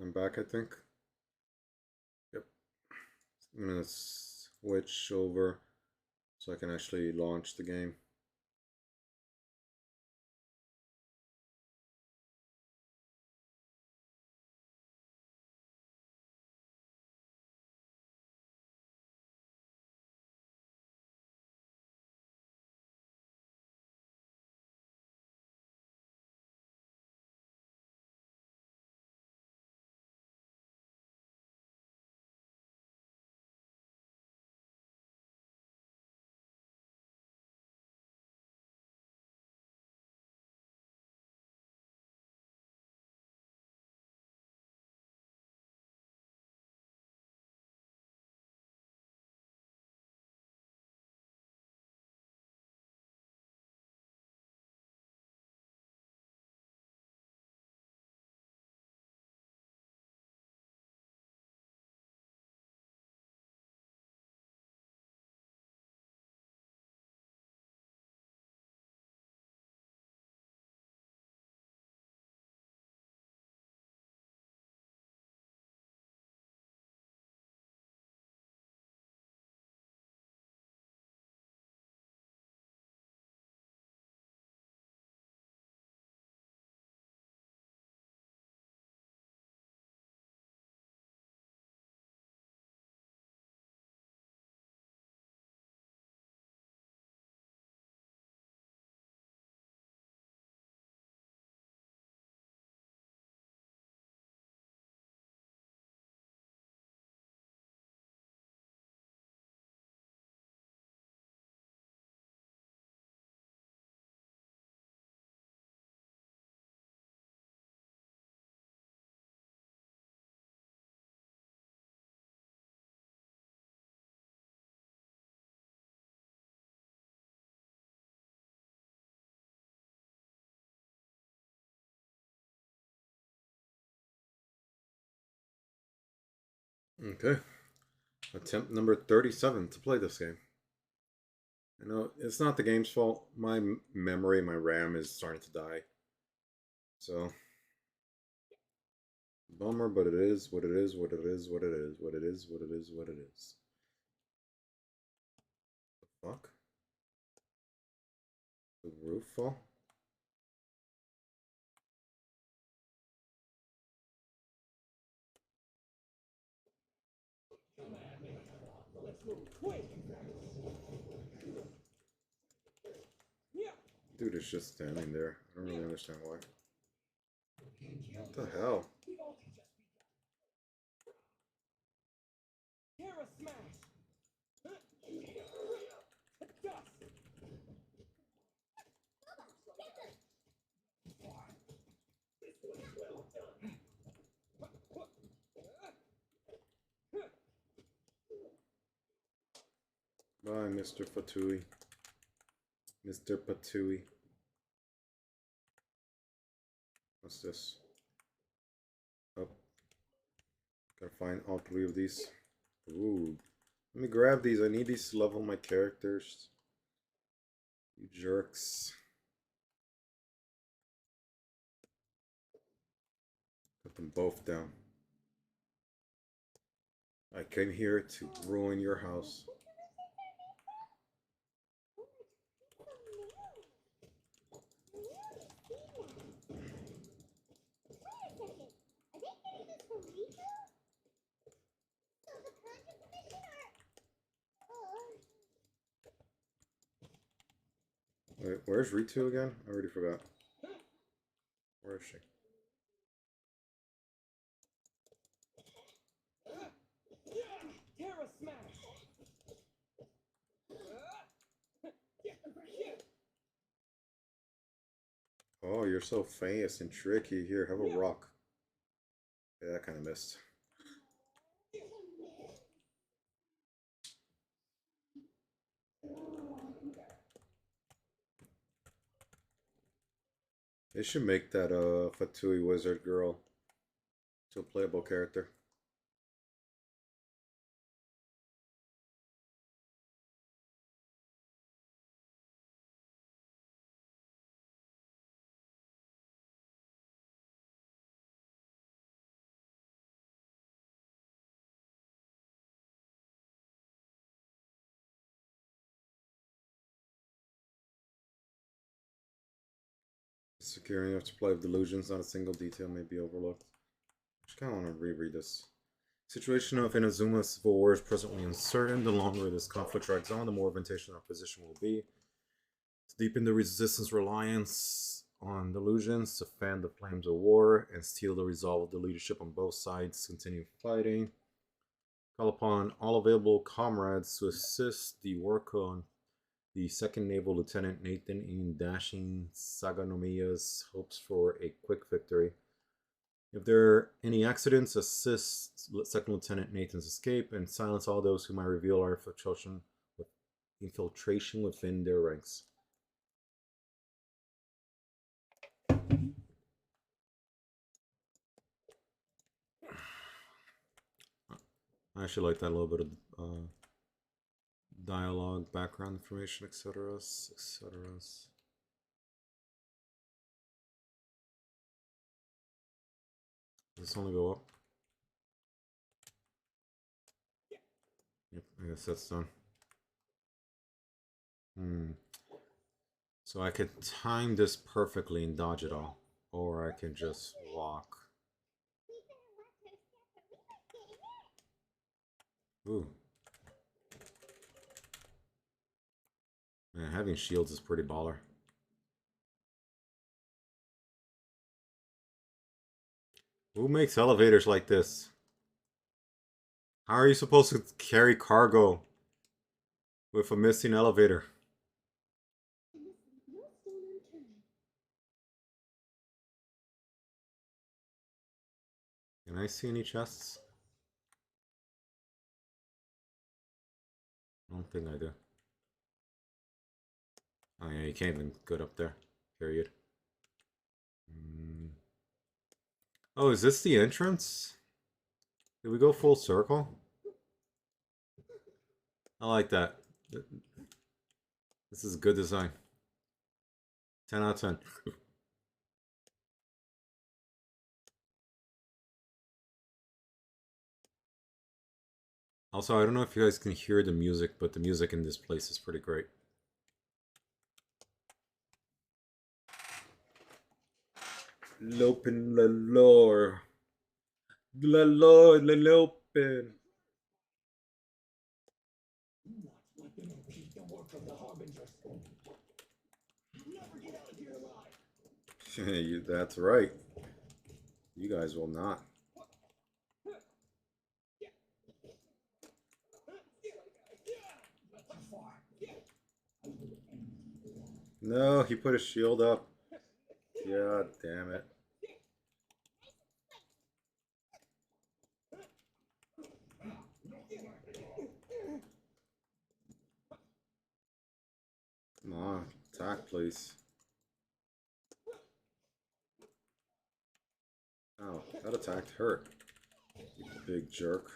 I'm back, I think. Yep. I'm gonna switch over so I can actually launch the game. Okay. Attempt number 37 to play this game. I know it's not the game's fault. My memory, my RAM is starting to die. So, bummer, but it is what it is, what it is, what it is, what it is, what it is, what it is. The fuck? The roof fall? Dude is just standing there. I don't really understand why. What the hell? Bye, Mr. Fatui. Mr. Patui. What's this? Oh, gotta find all three of these. Ooh. Let me grab these. I need these to level my characters. You jerks. Put them both down. I came here to ruin your house. Wait, where's Ritu again? I already forgot. Where is she? Oh, you're so fast and tricky. Here, have a rock. Yeah, that kind of missed. They should make that Fatui wizard girl to a playable character. Securing your supply of delusions, not a single detail may be overlooked. I just kind of want to reread this. Situation of Inazuma's civil war is presently uncertain. The longer this conflict drags on, the more advantageous our position will be. To deepen the resistance reliance on delusions, to fan the flames of war, and steal the resolve of the leadership on both sides, continue fighting. Call upon all available comrades to assist the work on the second naval lieutenant Nathan in dashing Saganomiya's hopes for a quick victory. If there are any accidents, assist Second Lieutenant Nathan's escape and silence all those who might reveal our infiltration within their ranks. I actually like that a little bit of dialogue, background information, etc. etc. Does this only go up? Yep, I guess that's done. So I could time this perfectly and dodge it all. Or I can just walk. Ooh. Man, having shields is pretty baller. Who makes elevators like this? How are you supposed to carry cargo with a missing elevator? Can I see any chests? I don't think I do. Oh yeah, you can't even get up there. Period. Oh, is this the entrance? Did we go full circle? I like that. This is good design. 10 out of 10. Also, I don't know if you guys can hear the music, but the music in this place is pretty great. Lopin la lore. La lore, la lopin. That's right. You guys will not. No, he put his shield up. God damn it. Come on, attack, please. Oh, that attack hurt. You big jerk.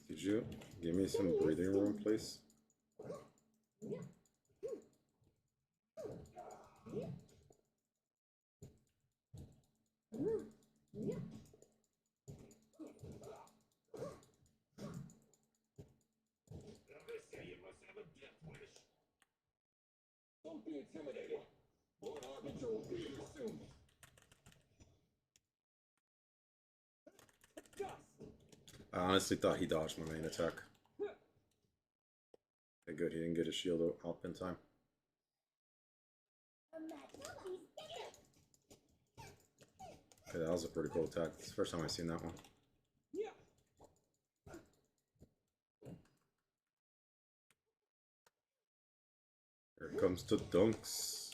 Did you give me some breathing room, please? Don't be intimidated. Lord Arbiter will be here soon. I honestly thought he dodged my main attack. Okay, good, he didn't get his shield up in time. Okay, that was a pretty cool attack. It's the first time I've seen that one. Here comes the dunks.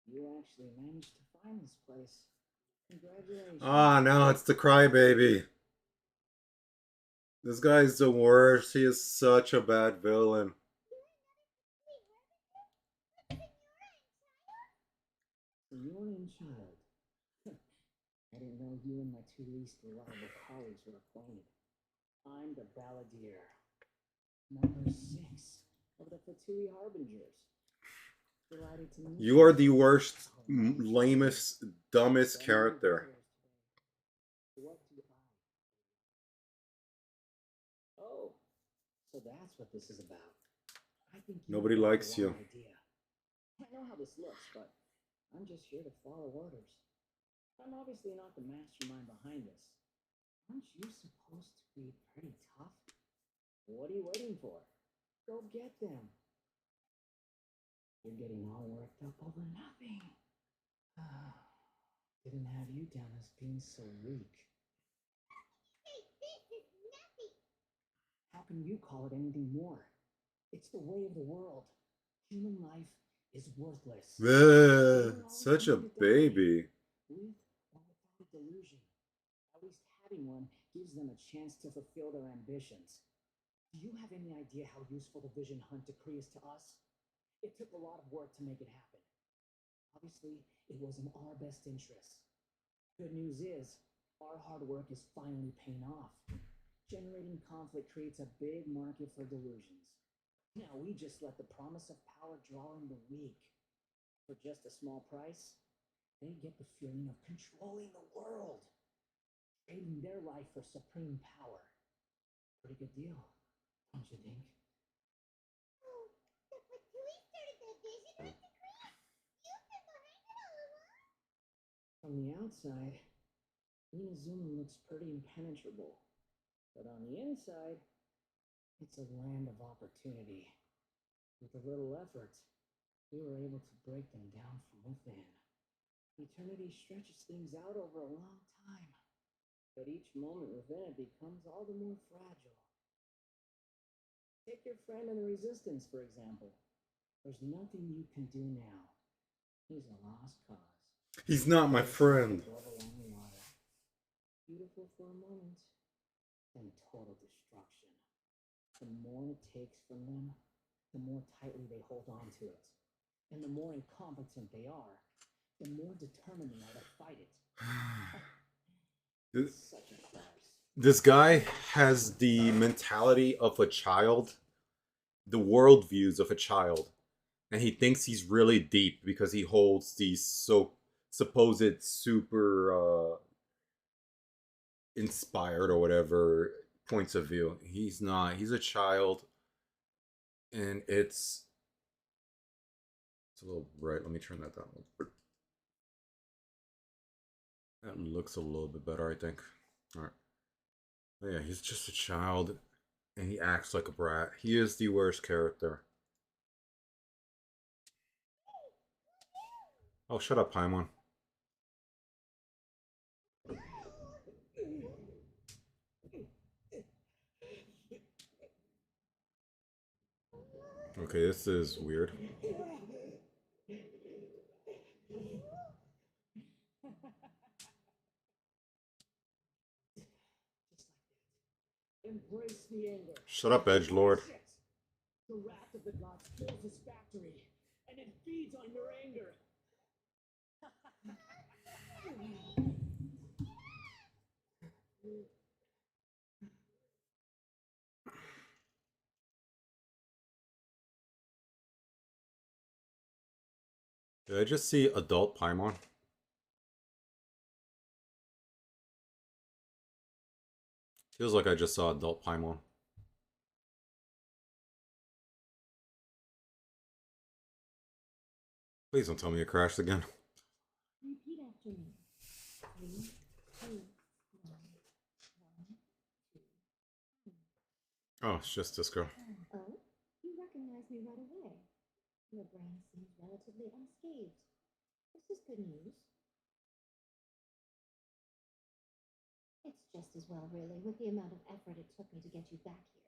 You actually managed to find this place. Congratulations. Ah, no, it's the crybaby. This guy's the worst. He is such a bad villain. So you're in child. I didn't know you and my two least reliable colleagues were acquainted. I'm the Balladeer, number 6 of the Fatui Harbingers. Delighted to meet You are the worst, lamest, dumbest character. What do I? Oh, so that's what this is about. I think Nobody got the likes you. wrong idea. I know how this looks, but I'm just here to follow orders. I'm obviously not the mastermind behind this. Aren't you supposed to be pretty tough? What are you waiting for? Go get them. You're getting all worked up over nothing. Didn't have you down as being so weak. Hey, this is nothing. How can you call it anything more? It's the way of the world. Human life is worthless. Such a baby. With or without a delusion. At least having one gives them a chance to fulfill their ambitions. Do you have any idea how useful the Vision Hunt decree is to us? It took a lot of work to make it happen. Obviously, it was in our best interests. Good news is, our hard work is finally paying off. Generating conflict creates a big market for delusions. Now we just let the promise of power draw in the weak. For just a small price, they get the feeling of controlling the world. Trading their life for supreme power. Pretty good deal, don't you think? Oh, the Fatui started the Vision Hunt decree? You've been behind it all along? From the outside, Inazuma looks pretty impenetrable. But on the inside, it's a land of opportunity. With a little effort, we were able to break them down from within. Eternity stretches things out over a long time, but each moment within it becomes all the more fragile. Take your friend in the Resistance, for example. There's nothing you can do now. He's a lost cause. He's not my friend. Beautiful for a moment, then total destruction. The more it takes from them, the more tightly they hold on to it. And the more incompetent they are, the more determined they are to fight it. It's such a farce. This guy has the mentality of a child, the worldviews of a child, and he thinks he's really deep because he holds these supposed super inspired or whatever points of view. He's not. He's a child, and it's a little bright. Let me turn that down. That looks a little bit better, I think. All right. But yeah, he's just a child, and he acts like a brat. He is the worst character. Oh, shut up, Paimon. Okay, this is weird. Embrace the anger. Shut up, Edgelord. The wrath of the gods fills this factory, and it feeds on your anger. Did I just see adult Paimon? Feels like I just saw adult Paimon. Please don't tell me it crashed again. Repeat after me. 3, 2, 1, 2. Oh, it's just Disco. Oh, you recognize me right away. Your brain seems relatively unscathed. This is good news. It's just as well, really, with the amount of effort it took me to get you back here.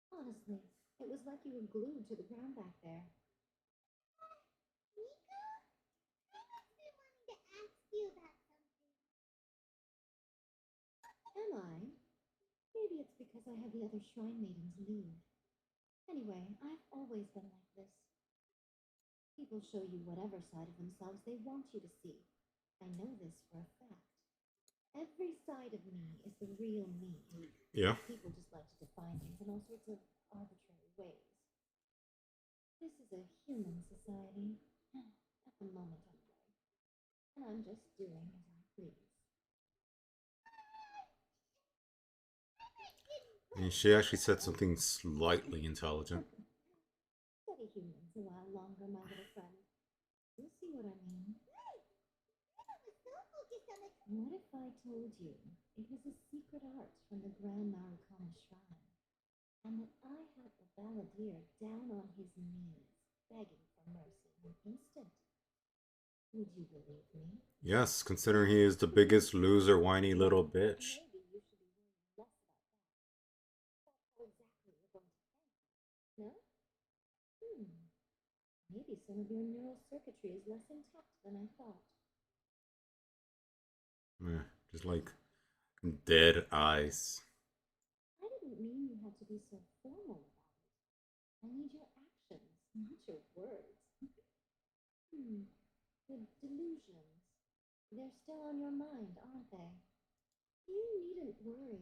Honestly, it was like you were glued to the ground back there. Nico? I've been wanting to ask you about something. I have the other shrine maidens leave. Anyway, I've always been like this. People show you whatever side of themselves they want you to see. I know this for a fact. Every side of me is the real me. Yeah. People just like to define things in all sorts of arbitrary ways. This is a human society. At the moment, anyway. And I'm just doing as I please. And she actually said something slightly intelligent. Study humans a while longer, my little friend. You'll see what I mean. What if I told you it was a secret art from the Grand Marukama Shrine, and that I had the balladeer down on his knees, begging for mercy in an instant? Would you believe me? Yes, considering he is the biggest loser, whiny little bitch. Maybe you should be worrying less about that. That's how exactly you're going to thank me. No? Maybe some of your neural circuitry is less intact than I thought. Just like dead eyes. I didn't mean you had to be so formal about it. I need your actions, not your words. The delusions. They're still on your mind, aren't they? You needn't worry.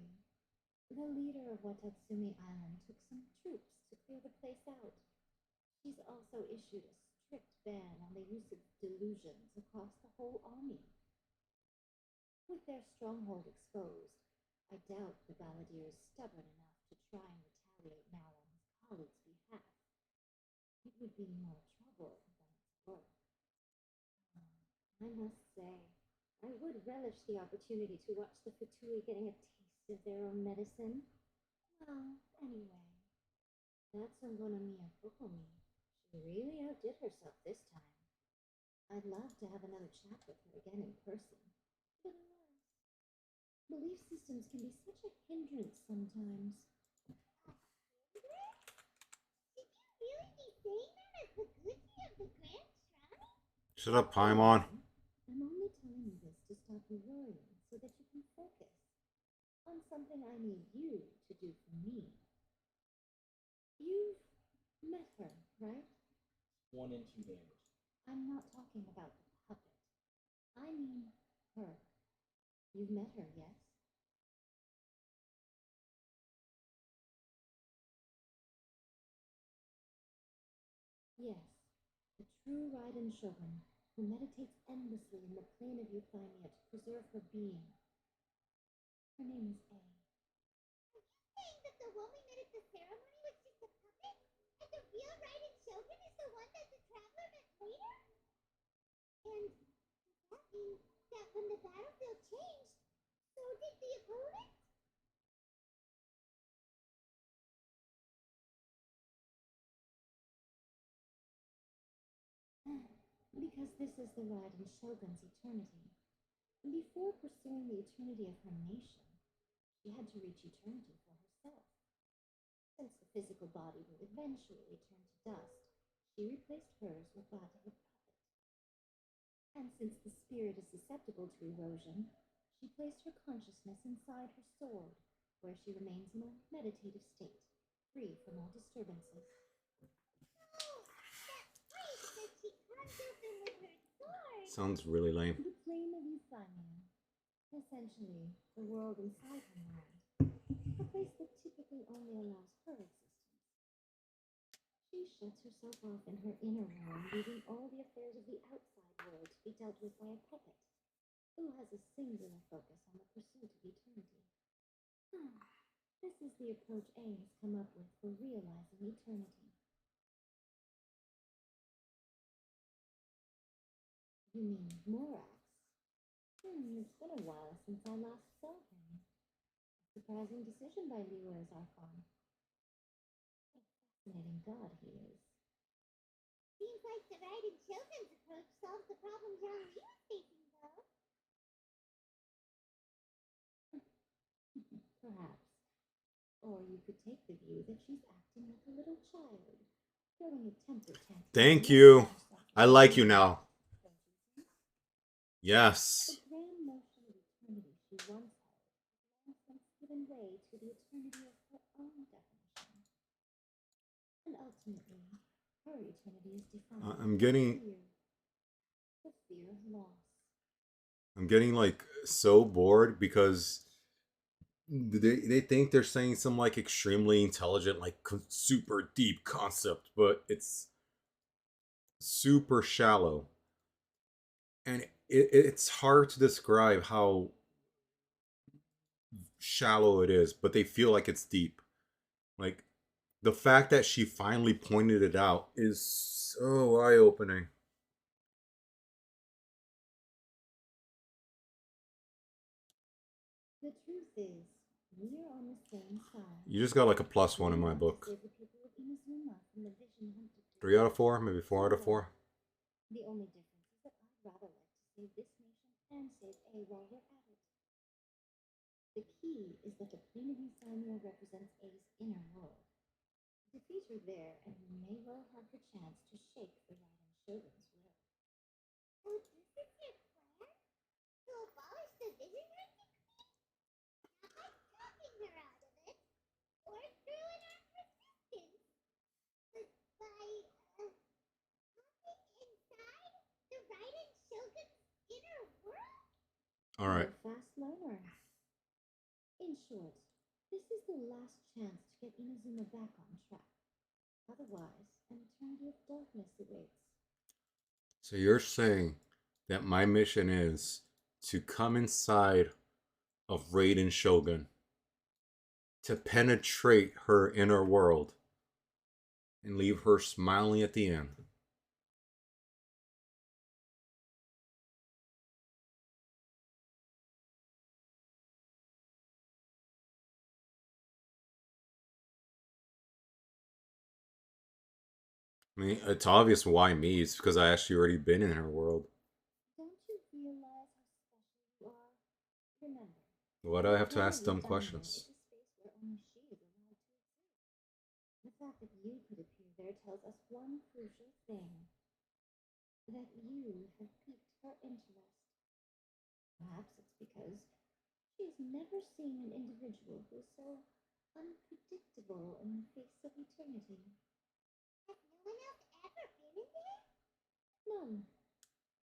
The leader of Watatsumi Island took some troops to clear the place out. She's also issued a strict ban on the use of delusions across the whole army. With their stronghold exposed, I doubt the balladeer is stubborn enough to try and retaliate now on his colleague's behalf. It would be more trouble than it's worth. I must say, I would relish the opportunity to watch the Fatui getting a taste of their own medicine. Well, anyway, that's Angonomiya Kokomi. She really outdid herself this time. I'd love to have another chat with her again in person. But alas, belief systems can be such a hindrance sometimes. Should you really be saying that as the Gucci of the Grand Shrine? Shut up, Paimon. I'm only telling you this to stop you worrying so that you can focus on something I need you to do for me. You've met her, right? 1 and 2 damage. I'm not talking about the puppet. I mean her. You've met her, yes? Yes, the true Raiden Shogun, who meditates endlessly in the plane of Euthymia to preserve her being. Her name is A. Are you saying that the one we met at the ceremony was just a puppet? And the real Raiden Shogun is the one that the traveler met later? And does that mean that when the battlefield changed, so did the opponent? Because this is the Raiden Shogun's eternity. Before pursuing the eternity of her nation, she had to reach eternity for herself. Since the physical body will eventually turn to dust, she replaced hers with that of a puppet. And since the spirit is susceptible to erosion, she placed her consciousness inside her sword, where she remains in a meditative state, free from all disturbances. Sounds really lame. The plane of Euthymia. Essentially, the world inside her mind. A place that typically only allows her existence. She shuts herself off in her inner world, leaving all the affairs of the outside world to be dealt with by a puppet, who has a singular focus on the pursuit of eternity. This is the approach A has come up with for realizing eternity. You mean Morax? It's been a while since I last saw him. Surprising decision by Liuer's Archon. A fascinating god he is. Seems like the Raiden Shogun's approach solves the problem John Lee was facing, though. Perhaps. Or you could take the view that she's acting like a little child, throwing a temper tantrum. Thank you. I like you now. Yes. The grand notion of eternity she once held has long since given way to the eternity of her Unfortunately, her eternity is defined I'm by getting fear. The fear of loss. I'm getting like so bored because they think they're saying some like extremely intelligent like super deep concept, but it's super shallow, and it's hard to describe how shallow it is, but they feel like it's deep. Like the fact that she finally pointed it out is so eye opening. The truth is, we are on the same side. You just got like a plus We one in my want to book. save the people of Inazuma from the vision hunt decree. 3 out of 4, maybe 4 out of 4. The only difference is that I'd rather like to save this nation and save A while we're at it. The key is that the Queen of Insomnia represents A's inner world. Defeat her there, and we may well have the chance to shake the Raiden Shogun's will. So this is your plan? To abolish the vision hunt decree? Not by talking her out of it, or through an act of resistance, but by hopping inside the Raiden Shogun's inner world? All right. You're a fast learner. In short, this is the last chance to get Inazuma back on track. Otherwise, an eternity of darkness awaits. So you're saying that my mission is to come inside of Raiden Shogun, to penetrate her inner world, and leave her smiling at the end. I mean, it's obvious why me. It's because I actually already been in her world. Don't you realize how special you are? Remember, Why do the I have to ask eternity dumb down there is questions? a space where only she is allowed to exist. The fact that you could appear there tells us one crucial thing: that you have piqued her interest. Perhaps it's because she has never seen an individual who is so unpredictable in the face of eternity. Has no one else ever been in there? None.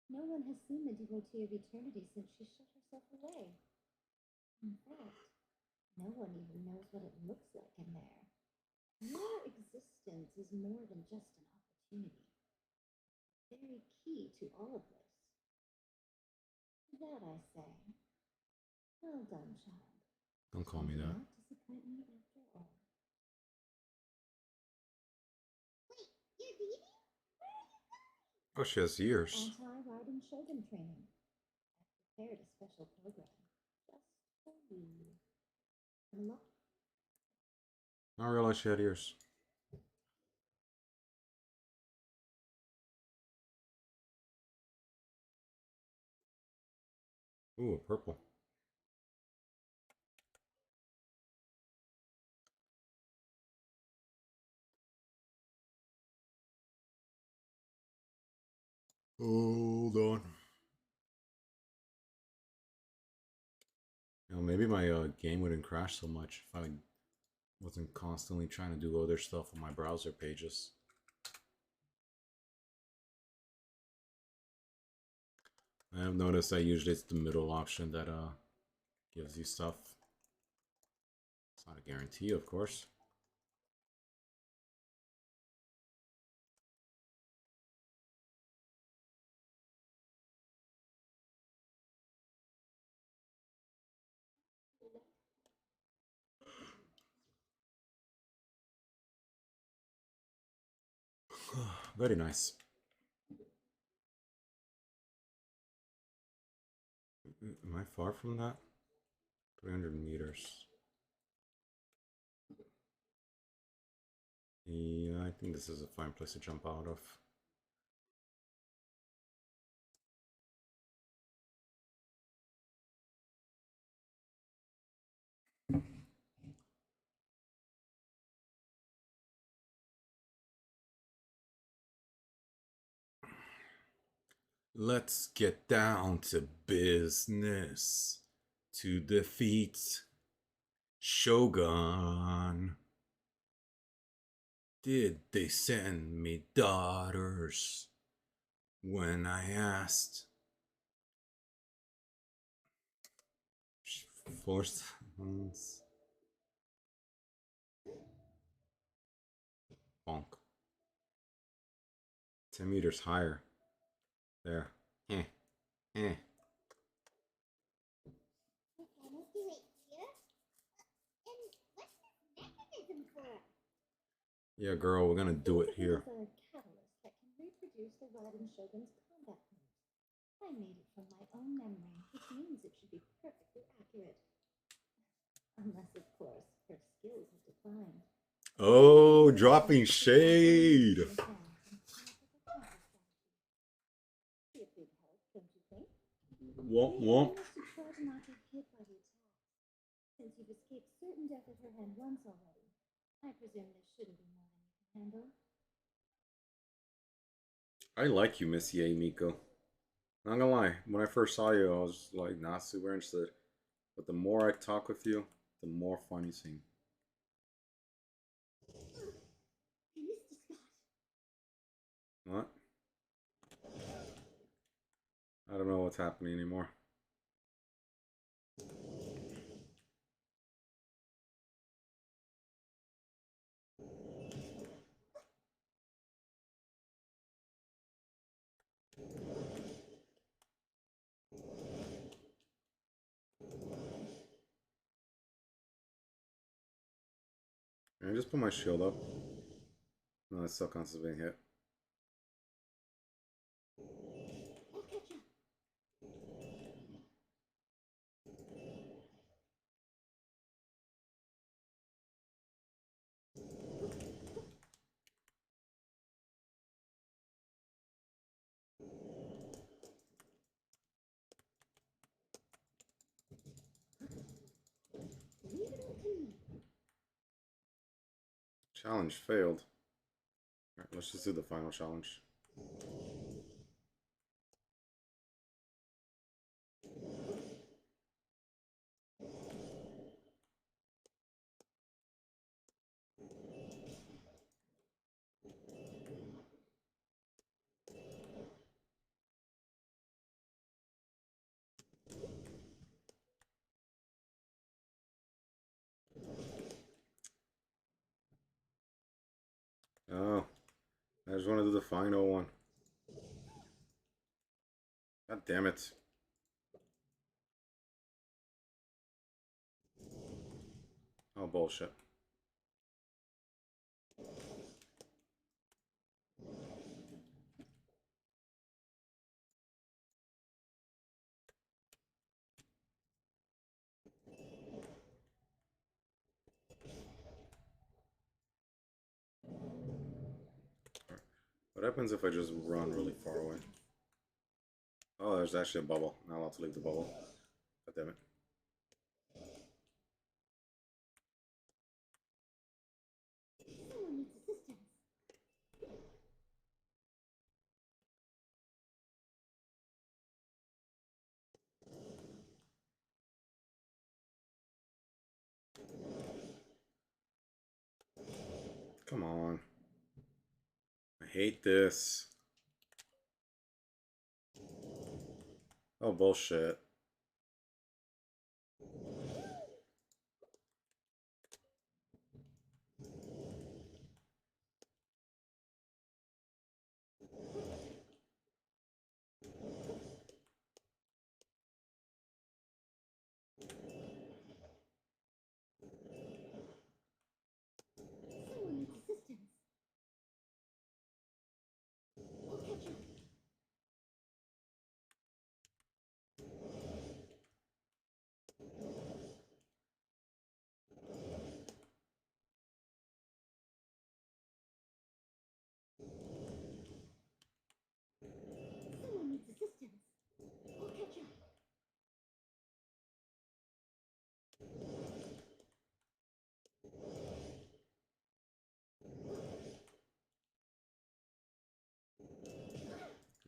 No one has seen the devotee of eternity since she shut herself away. In fact, no one even knows what it looks like in there. Your existence is more than just an opportunity. Very key to all of this. To that I say, well done, child. Don't call You me did that. not disappoint me after all. Wait, you're leaving? Where are you going? Oh, she has ears. Anti-Raiden Shogun training. I've prepared a special program just for you. Unlock. I realized she had ears. Ooh, purple. Hold on. You know, maybe my game wouldn't crash so much if I wasn't constantly trying to do other stuff on my browser pages. I have noticed that usually it's the middle option that gives you stuff. It's not a guarantee, of course. Very nice. Am I far from that? 300 meters. Yeah, I think this is a fine place to jump out of. Let's get down to business to defeat Shogun. Did they send me daughters when I asked? Forced ones. Bonk. 10 meters higher. There. Eh. Eh. We're almost late here. And what's this mechanism for? Yeah, girl, we're gonna do it here. It's a catalyst that can reproduce the Raiden Shogun's combat moves. I made it from my own memory, which means it should be perfectly accurate. Unless, of course, her skills have declined. Oh, dropping shade. Be a big help, don't you think? Womp womp. To try to not get hit by the attack. Since you've escaped certain death at her hand once already, I presume there shouldn't be more than you can handle. I like you, Miss Ye Miko. Not gonna lie, when I first saw you, I was like not super interested. But the more I talk with you, the more fun you seem. Mr. Scott. What? I don't know what's happening anymore. Can I just put my shield up? No, it still counts as being hit. I'll catch up. Leave it all to me. Challenge failed. Alright, let's just do the final challenge. Oh, I just want to do the final one. God damn it. Oh, bullshit. What happens if I just run really far away? Oh, there's actually a bubble. Not allowed to leave the bubble. God damn it. Someone needs assistance. Come on. I hate this. Oh, bullshit. Someone needs assistance. I'll catch up. Someone needs assistance. I'll catch up.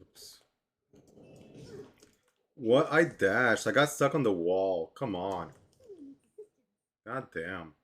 Oops. What? I dashed. I got stuck on the wall. Come on. Someone needs assistance. God damn.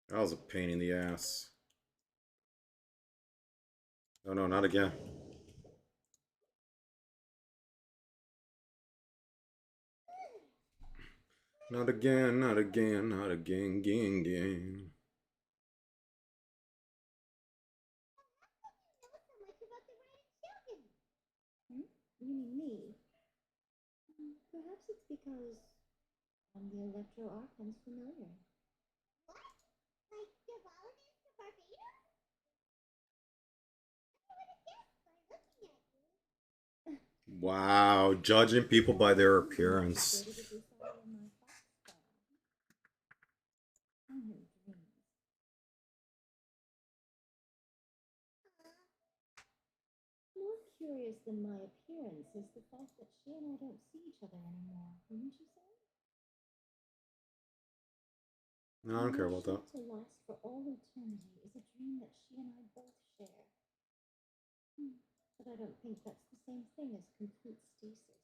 That was a pain in the ass. Oh no, not again. Not again, not again, not again, gang, gang. You mean me? Perhaps it's because I'm the Electro Archon's familiar. What? Like Divalidus of Barbados? I would have guessed by looking at you. Wow, judging people by their appearance. More curious than my appearance is the fact that she and I don't see each other anymore, wouldn't you say? No, I don't care about that. To last for all eternity is a dream that she and I both share. But I don't think that's the same thing as complete stasis.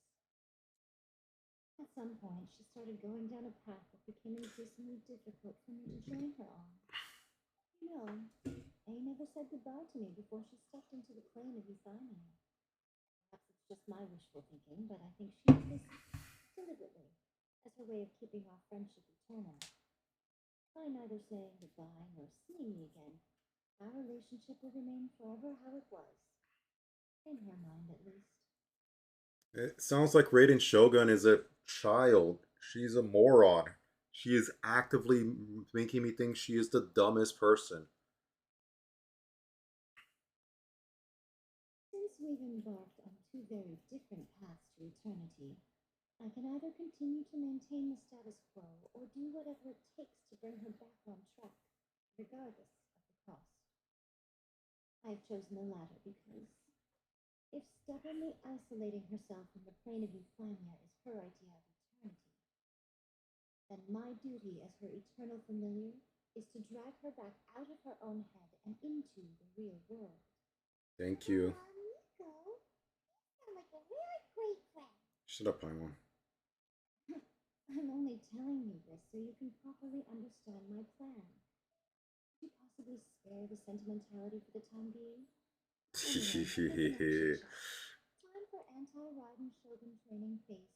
At some point, she started going down a path that became increasingly difficult for me to join her on. You know, A never said goodbye to me before she stepped into the plane of Euthymia. Perhaps it's just my wishful thinking, but I think she did this deliberately, as her way of keeping our friendship eternal. By neither saying goodbye nor seeing me again, our relationship will remain forever how it was. In her mind, at least. It sounds like Raiden Shogun is a child. She's a moron. She is actively making me think she is the dumbest person. Since we've embarked on two very different paths to eternity, I can either continue to maintain the status quo or do whatever it takes to bring her back on track, regardless of the cost. I've chosen the latter because if stubbornly isolating herself from the plane of Euphymia is her idea of eternity, then my duty as her eternal familiar is to drag her back out of her own head and into the real world. Thank you. Nico, you sound like a really great friend. Shut up, Paimon. I'm only telling you this so you can properly understand my plan. Could you possibly spare the sentimentality for the time being? Anyway, time for anti-Raiden Shogun training phase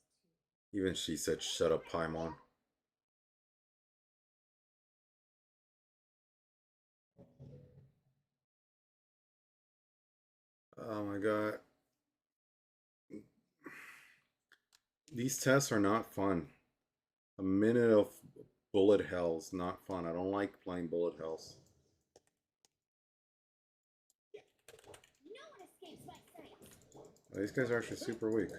2. Even she said, shut up, Paimon. Oh my god. These tests are not fun. A minute of bullet hell's not fun. I don't like playing bullet hells. No one escapes my sight. These guys are actually super weak.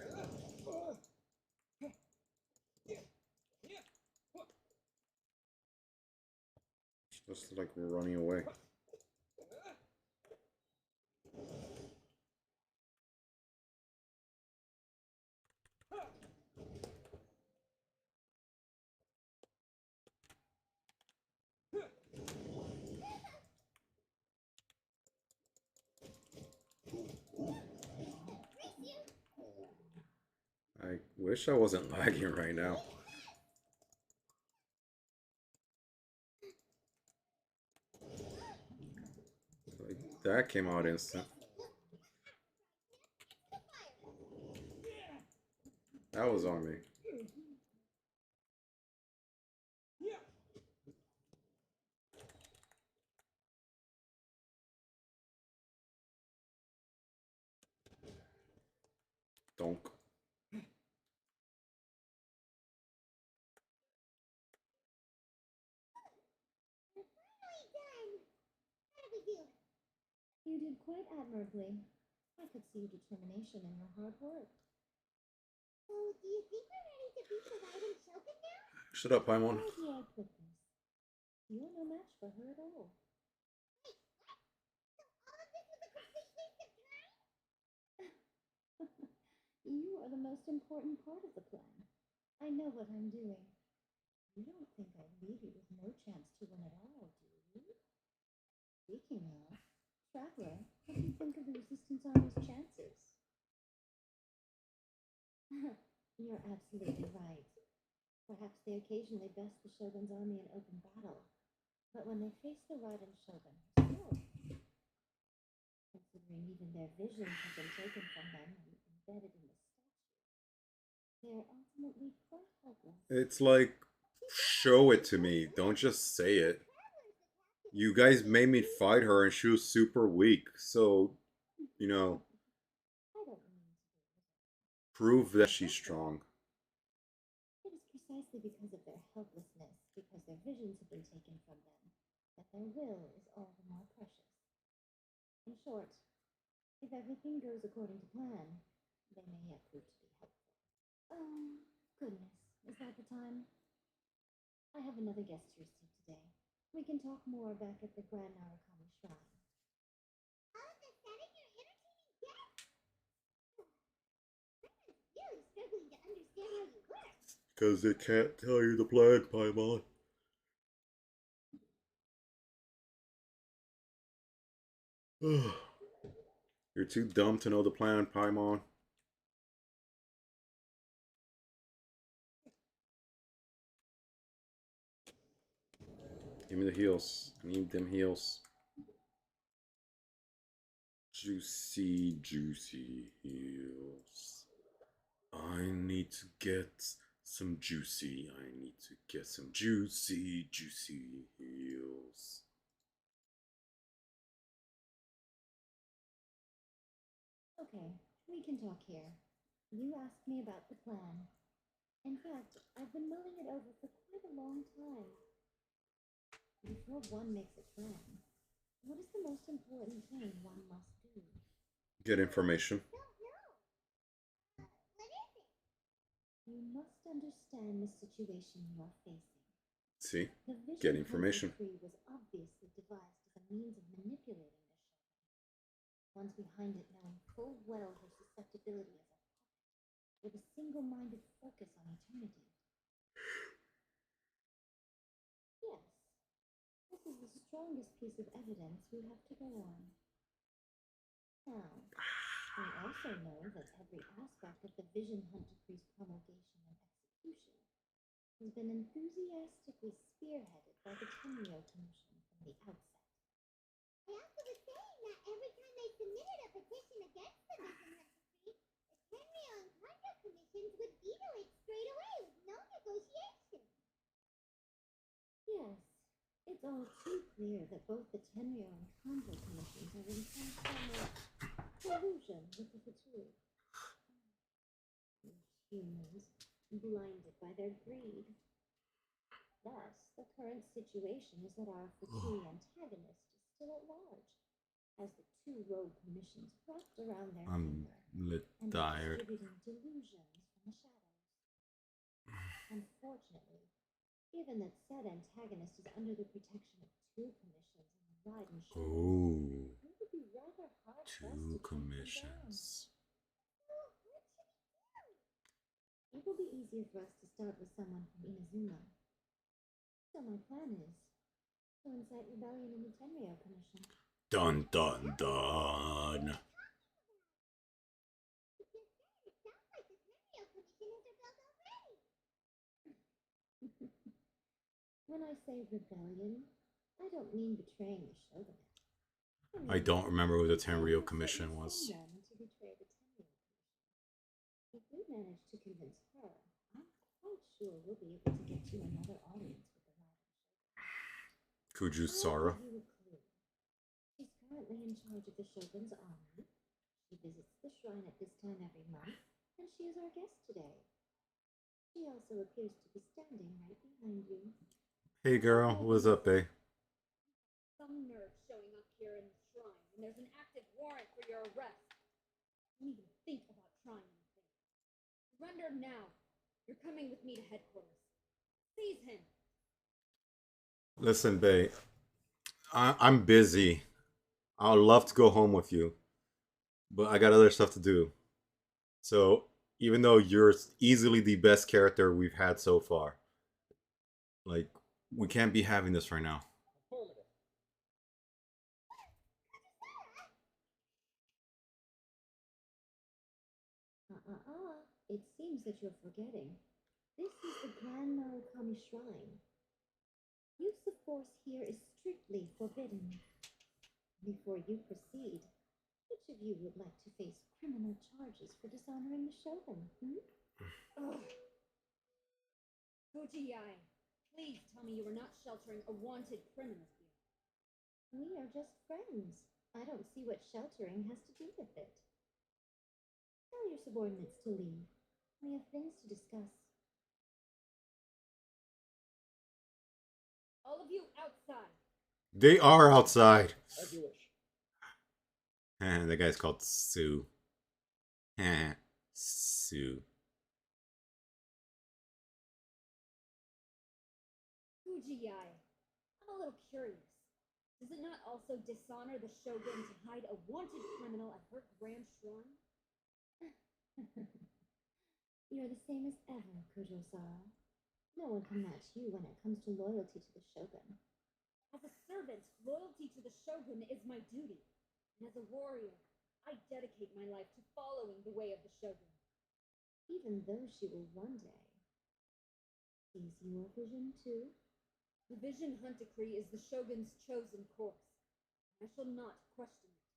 Just like running away. I wish I wasn't lagging right now. Like, that came out instant. That was on me. Donk. We're finally done. How did we do? You did quite admirably. I could see your determination in your hard work. So, do you think we're ready to beat the Raiden Shogun now? Shut up, Paimon. How do I put this? You're no match for her at all. Wait, what? So all of this was a complete waste of time? You are the most important part of the plan. I know what I'm doing. You don't think I'd leave you with no chance to win at all, do you? Speaking of, Traveler, what do you think of the Resistance Army's chances? You're absolutely right. Perhaps they occasionally best the Shogun's army in open battle, But when they face the Raiden Shogun himself, considering even their visions have been taken from them and embedded in the statue, they are ultimately quite helpless. It's like, show it to me. Don't just say it. You guys made me fight her and she was super weak. So, you know, I don't mean to be prove that she's strong. It is precisely because of their helplessness, because their visions have been taken from them, that their will is all the more precious. In short, if everything goes according to plan, they may yet prove to be helpful. Oh, goodness, is that the time? I have another guest to receive today. We can talk more back at the Grand Narukami Shrine. All of a sudden, you're entertaining guests? I'm really struggling to understand how you work. Because they can't tell you the plan, Paimon. You're too dumb to know the plan, Paimon. Give me the heals. I need them heals. Juicy, juicy heals. I need to get some juicy. I need to get some juicy, juicy heals. Okay, we can talk here. You asked me about the plan. In fact, I've been mulling it over for quite a long time. Before one makes a plan, what is the most important thing one must do? Get information. Don't know. What is it? You must understand the situation you are facing. See? The Get Vision Hunter information. tree was obviously devised as a means of manipulating the Shogun. One's behind it knowing full well her susceptibility as a puppet, with a single-minded focus on eternity. Yes, this is the strongest piece of evidence we have to go on. Now, we also know that every aspect of the Vision Hunt Decree's promulgation and execution has been enthusiastically spearheaded by the Tenryo Commission from the outset. I also was saying that every time they submitted a petition against the Vision Hunt Decree, the Tenryo and Contra Commissions would veto it straight away with no negotiation. Yes, it's all too clear that both the Tenryo and Contra Commissions are in some form of collusion with the Fatui. Humans, blinded by their greed. Thus, the current situation is that our Fatui antagonist is still at large, as the two rogue commissions wrapped around their finger and are tired. distributing delusions from the shadows. Unfortunately, given that said antagonist is under the protection of two commissions and the Raiden Shogun, Oh, it would be rather hard for us to two track them down. commissions. So, what should we do? It will be easier for us to start with someone from Inazuma. So my plan is to incite rebellion in the Tenryo Commission. Dun dun dun. Because then it sounds like the Tenryo Commission has rebelled already. When I say rebellion, I don't mean betraying the shogunate. I don't remember who the Tenryo betraying Commission certain was. someone to betray the Tenryo Commission. If we manage to convince her, I'm quite sure we'll be able to get you another audience with the Raiden Shogun. Kuju I'll Sara. give you a clue. She's currently in charge of the Shogun's army. She visits the shrine at this time every month, and she is our guest today. She also appears to be standing right behind you. Hey girl, what's up, babe? Some nerve showing up here in the shrine when there's an active warrant for your arrest. Don't even think about trying anything. Surrender now. You're coming with me to headquarters. Seize him. Listen, babe. I'm busy. I would love to go home with you, but I got other stuff to do. So, even though you're easily the best character we've had so far, like, we can't be having this right now. Affirmative. It seems that you're forgetting. This is the Grand Narukami Shrine. Use of force here is strictly forbidden. Before you proceed, which of you would like to face criminal charges for dishonoring the shogun? Ugh. Fujiyai, please tell me you are not sheltering a wanted criminal here. We are just friends. I don't see what sheltering has to do with it. Tell your subordinates to leave. We have things to discuss. All of you outside. They are outside. As you wish. And the guy's called Sue. Sue. Fujiyai, I'm a little curious. Does it not also dishonor the shogun to hide a wanted criminal at her grand shrine? You're the same as ever, Kujo-Sara. No one can match you when it comes to loyalty to the shogun. As a servant, loyalty to the shogun is my duty. And as a warrior, I dedicate my life to following the way of the shogun. Even though she will one day. Is your vision too? The Vision Hunt Decree is the shogun's chosen course. I shall not question it.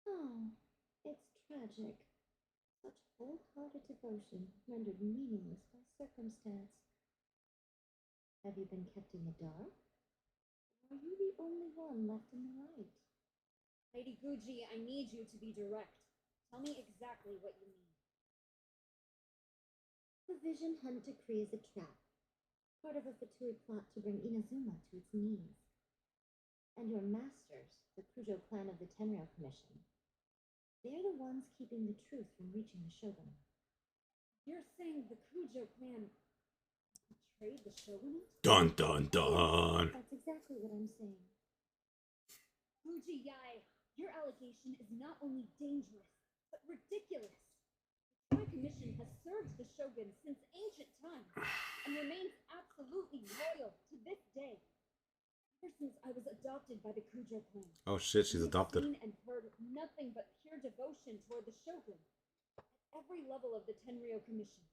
Oh, it's tragic. Such wholehearted devotion rendered meaningless by circumstance. Have you been kept in the dark? Or are you the only one left in the light? Lady Guji, I need you to be direct. Tell me exactly what you mean. The Vision Hunt Decree is a trap. Part of a Fatui plot to bring Inazuma to its knees. And your masters, the Kujo clan of the Tenryou Commission, they're the ones keeping the truth from reaching the shogun. You're saying the Kujo clan betrayed the shogunate? Dun dun dun. That's exactly what I'm saying. Fujiyai, your allegation is not only dangerous, but ridiculous. The Toy Commission has served the shogun since ancient times and remains absolutely loyal to this day. Ever since I was adopted by the Kujo clan. Oh shit, she's I have adopted. seen and heard nothing but pure devotion toward the shogun at every level of the Tenryou Commission,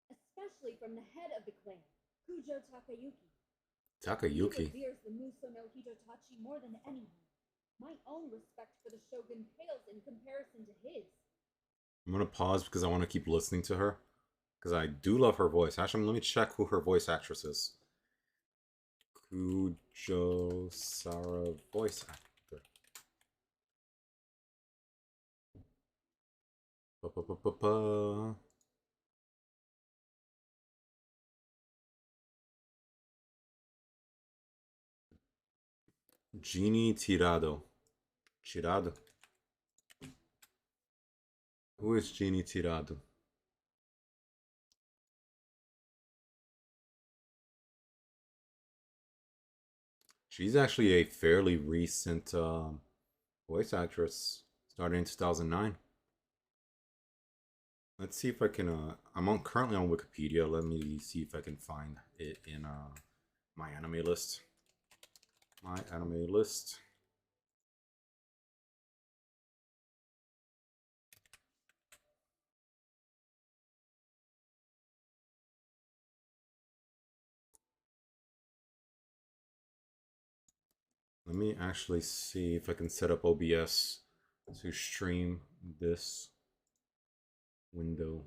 especially from the head of the clan, Kujo Takayuki. He Takayuki. reveres the Muso no Hitotachi more than anyone. My own respect for the shogun pales in comparison to his. I'm gonna pause because I want to keep listening to her. Because I do love her voice. Actually, let me check who her voice actress is. Kujo-Sara voice actor. Ba-ba-ba-ba-ba. Jeannie Tirado. Tirado? Who is Jeannie Tirado? She's actually a fairly recent voice actress, started in 2009. Let's see if I can. I'm currently on Wikipedia. Let me see if I can find it in my anime list. My anime list. Let me actually see if I can set up OBS to stream this window.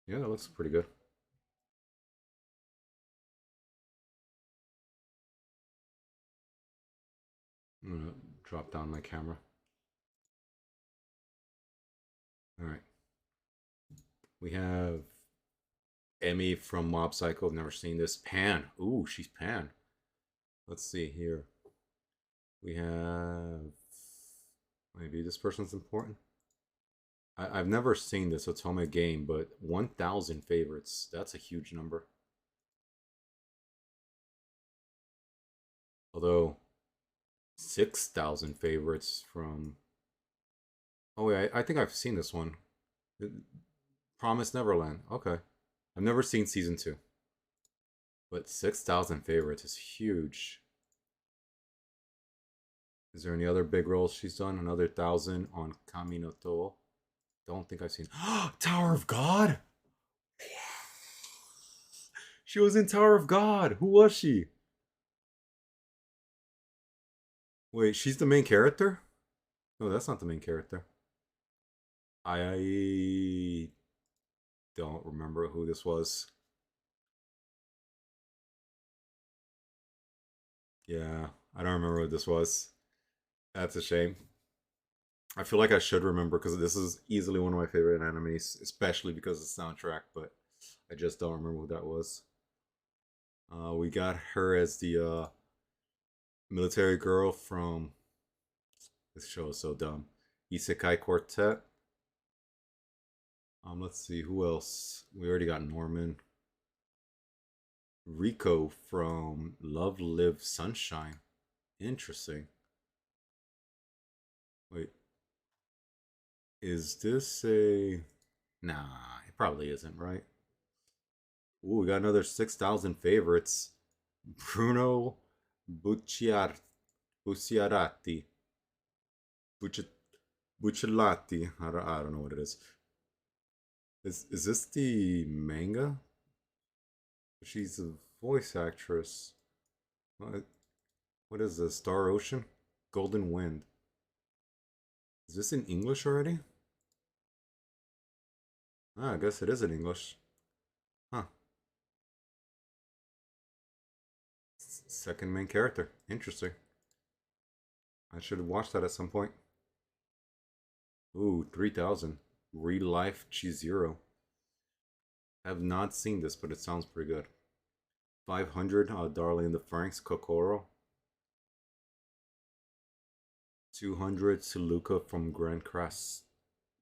Yeah, that looks pretty good. I'm gonna drop down my camera. All right. We have Emmy from Mob Psycho. I've never seen this. Pan. Ooh, she's Pan. Let's see here. We have. Maybe this person's important. I've never seen this Otome game, but 1,000 favorites. That's a huge number. Although 6,000 favorites from. Oh wait, I think I've seen this one. Promise Neverland. Okay, I've never seen season 2. But 6,000 favorites is huge. Is there any other big roles she's done? Another 1,000 on Kaminoto. Don't think I've seen. Tower of God? She was in Tower of God. Who was she? Wait, she's the main character? No, that's not the main character. I don't remember who this was. Yeah, I don't remember what this was. That's a shame. I feel like I should remember because this is easily one of my favorite animes, especially because of the soundtrack, but I just don't remember who that was. We got her as the military girl from this show is so dumb. Isekai Quartet. Let's see who else. We already got Norman. Rico from Love Live Sunshine. Interesting. Wait, is this a? Nah, it probably isn't, right? Ooh, we got another 6,000 favorites. Bruno Bucciar Bucciarati. Bucci Bucciolati. I don't know what it is. Is this the manga? She's a voice actress. What is this? Star Ocean? Golden Wind. Is this in English already? Ah, I guess it is in English. Huh. Second main character. Interesting. I should watch that at some point. Ooh, 3,000. Real Life Chizuru. I have not seen this, but it sounds pretty good. 500, Darling in the Franxx, Kokoro. 200, Suluka from Grand Crest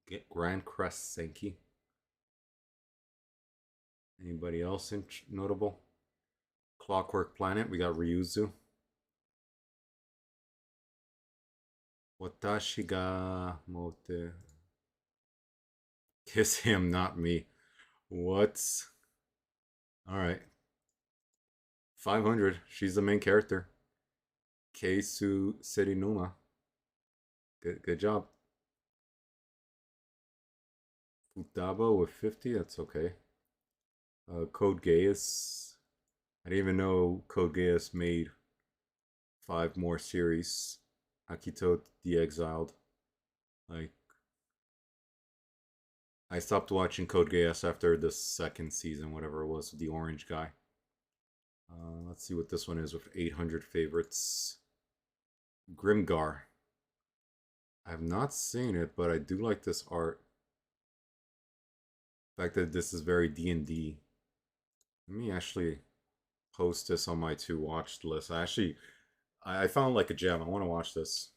Senki. Anybody else notable? Clockwork Planet, we got Ryuzu. Watashi ga mote. Kiss him, not me. What? Alright. 500. She's the main character. Keisu Serinuma. Good job. Futaba with 50. That's okay. Code Geass. I didn't even know Code Geass made 5 more series. Akito the Exiled. Like, I stopped watching Code Geass after the second season, whatever it was, the orange guy. Let's see what this one is with 800 favorites. Grimgar. I have not seen it, but I do like this art. The fact that this is very D&D. Let me actually post this on my to watch list. I found like a gem. I want to watch this.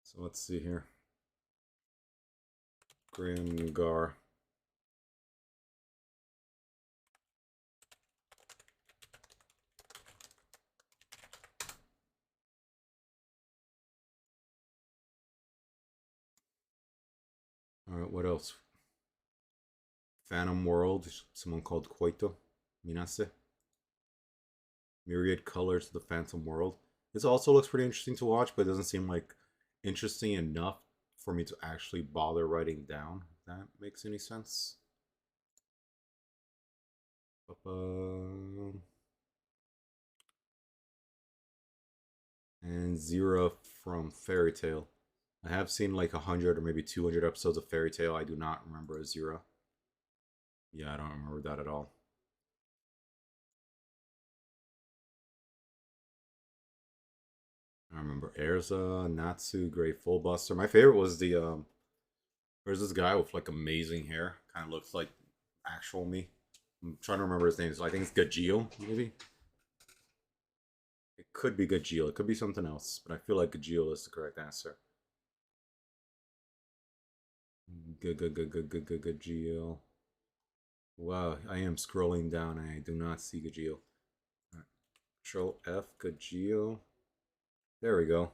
So let's see here. Grimgar. Alright, what else? Phantom World, someone called Koito Minase. Myriad Colors of the Phantom World. This also looks pretty interesting to watch, but it doesn't seem like interesting enough for me to actually bother writing down, if that makes any sense. And Zero from Fairy Tail. I have seen like 100 or maybe 200 episodes of Fairy Tail. I do not remember Azura. Yeah, I don't remember that at all. I remember Erza, Natsu, Great Full Buster. My favorite was the there's this guy with like amazing hair. Kind of looks like actual me. I'm trying to remember his name. So I think it's Gajeel, maybe. It could be Gajeel. It could be something else, but I feel like Gajeel is the correct answer. Gajeel. Wow, I am scrolling down and I do not see Gajeel. Right. Control F, Gajeel. There we go.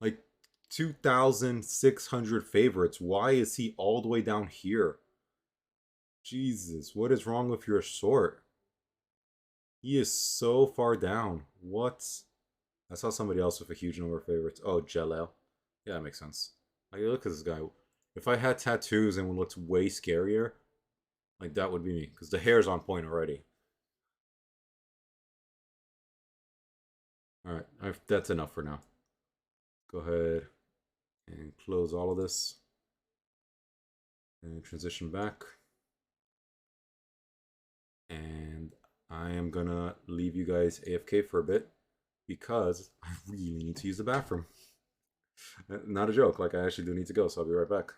Like 2,600 favorites. Why is he all the way down here? Jesus, what is wrong with your sort? He is so far down. What? I saw somebody else with a huge number of favorites. Oh, Jalel. Yeah, that makes sense. Like, look at this guy. If I had tattoos and looked way scarier, like that would be me. Because the hair's on point already. Alright, that's enough for now. Go ahead and close all of this. And transition back. And I am gonna leave you guys AFK for a bit because I really need to use the bathroom. Not a joke, like I actually do need to go, so I'll be right back.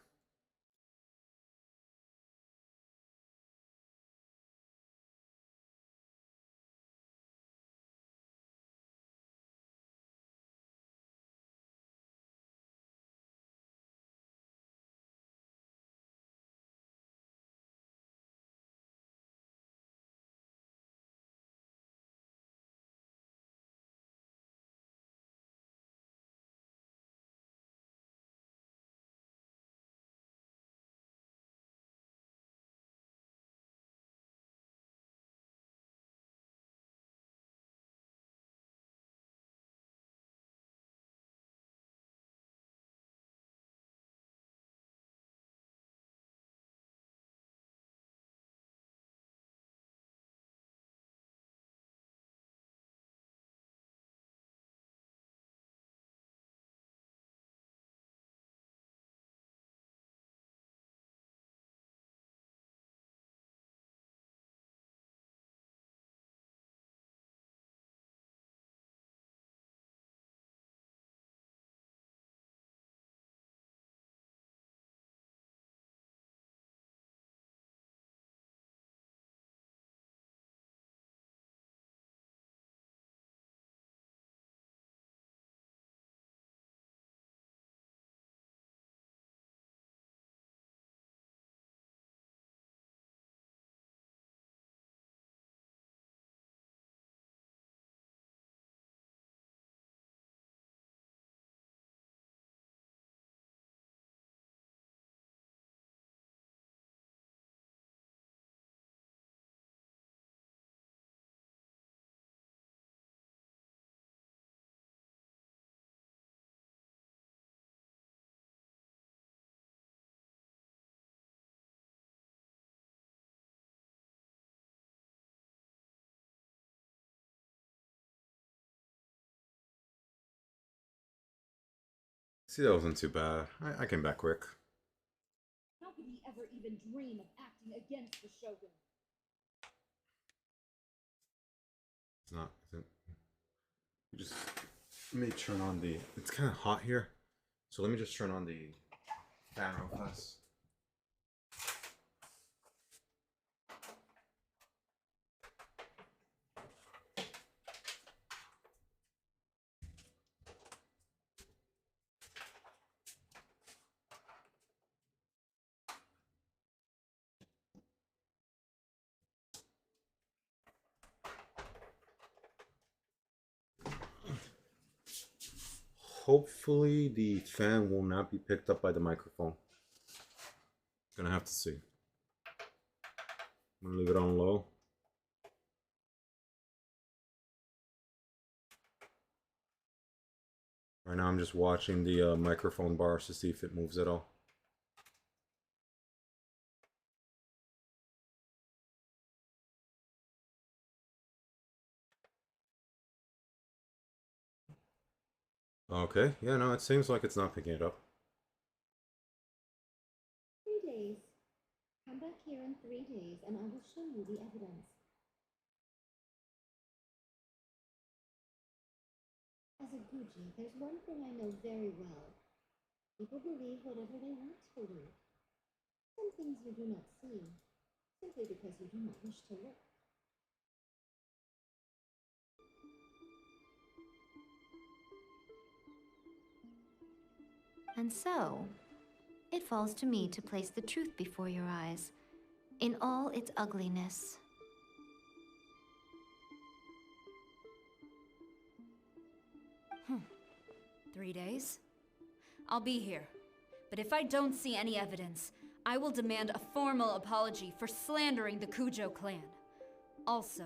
See, that wasn't too bad. I came back quick. How could he ever even dream of acting against the Shogun? It's not. Just let me turn on the. It's kind of hot here, so let me just turn on the fan real fast. Hopefully, the fan will not be picked up by the microphone. Gonna have to see. I'm gonna leave it on low. Right now, I'm just watching the microphone bars to see if it moves at all. Okay, yeah, no, it seems like it's not picking it up. 3 days. Come back here in 3 days and I will show you the evidence. As a Guji, there's one thing I know very well. People believe whatever they want to believe. Some things you do not see, simply because you do not wish to look. And so, it falls to me to place the truth before your eyes, in all its ugliness. Hmm. 3 days? I'll be here. But if I don't see any evidence, I will demand a formal apology for slandering the Kujo clan. Also,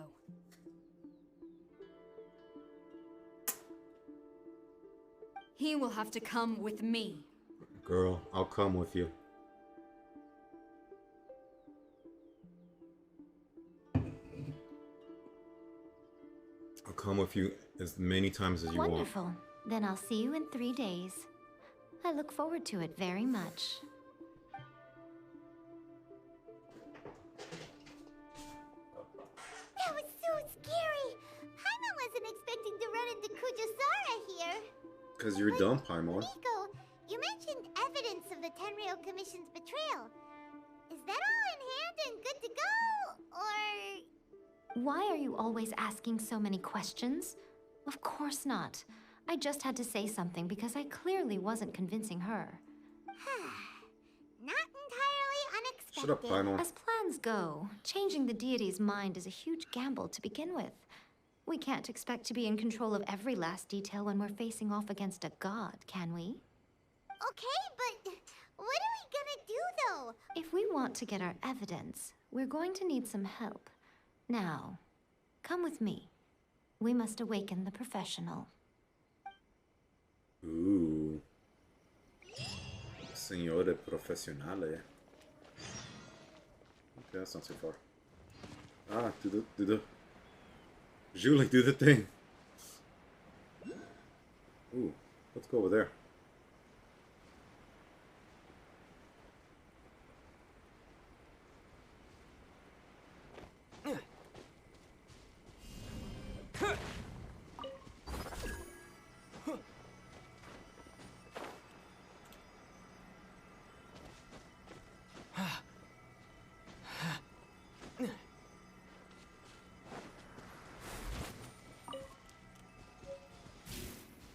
he will have to come with me. Girl, I'll come with you. I'll come with you as many times as you want. Wonderful. Then I'll see you in 3 days. I look forward to it very much. That was so scary! Paimon wasn't expecting to run into Kujosara here. Because you're dumb, Paimon. Nico, you mentioned evidence of the Tenryou Commission's betrayal. Is that all in hand and good to go? Or... Why are you always asking so many questions? Of course not. I just had to say something because I clearly wasn't convincing her. Not entirely unexpected. Shut up, Paimon. As plans go, changing the deity's mind is a huge gamble to begin with. We can't expect to be in control of every last detail when we're facing off against a god, can we? Okay, but what are we gonna do, though? If we want to get our evidence, we're going to need some help. Now, come with me. We must awaken the professional. Ooh. Signore professionale. Okay, that's not too far. Ah, do the... Julie, do the thing! Ooh, let's go over there.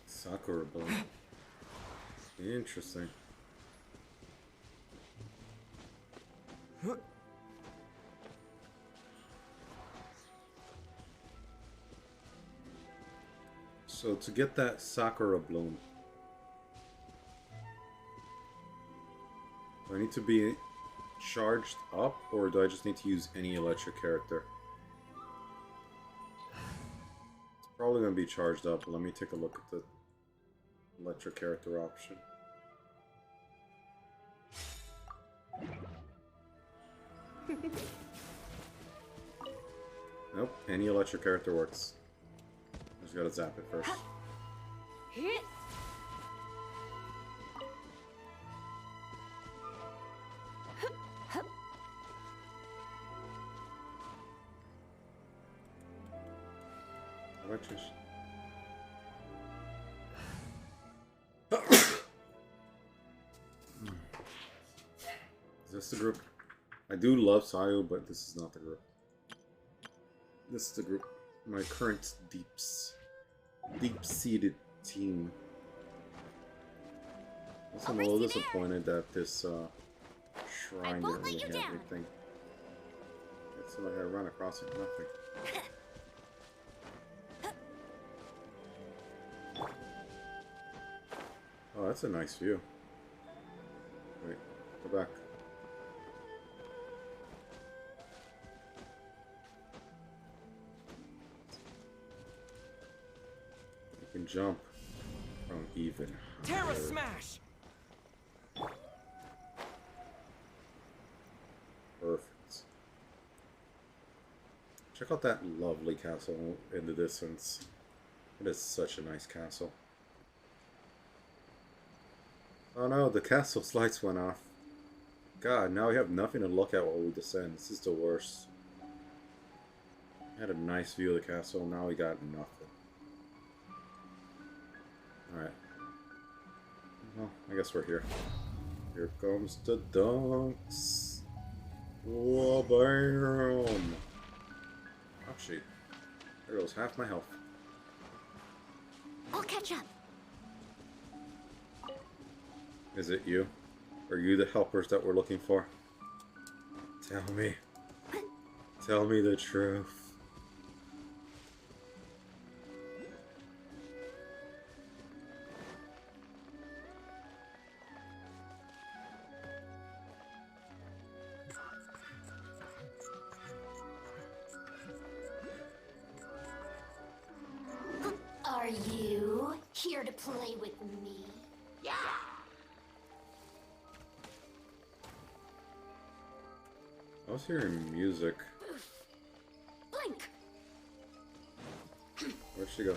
Sakura bone. Interesting. So to get that Sakura bloom, do I need to be charged up, or do I just need to use any electric character? It's probably going to be charged up. Let me take a look at the electric character option. Nope, any electric character works. Just gotta zap it first. Electric. Is this the group? I do love Sayu, but this is not the group. This is the group. My current deep-seated team. Also, I'm a little disappointed that this shrine didn't really have anything. It's like I run across it, nothing. Oh, that's a nice view. Wait, go back. You can jump from even higher. Terra Smash! Perfect. Check out that lovely castle in the distance. It is such a nice castle. Oh no, the castle's lights went off. God, now we have nothing to look at while we descend. This is the worst. We had a nice view of the castle, now we got nothing. Alright. Well, I guess we're here. Here comes the dunks. Whoa, bam! Oh, shit. There goes half my health. I'll catch up. Is it you? Are you the helpers that we're looking for? Tell me. Tell me the truth. play with me? I was hearing music. Blink! Where'd she go?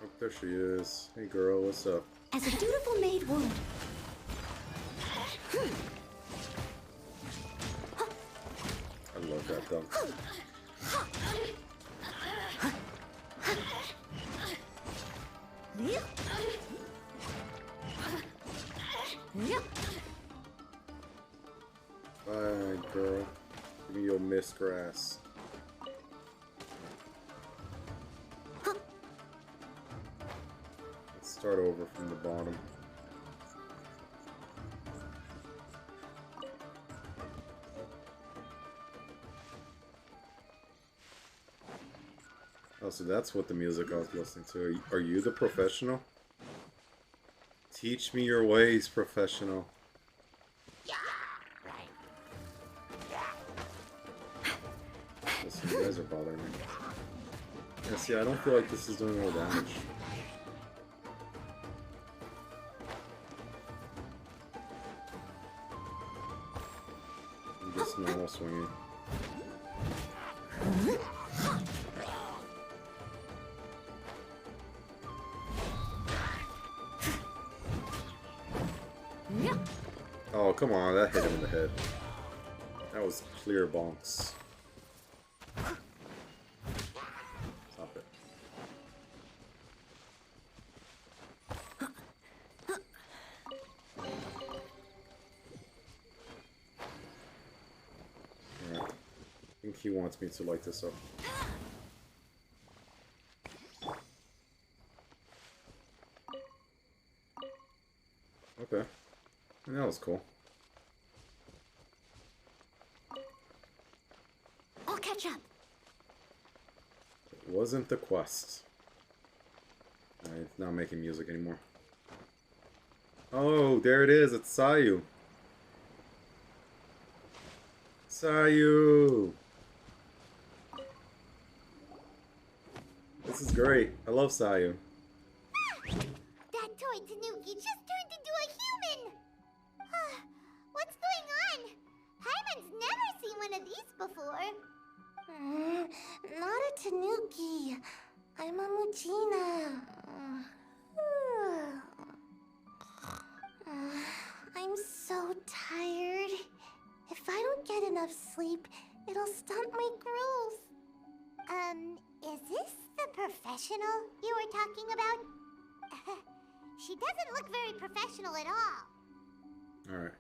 Oh, there she is. Hey girl, what's up? As a dutiful maid would. I love that dunk. Fine, girl. Give me your mist grass. Let's start over from the bottom. Oh, so that's what the music I was listening to. Are you the professional? Teach me your ways, professional. Listen, you guys are bothering me. Yeah, see, I don't feel like this is doing more damage. I'm just normal swinging. Oh, come on, that hit him in the head. That was clear bonks. Stop it. Alright. I think he wants me to light this up. Okay. That was cool. I'll catch up. It wasn't the quest. It's not making music anymore. Oh, there it is. It's Sayu. Sayu! This is great. I love Sayu. That toy Tanuki just turned into a human! What's going on? Paimon's never seen one of these before. Not a Tanuki. I'm a Muchina. I'm so tired. If I don't get enough sleep, it'll stunt my growth. Is this the professional you were talking about? She doesn't look very professional at all. Alright.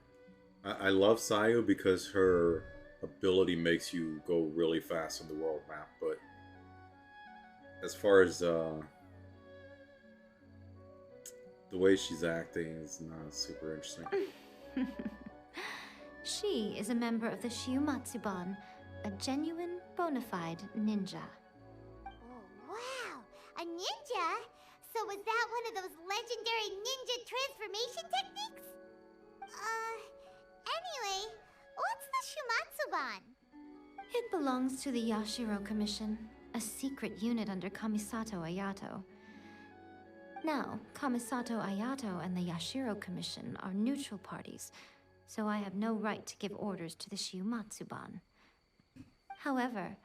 I love Sayu because her ability makes you go really fast on the world map, but as far as the way she's acting is not super interesting. She is a member of the Shiumatsuban, a genuine, bona fide ninja. Oh, wow! A ninja? So was that one of those legendary ninja transformation techniques? Anyway, what's the Shumatsuban? It belongs to the Yashiro Commission, a secret unit under Kamisato Ayato. Now, Kamisato Ayato and the Yashiro Commission are neutral parties, so I have no right to give orders to the Shiumatsuban. However,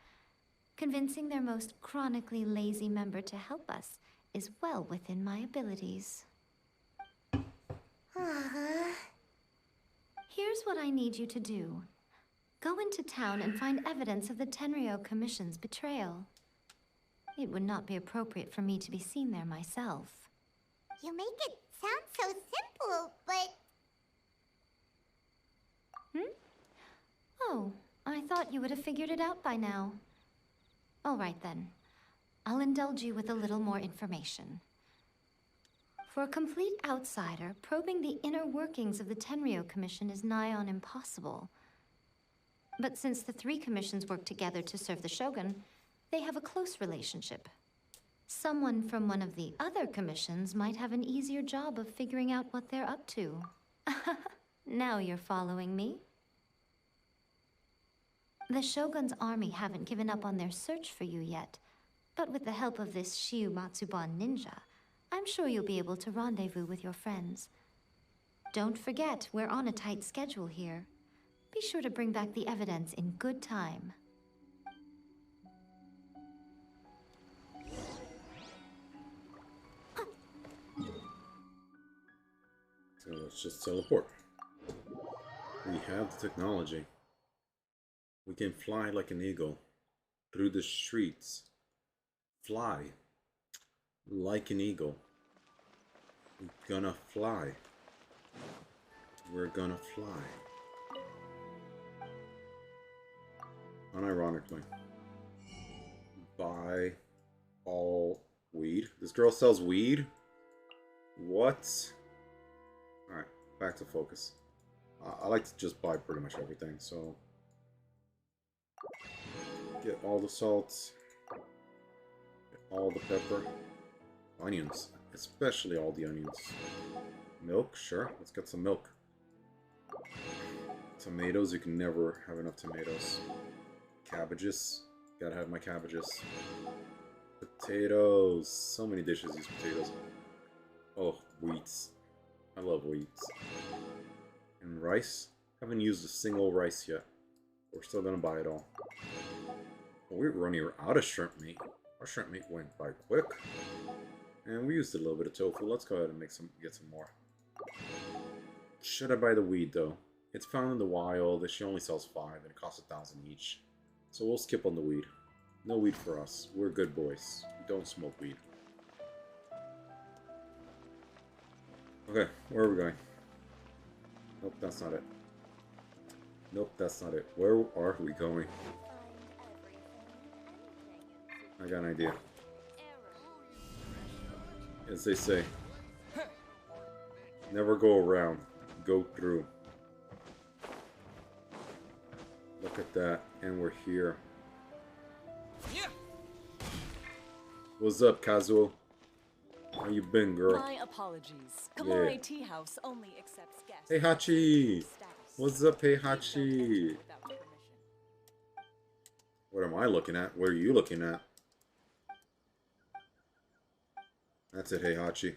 convincing their most chronically lazy member to help us is well within my abilities. Here's what I need you to do. Go into town and find evidence of the Tenryo Commission's betrayal. It would not be appropriate for me to be seen there myself. You make it sound so simple, but... Oh, I thought you would have figured it out by now. All right then. I'll indulge you with a little more information. For a complete outsider, probing the inner workings of the Tenryo Commission is nigh on impossible. But since the three commissions work together to serve the Shogun, they have a close relationship. Someone from one of the other commissions might have an easier job of figuring out what they're up to. Now you're following me. The Shogun's army haven't given up on their search for you yet, but with the help of this Shiu Matsuban ninja, I'm sure you'll be able to rendezvous with your friends. Don't forget, we're on a tight schedule here. Be sure to bring back the evidence in good time. So let's just teleport. We have the technology. We can fly like an eagle through the streets. Fly like an eagle. We're gonna fly. We're gonna fly. Unironically. Buy all weed. This girl sells weed? What? Alright, back to focus. I like to just buy pretty much everything, so... Get all the salts. Get all the pepper. Onions. Especially all the onions. Milk? Sure, let's get some milk. Tomatoes, you can never have enough tomatoes. Cabbages. Gotta have my cabbages. Potatoes. So many dishes use potatoes. Oh, wheats. I love wheats. And rice? Haven't used a single rice yet. We're still gonna buy it all. But we're running out of shrimp meat. Our shrimp meat went by quick. And we used a little bit of tofu. Let's go ahead and get some more. Should I buy the weed though? It's found in the wild. She only sells 5 and it costs 1,000 each. So we'll skip on the weed. No weed for us. We're good boys. We don't smoke weed. Okay, where are we going? Nope, that's not it. Nope, that's not it. Where are we going? I got an idea. As they say, never go around, go through. Look at that, and we're here. What's up, Kazuo? How you been, girl? My apologies. Kamore Tea House only accepts guests. Hey, Hachi! What's up, hey, Hachi? What am I looking at? What are you looking at? That's it, hey, Hachi.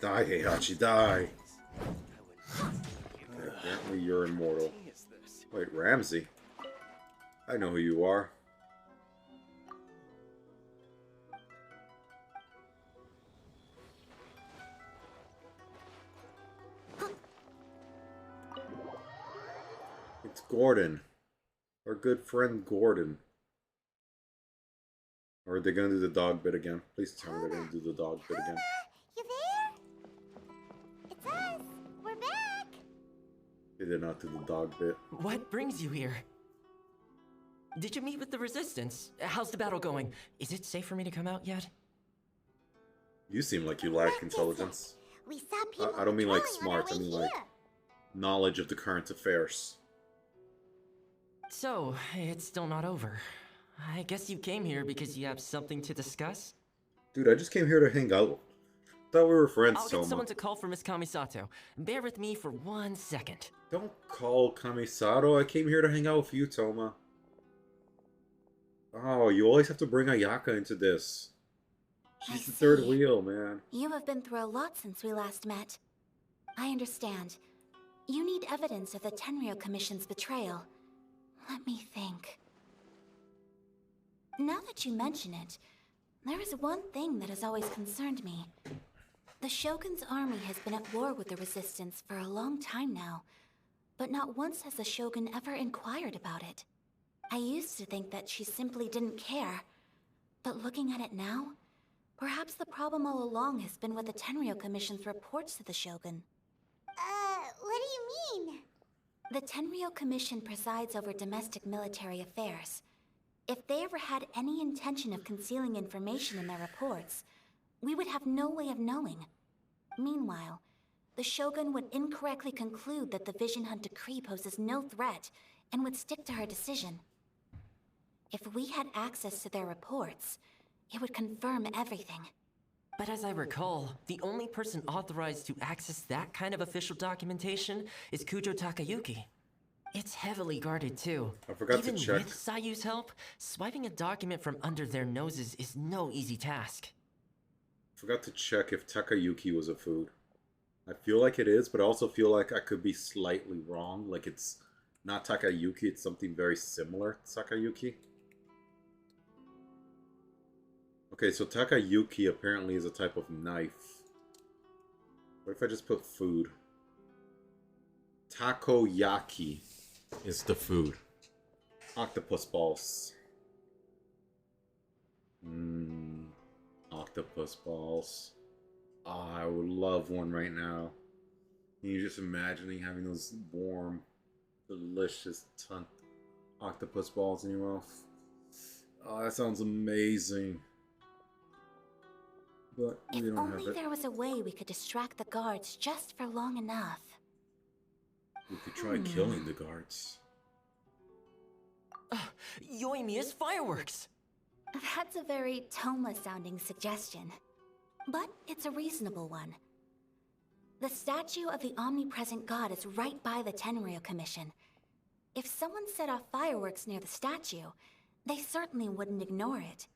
Die, hey, Hachi, die! Okay, apparently you're immortal. Wait, Ramsey? I know who you are. It's Gordon. Our good friend Gordon. Or are they gonna do the dog bit again? Please tell me they're gonna do the dog bit again. You there? It's us. We're back. They did not do the dog bit. What brings you here? Did you meet with the Resistance? How's the battle going? Is it safe for me to come out yet? You seem like you lack intelligence. We saw people I don't mean like patrolling on our smarts, I way mean here. like knowledge of the current affairs. So, it's still not over. I guess you came here because you have something to discuss? Dude, I just came here to hang out. Thought we were friends, I'll Soma. get someone to call for Miss Kamisato. Bear with me for 1 second. Don't call Kamisato. I came here to hang out with you, Toma. Oh, you always have to bring Ayaka into this. She's the third wheel, man. You have been through a lot since we last met. I understand. You need evidence of the Tenryou Commission's betrayal. Let me think. Now that you mention it, there is one thing that has always concerned me. The Shogun's army has been at war with the Resistance for a long time now, but not once has the Shogun ever inquired about it. I used to think that she simply didn't care, but looking at it now, perhaps the problem all along has been with the Tenryou Commission's reports to the Shogun. What do you mean? The Tenryou Commission presides over domestic military affairs. If they ever had any intention of concealing information in their reports, we would have no way of knowing. Meanwhile, the Shogun would incorrectly conclude that the Vision Hunt decree poses no threat and would stick to her decision. If we had access to their reports, it would confirm everything. But as I recall, the only person authorized to access that kind of official documentation is Kujo Takayuki. It's heavily guarded too. I forgot to Even check. with Sayu's help, swiping a document from under their noses is no easy task. Forgot to check if Takayuki was a food. I feel like it is, but I also feel like I could be slightly wrong. Like it's not Takayuki, it's something very similar to Takayuki. Okay, so Takayuki apparently is a type of knife. What if I just put food? Takoyaki is the food. Octopus balls. Octopus balls. Oh, I would love one right now. Can you just imagining having those warm, delicious octopus balls in your mouth? Oh, that sounds amazing. But we If don't have only it. there was a way we could distract the guards just for long enough. We could try killing the guards. Yoimiya's fireworks! That's a very Toma-sounding suggestion. But it's a reasonable one. The statue of the omnipresent god is right by the Tenryo Commission. If someone set off fireworks near the statue, they certainly wouldn't ignore it.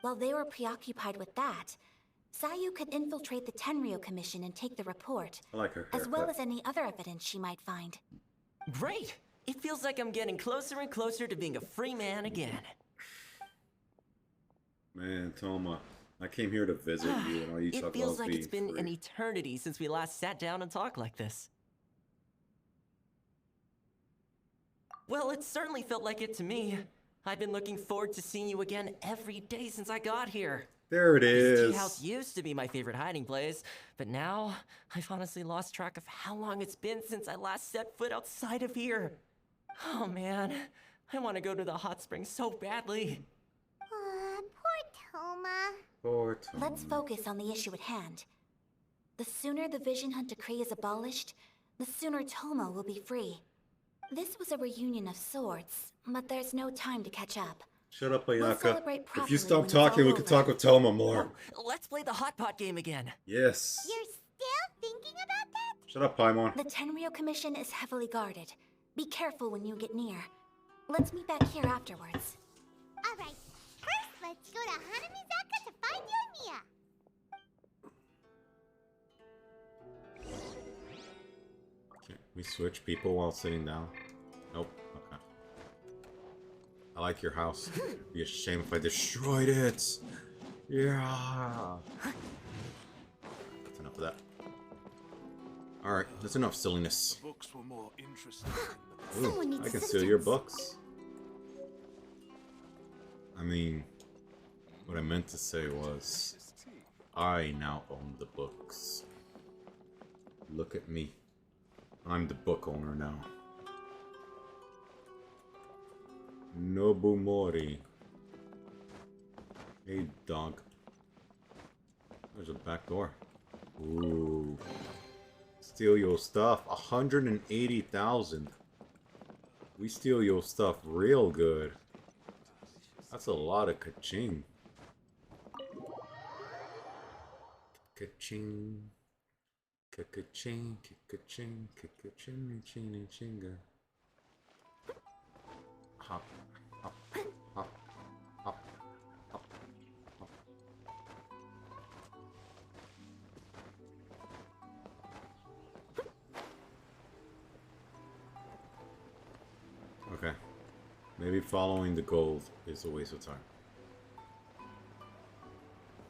While they were preoccupied with that, Sayu could infiltrate the Tenryo Commission and take the report, I like her as well haircut. as any other evidence she might find. Great! It feels like I'm getting closer and closer to being a free man again. Man, Toma, I came here to visit you, and all you talk It feels about like is it's being been free. an eternity since we last sat down and talked like this. Well, it certainly felt like it to me. I've been looking forward to seeing you again every day since I got here. There it This tea is. house used to be my favorite hiding place, but now I've honestly lost track of how long it's been since I last set foot outside of here. Oh man, I want to go to the hot springs so badly. Poor Toma. Poor Toma. Let's focus on the issue at hand. The sooner the Vision Hunt Decree is abolished, the sooner Toma will be free. This was a reunion of sorts, but there's no time to catch up. Shut up, We'll Ayaka. celebrate If properly you stop when it's talking, all we could over. talk with Toma more. Let's play the hot pot game again. Yes. You're still thinking about that? Shut up, Paimon. The Tenryo Commission is heavily guarded. Be careful when you get near. Let's meet back here afterwards. Alright, first let's go to Hanamizaka to find Yoimiya. Can we switch people while sitting down? Nope. Okay. I like your house. It'd be a shame if I destroyed it. Yeah. That's enough of that. Alright, that's enough silliness. Books were more interesting Someone Ooh, needs I can steal your assistance. books. I mean, what I meant to say was, I now own the books. Look at me. I'm the book owner now. Nobumori. Hey, dog. There's a back door. Ooh. Steal your stuff. 180,000. We steal your stuff real good. That's a lot of ka-ching. Ka-ching. Ka-ka-ching. Ka-ka-ching. Ka-ka-ching. Ching. Chinga. Hop. Hop. Hop. Hop. Hop. Hop. Okay. Maybe following the gold is a waste of time.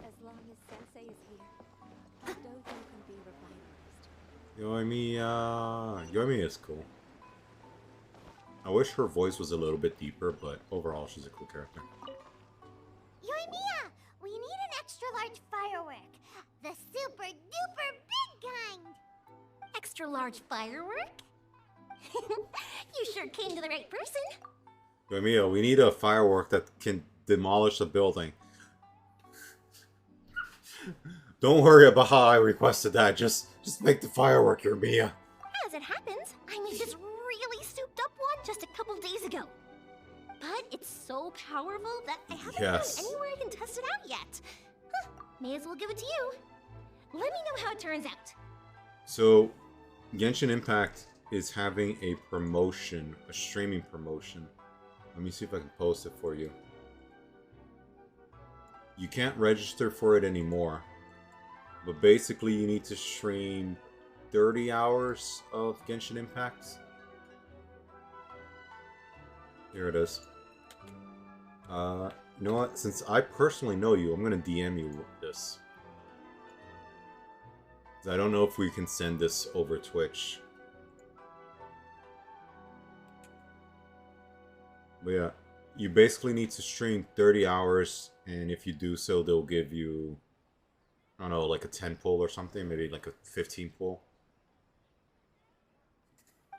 As long as Sensei is here, the dojo can be revitalized. Yoimiya is cool. I wish her voice was a little bit deeper, but overall she's a cool character. Yoimiya, we need an extra large firework. The super duper big kind. Extra large firework? You sure came to the right person. Yoimiya, we need a firework that can demolish a building. Don't worry about how I requested that. Just make the firework, Yoimiya. As it happens, I made this really souped up one just a couple days ago. But it's so powerful that I haven't Yes. found anywhere I can test it out yet. May as well give it to you. Let me know how it turns out. So, Genshin Impact is having a promotion, a streaming promotion. Let me see if I can post it for you. You can't register for it anymore, but basically you need to stream 30 hours of Genshin Impact. Here it is. You know what? Since I personally know you, I'm gonna DM you this. I don't know if we can send this over Twitch. But yeah, you basically need to stream 30 hours, and if you do so, they'll give you, I don't know, like a 10 pull or something, maybe like a 15 pull.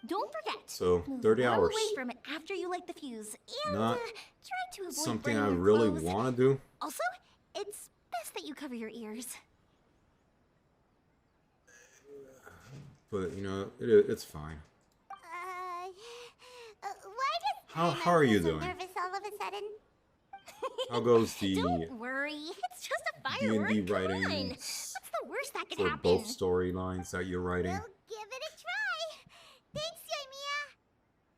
Don't forget. So, move 30 far hours. away from it after you light the fuse, and Not try to avoid something burning I your really clothes. want to do. Also, it's best that you cover your ears. But, you know, it's fine. Why does How are you so doing? nervous all of a sudden? How goes the Don't worry, it's just a firework. D&D Come on. writing What's the worst that could for happen? both storylines that you're writing? We'll give it a try. Thanks,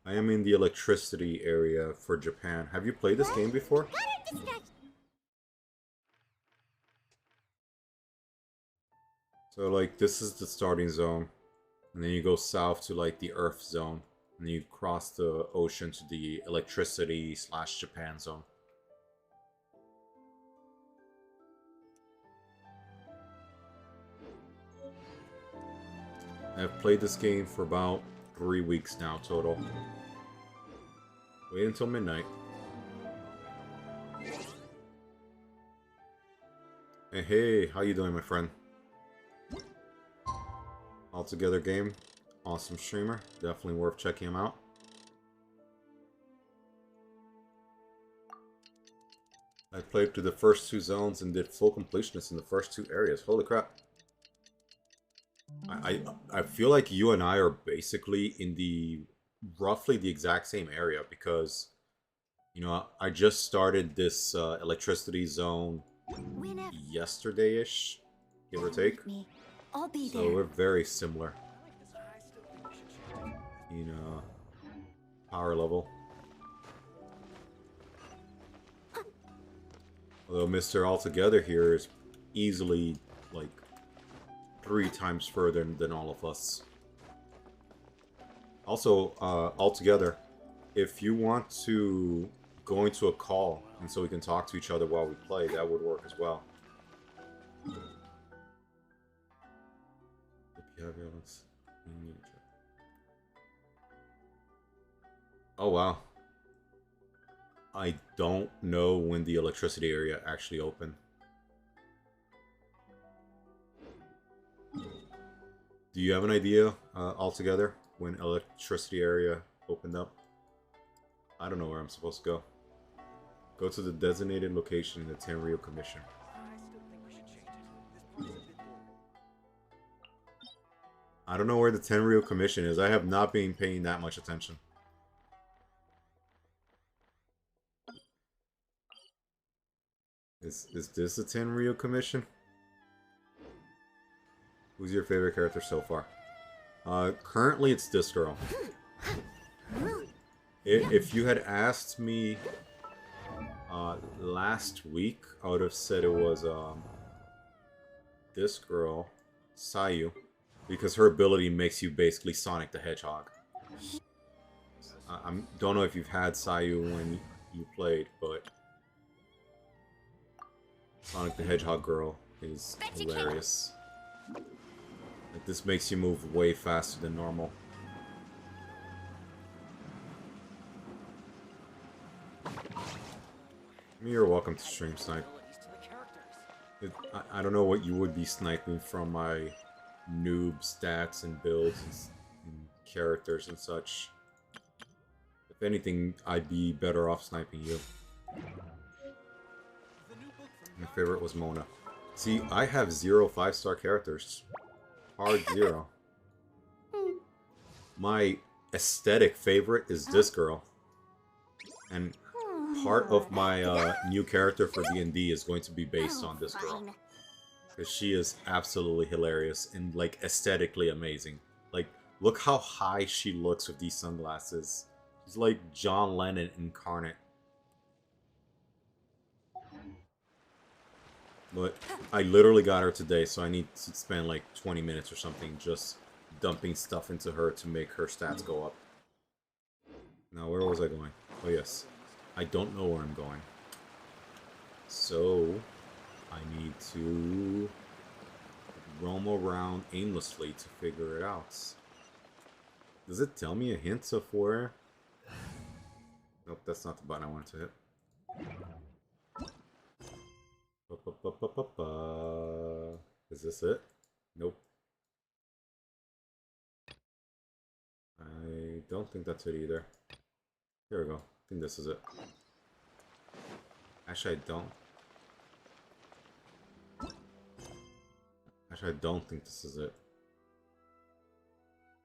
Yoimiya. I am in the electricity area for Japan. Have you played this game before? Got her distracted. So, like, this is the starting zone. And then you go south to, like, the Earth zone. And then you cross the ocean to the electricity/Japan zone. I've played this game for about 3 weeks now total. Wait until midnight. Hey, how you doing, my friend? Altogether game. Awesome streamer. Definitely worth checking him out. I played through the first 2 zones and did full completionist in the first 2 areas. Holy crap. I feel like you and I are basically in the roughly the exact same area because, you know, I just started this electricity zone yesterday-ish, give or take. I'll be So there. we're very similar. You know, power level. Although Mr. Altogether here is easily, like, 3 times further than all of us. Also, Altogether, if you want to go into a call, and so we can talk to each other while we play, that would work as well. Oh, wow. I don't know when the electricity area actually opened. Do you have an idea, altogether, when electricity area opened up? I don't know where I'm supposed to go. Go to the designated location in the Tenryou Commission. I don't know where the Tenryou Commission is. I have not been paying that much attention. Is this the Tenryou Commission? Who's your favorite character so far? Currently it's this girl. If you had asked me last week, I would have said it was this girl, Sayu, because her ability makes you basically Sonic the Hedgehog. I don't know if you've had Sayu when you played, but Sonic the Hedgehog girl is hilarious. Like, this makes you move way faster than normal. You're welcome to stream snipe. I don't know what you would be sniping from my noob stats and builds and characters and such. If anything, I'd be better off sniping you. My favorite was Mona. See, I have 0 5-star characters. Hard 0. My aesthetic favorite is this girl. And part of my new character for D&D is going to be based on this girl. Because she is absolutely hilarious and like aesthetically amazing. Like, look how high she looks with these sunglasses. She's like John Lennon incarnate. But I literally got her today, so I need to spend like 20 minutes or something just dumping stuff into her to make her stats go up. Now, where was I going? Oh, yes. I don't know where I'm going. So, I need to roam around aimlessly to figure it out. Does it tell me a hint of where? Nope, that's not the button I wanted to hit. Is this it? Nope. I don't think that's it either. Here we go. I think this is it. Actually, I don't. Actually, I don't think this is it.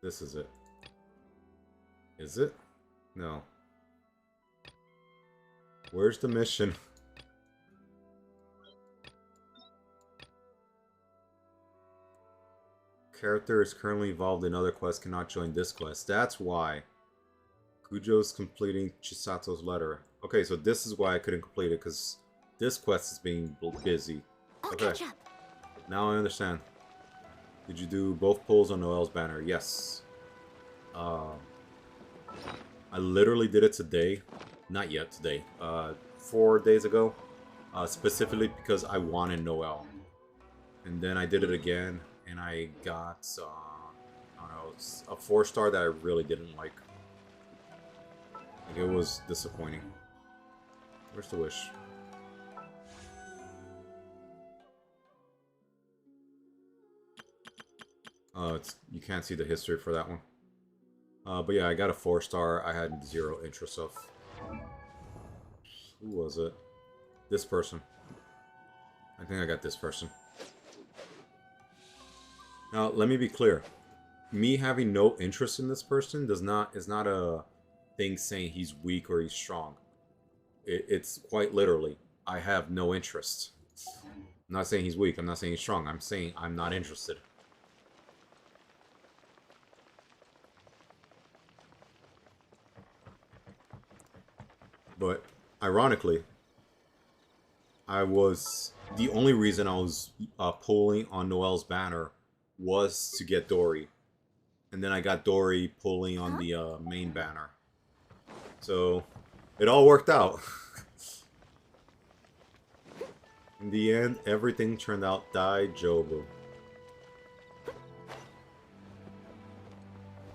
This is it. Is it? No. Where's the mission? Character is currently involved in other quests, cannot join this quest. That's why. Kujo's completing Chisato's letter. Okay, so this is why I couldn't complete it, because this quest is being busy. Okay. Now I understand. Did you do both pulls on Noel's banner? Yes. I literally did it today. Not yet today. 4 days ago. Specifically because I wanted Noel. And then I did it again, and I got, I don't know, a 4-star that I really didn't like. Like, it was disappointing. Where's the wish? You can't see the history for that one. But yeah, I got a 4-star. I had 0 interest of. Who was it? This person. I think I got this person. Now, let me be clear. Me having no interest in this person is not a thing saying he's weak or he's strong. It's quite literally, I have no interest. I'm not saying he's weak. I'm not saying he's strong. I'm saying I'm not interested. But ironically, the only reason I was pulling on Noel's banner was to get Dory. And then I got Dory pulling on the main banner. So, it all worked out. In the end, everything turned out Daijobu.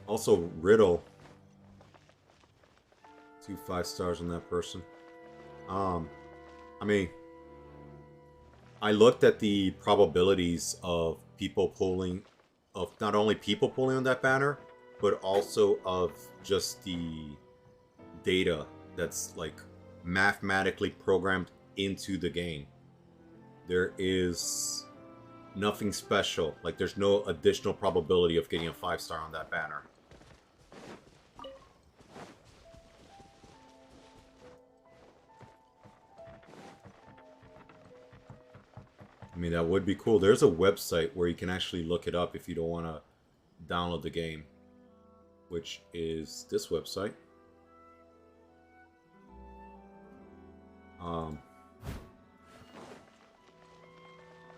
Also, Riddle. 2 5-stars on that person. I mean, I looked at the probabilities of people pulling, of not only people pulling on that banner, but also of just the data that's like mathematically programmed into the game. There is nothing special. Like, there's no additional probability of getting a 5-star on that banner. I mean, that would be cool. There's a website where you can actually look it up if you don't want to download the game, which is this website.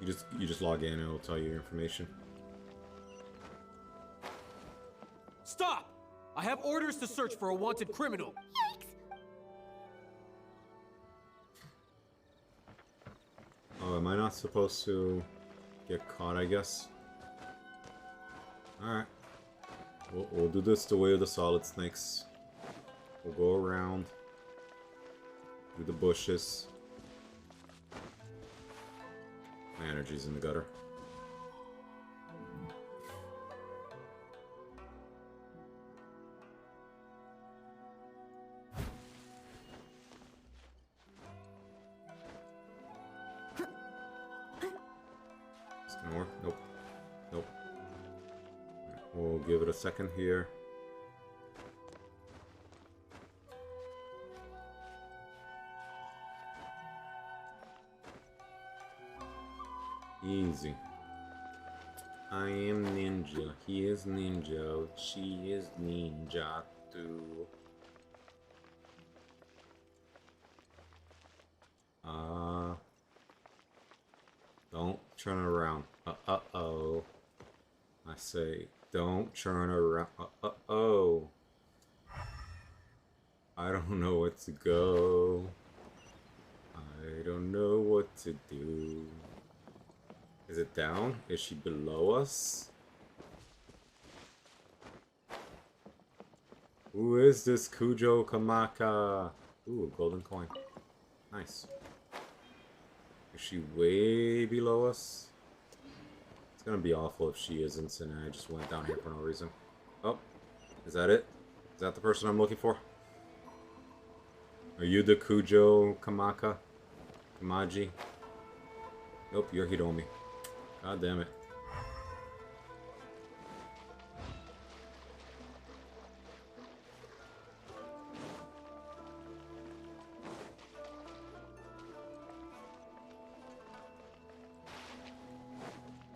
You just log in and it'll tell you your information. Stop! I have orders to search for a wanted criminal. Oh, am I not supposed to get caught, I guess? Alright. We'll do this the way of the solid snakes. We'll go around. Through the bushes. My energy's in the gutter. It's gonna work? Nope. Nope. Right, we'll give it a second here. Easy. I am ninja. He is ninja. She is ninja too. Don't turn around. Uh-oh. I say, don't turn around. Uh-oh. I don't know where to go. I don't know what to do. Is it down? Is she below us? Who is this Kujo Kamaka? Ooh, golden coin. Nice. Is she way below us? It's gonna be awful if she isn't and I just went down here for no reason. Oh, is that it? Is that the person I'm looking for? Are you the Kujo Kamaka? Kamaji? Nope, you're Hiromi. God damn it.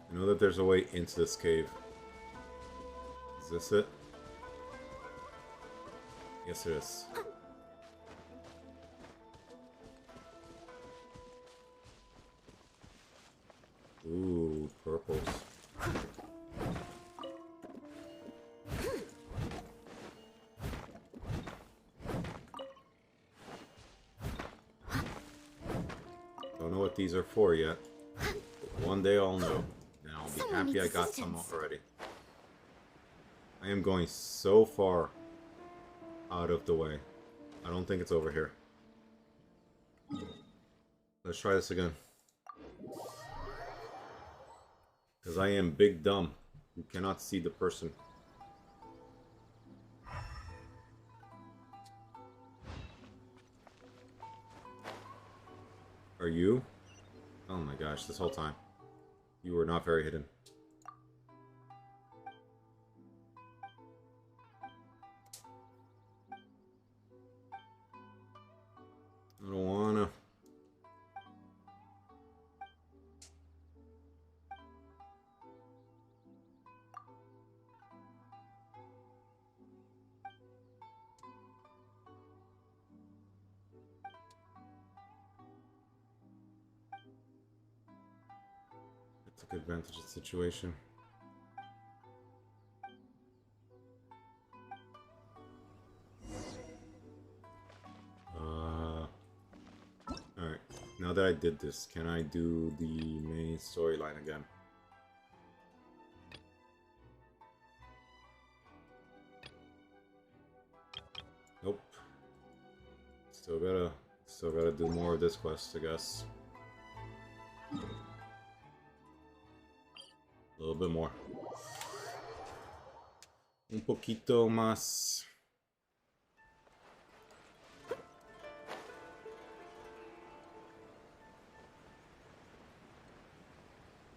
I know that there's a way into this cave. Is this it? Yes, it is. Ooh, purples. Don't know what these are for yet. But one day I'll know. And I'll be happy I got some already. I am going so far out of the way. I don't think it's over here. Let's try this again. Because I am big dumb. You cannot see the person. Are you? Oh my gosh, this whole time. You were not very hidden. I don't wanna. I took advantage of the situation. Alright, now that I did this, can I do the main storyline again? Nope. Still gotta do more of this quest, I guess. A little bit more. Un poquito más.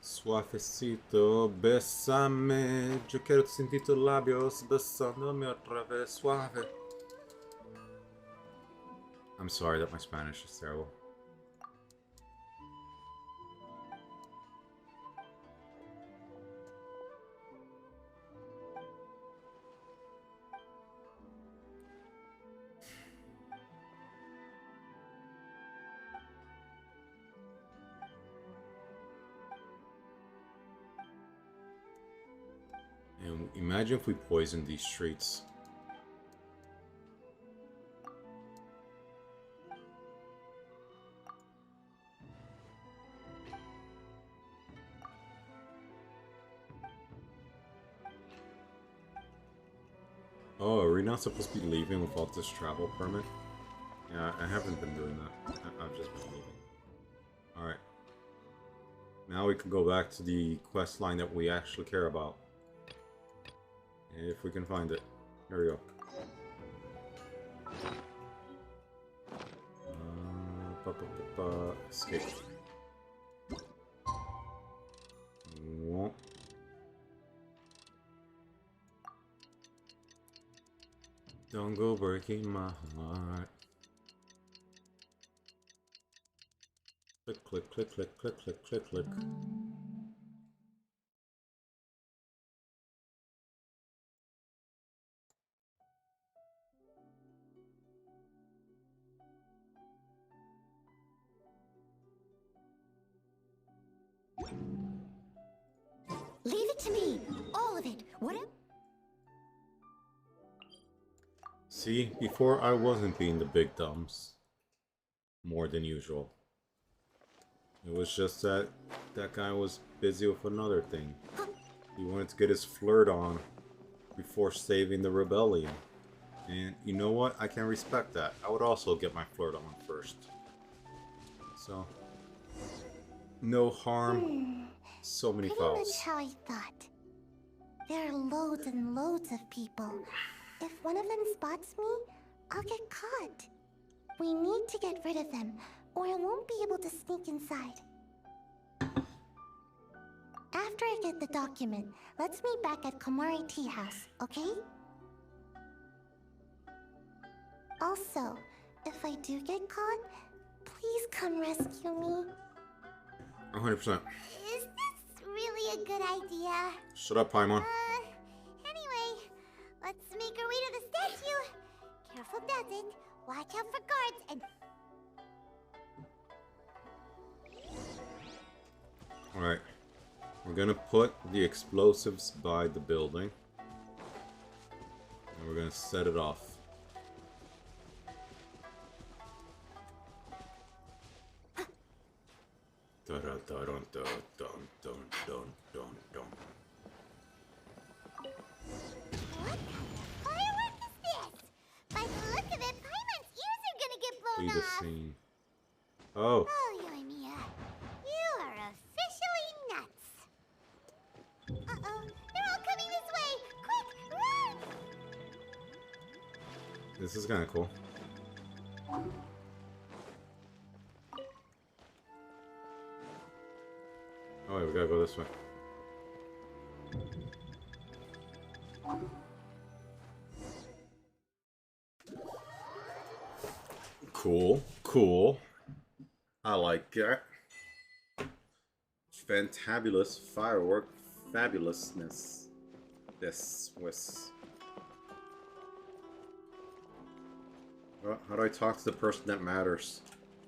Suavecito, bésame. Yo quiero sentir tus labios besándome otra vez suave. I'm sorry that my Spanish is terrible. And imagine if we poisoned these streets. Oh, are we not supposed to be leaving without this travel permit? Yeah, I haven't been doing that. I've just been leaving. Alright. Now we can go back to the quest line that we actually care about. If we can find it. Here we go. Escape. Whoop. Don't go breaking my heart. Click, click, click, click, click, click, click, click. Leave it to me. All of it. Whatever. See, before I wasn't being the big thumbs more than usual. It was just that that guy was busy with another thing. He wanted to get his flirt on before saving the rebellion. And you know what? I can respect that. I would also get my flirt on first. So, no harm, so many Pretty fouls. much how I thought. There are loads and loads of people. If one of them spots me, I'll get caught. We need to get rid of them, or I won't be able to sneak inside. After I get the document, let's meet back at Komari Tea House, okay? Also, if I do get caught, please come rescue me. 100%. Is this really a good idea? Shut up, Paimon. Anyway, let's make our way to the statue. Careful does it. Watch out for guards and... Alright. We're gonna put the explosives by the building. And we're gonna set it off. Dun dun dun dun dun dun dun dun dun. What kind of firework is this? By the look of it, Paimon's ears are gonna get blown Be the off. scene. Oh. Oh, Yoimiya. You are officially nuts. Uh-oh. They're all coming this way. Quick, run! This is kinda cool. Oh wait, we gotta go this way. Cool, cool. I like it. Fantabulous firework fabulousness. This was. How do I talk to the person that matters?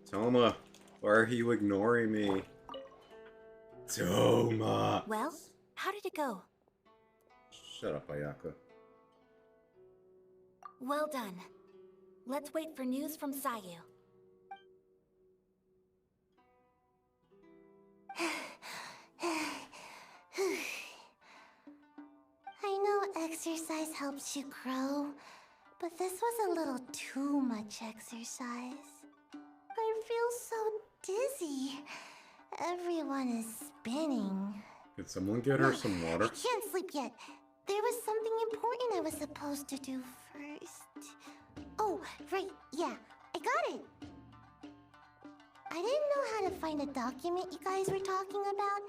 Toma, why are you ignoring me? Toma! Well, how did it go? Shut up, Ayaka. Well done. Let's wait for news from Sayu. I know exercise helps you grow, but this was a little too much exercise. I feel so dizzy. Everyone is spinning. Can someone get her some I water? can't sleep yet. There was something important I was supposed to do first. Oh, right, yeah, I got it. I didn't know how to find a document you guys were talking about,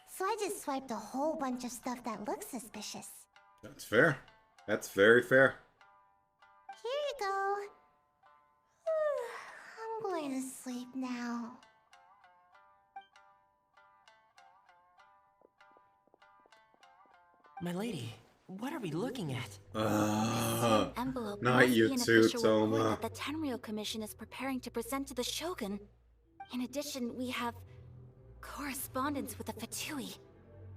so I just swiped a whole bunch of stuff that looks suspicious. That's fair. That's very fair. Here you go. I'm going to sleep now. My lady, what are we looking at? Envelope not must you be an too, official Toma. report that the Tenryou Commission is preparing to present to the Shogun. In addition, we have correspondence with the Fatui.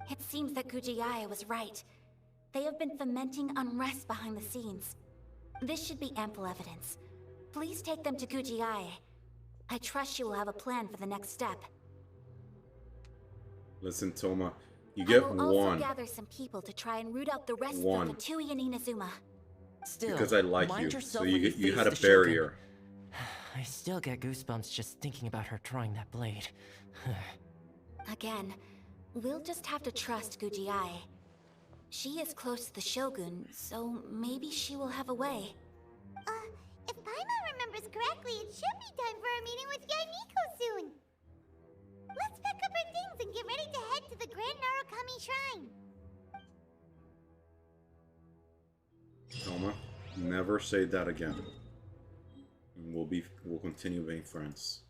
It seems that Gujiaya was right. They have been fomenting unrest behind the scenes. This should be ample evidence. Please take them to Gujiaya. I trust you will have a plan for the next step. Listen, Toma, you get I will also one gather some people to try and root out the rest One. of the Fatui and Inazuma. Still, because I like mind you. So yourself you when you face had a the Shogun. barrier. I still get goosebumps just thinking about her drawing that blade. Again, we'll just have to trust Gujiai. She is close to the Shogun, so maybe she will have a way. If Paimon remembers correctly, it should be time for a meeting with Yaimiko soon. Let's pack up our things and get ready to head to the Grand Narukami Shrine. Toma, never say that again. And we'll continue being friends.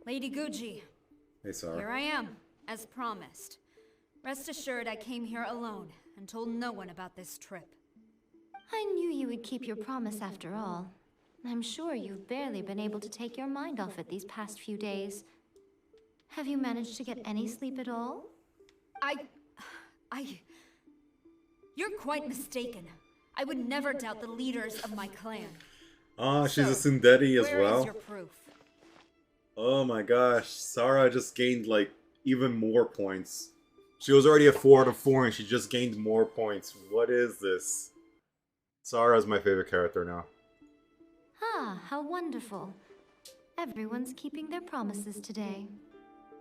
Lady Guji, Hey, Sarah. Here I am, as promised. Rest assured I came here alone and told no one about this trip. I knew you would keep your promise after all. I'm sure you've barely been able to take your mind off it these past few days. Have you managed to get any sleep at all? You're quite mistaken. I would never doubt the leaders of my clan. Ah, she's a So, Sundeti as where is well. your proof? Oh my gosh, Sarah just gained like even more points. She was already at 4 out of 4 and she just gained more points. What is this? Sarah's my favorite character now. Ah, how wonderful. Everyone's keeping their promises today.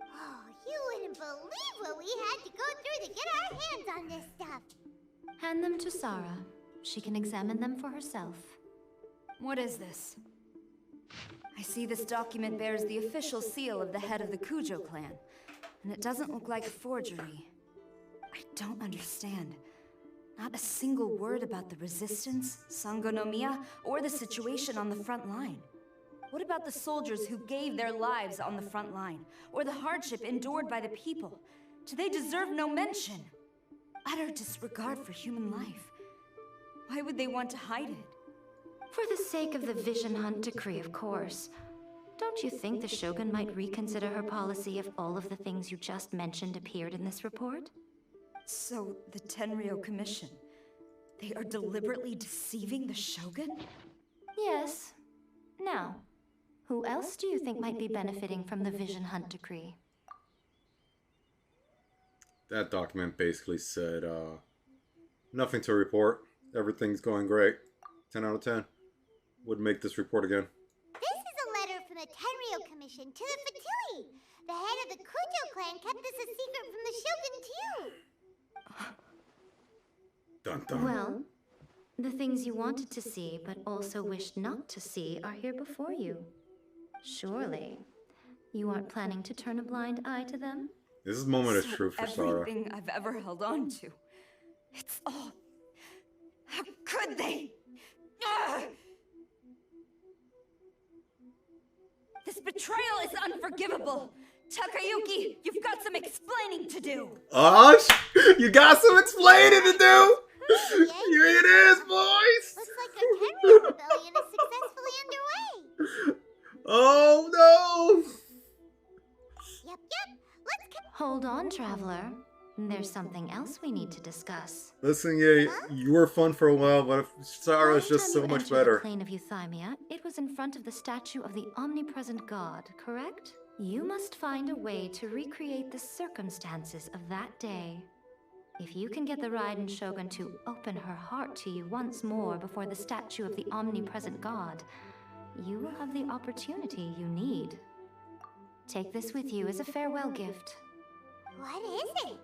Oh, you wouldn't believe what we had to go through to get our hands on this stuff. Hand them to Sarah. She can examine them for herself. What is this? I see this document bears the official seal of the head of the Kujo clan, and it doesn't look like a forgery. I don't understand. Not a single word about the resistance, Sangonomiya, or the situation on the front line. What about the soldiers who gave their lives on the front line, or the hardship endured by the people? Do they deserve no mention? Utter disregard for human life. Why would they want to hide it? For the sake of the Vision Hunt decree, of course. Don't you think the Shogun might reconsider her policy if all of the things you just mentioned appeared in this report? So, the Tenryo Commission, they are deliberately deceiving the Shogun? Yes. Now, who else do you think might be benefiting from the Vision Hunt decree? That document basically said, nothing to report. Everything's going great. 10 out of 10. Would make this report again. This is a letter from the Tenryo Commission to the Fatui. The head of the Kujo clan kept this a secret from the Shogun, too. Dun dun. Well, the things you wanted to see but also wished not to see are here before you. Surely, you aren't planning to turn a blind eye to them? This is a moment of So truth for Sarah. everything I've ever held on to. It's all... How could they? Ugh! This betrayal is unforgivable. Takayuki, you've got some explaining to do. Oh, you got some explaining to do. Here it is, boys. Looks like the Tenryo rebellion is successfully underway. Oh no. Yep. Let's Hold on, traveler. There's something else we need to discuss. Listen, yeah, you were fun for a while, but Sarah's just so Last time you much entered better. the plane of Euthymia, it was in front of the statue of the omnipresent god, correct? You must find a way to recreate the circumstances of that day. If you can get the Raiden Shogun to open her heart to you once more before the statue of the omnipresent god, you will have the opportunity you need. Take this with you as a farewell gift. What is it?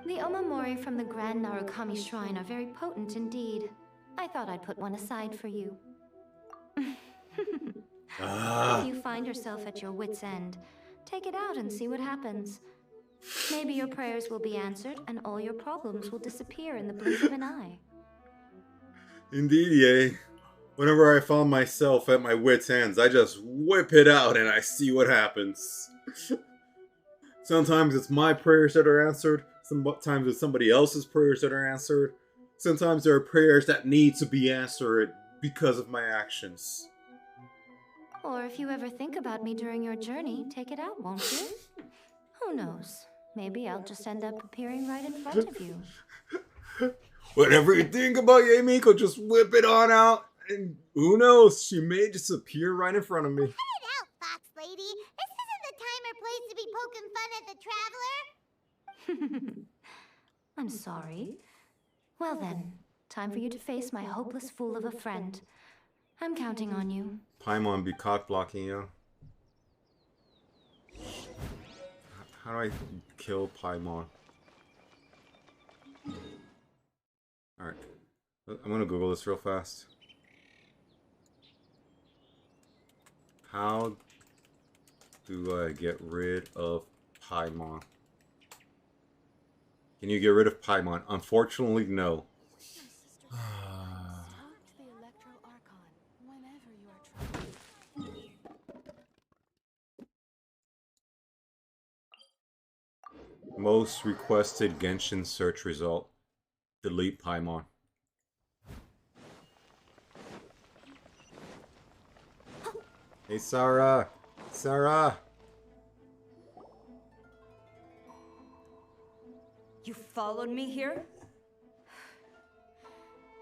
The omamori from the Grand Narukami Shrine are very potent indeed. I thought I'd put one aside for you. If you find yourself at your wit's end, take it out and see what happens. Maybe your prayers will be answered and all your problems will disappear in the blink of an eye. Indeed, yay. Whenever I found myself at my wit's ends, I just whip it out and I see what happens. Sometimes it's my prayers that are answered. Sometimes it's somebody else's prayers that are answered. Sometimes there are prayers that need to be answered because of my actions. Or if you ever think about me during your journey, take it out, won't you? Who knows? Maybe I'll just end up appearing right in front of you. Whenever you think about Yamiko, just whip it on out. And who knows, she may just appear right in front of me. Cut it out, Fox Lady. This isn't the time or place to be poking fun at the traveler. I'm sorry. Well then, time for you to face my hopeless fool of a friend. I'm counting on you. Paimon be cock blocking you. How do I kill Paimon? Alright. I'm gonna Google this real fast. How do I get rid of Paimon? Can you get rid of Paimon? Unfortunately, no. Most requested Genshin search result. Delete Paimon. Hey, Sarah! Sarah! You followed me here?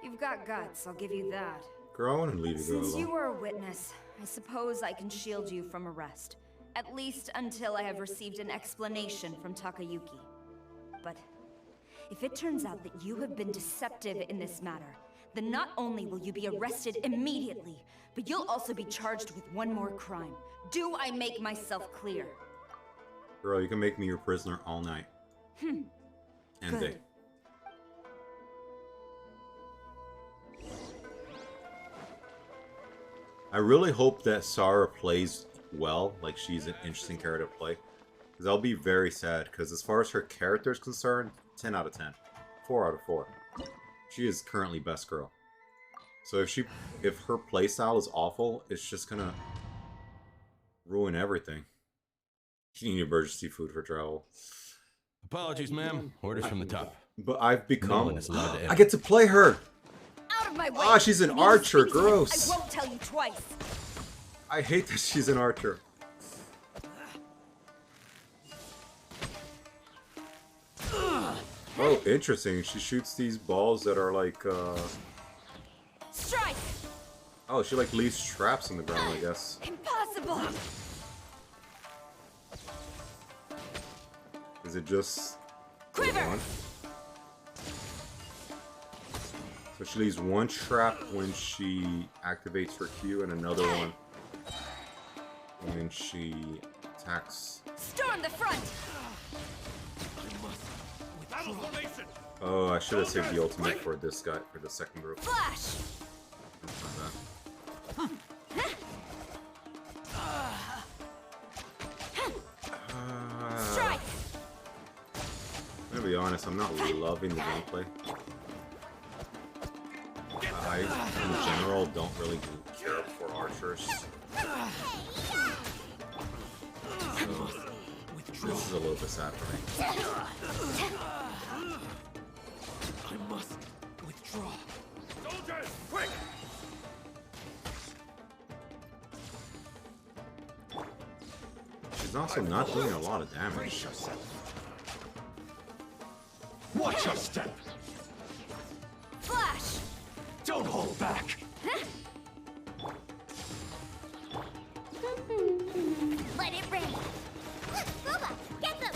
You've got guts, I'll give you that. Girl, I want to leave you Since you alone. were a witness, I suppose I can shield you from arrest. At least until I have received an explanation from Takayuki. But if it turns out that you have been deceptive in this matter, then not only will you be arrested immediately, but you'll also be charged with one more crime. Do I make myself clear? Girl, you can make me your prisoner all night. And Good. day. I really hope that Sarah plays well, like she's an interesting character to play. Because I'll be very sad, because as far as her character is concerned, 10 out of 10. 4 out of 4. She is currently best girl. So if her playstyle is awful, it's just gonna ruin everything. You need emergency food for travel. Apologies, ma'am. Orders from the top. But I've become... No one is allowed to enter. I get to play her! Out of my way! Ah, she's an You need to archer, speak to him. gross. I won't tell you twice. I hate that she's an archer. Oh, interesting. She shoots these balls that are like, Strike! Oh, she like leaves traps in the ground, I guess. Impossible! Is it just... Quiver! one? So she leaves one trap when she activates her Q and another one when she attacks. Storm the front! Oh, I should have saved the ultimate for this guy, for the second group. Flash! Strike! I'm gonna be honest, I'm not loving the gameplay. I, in general, don't really care for archers. So, this is a little bit sad for me. I must withdraw. Soldiers, quick! She's also not doing a lot of damage. Brace yourself. Watch your step. Flash! Don't hold back. Let it rain. Booba, get them.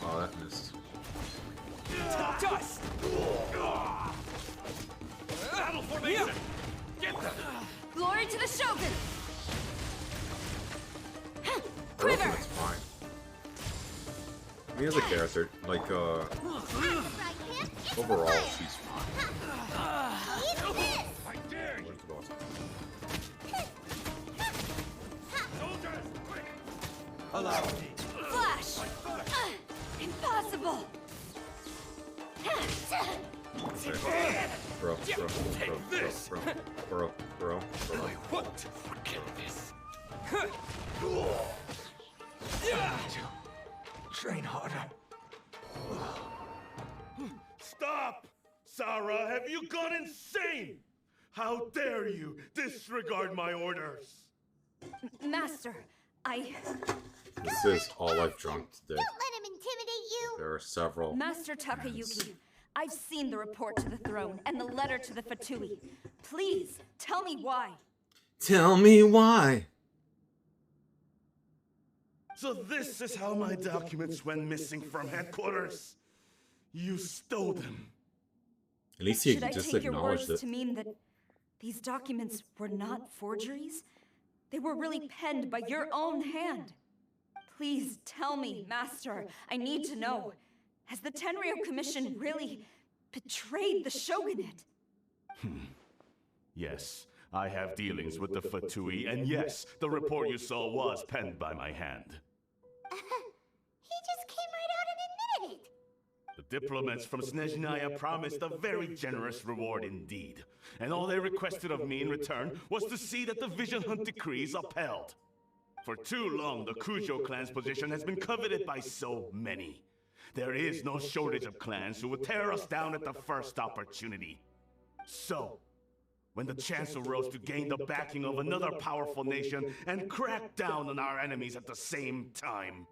Oh, that missed. Dust! Battle formation! Get them! Glory to the Shogun! Her Quiver! ultimate's fine. Me as a character, like, overall, she's fine. I dare you! Where's the boss? Soldiers, quick! Allow me. Flash! Impossible! Bro, bro. I want to forget this. Train harder. Stop! Sarah, have you gone insane? How dare you disregard my orders? Master, This is all I've drunk today. Don't let him intimidate you. There are several. Master Takayuki, I've seen the report to the throne and the letter to the Fatui. Please, tell me why. Tell me why. So this is how my documents went missing from headquarters. You stole them. At least he Should I just take your acknowledged words it. to mean that these documents were not forgeries? They were really penned by your own hand. Please tell me, Master. I need to know. Has the Tenryo Commission really betrayed the Shogunate? Yes, I have dealings with the Fatui, and yes, the report you saw was penned by my hand. He just came right out and admitted it. The diplomats from Snezhnaya promised a very generous reward indeed, and all they requested of me in return was to see that the Vision Hunt decree is upheld. For too long, the Kujo clan's position has been coveted by so many. There is no shortage of clans who would tear us down at the first opportunity. So, when the chance arose to gain the backing of another powerful nation and crack down on our enemies at the same time,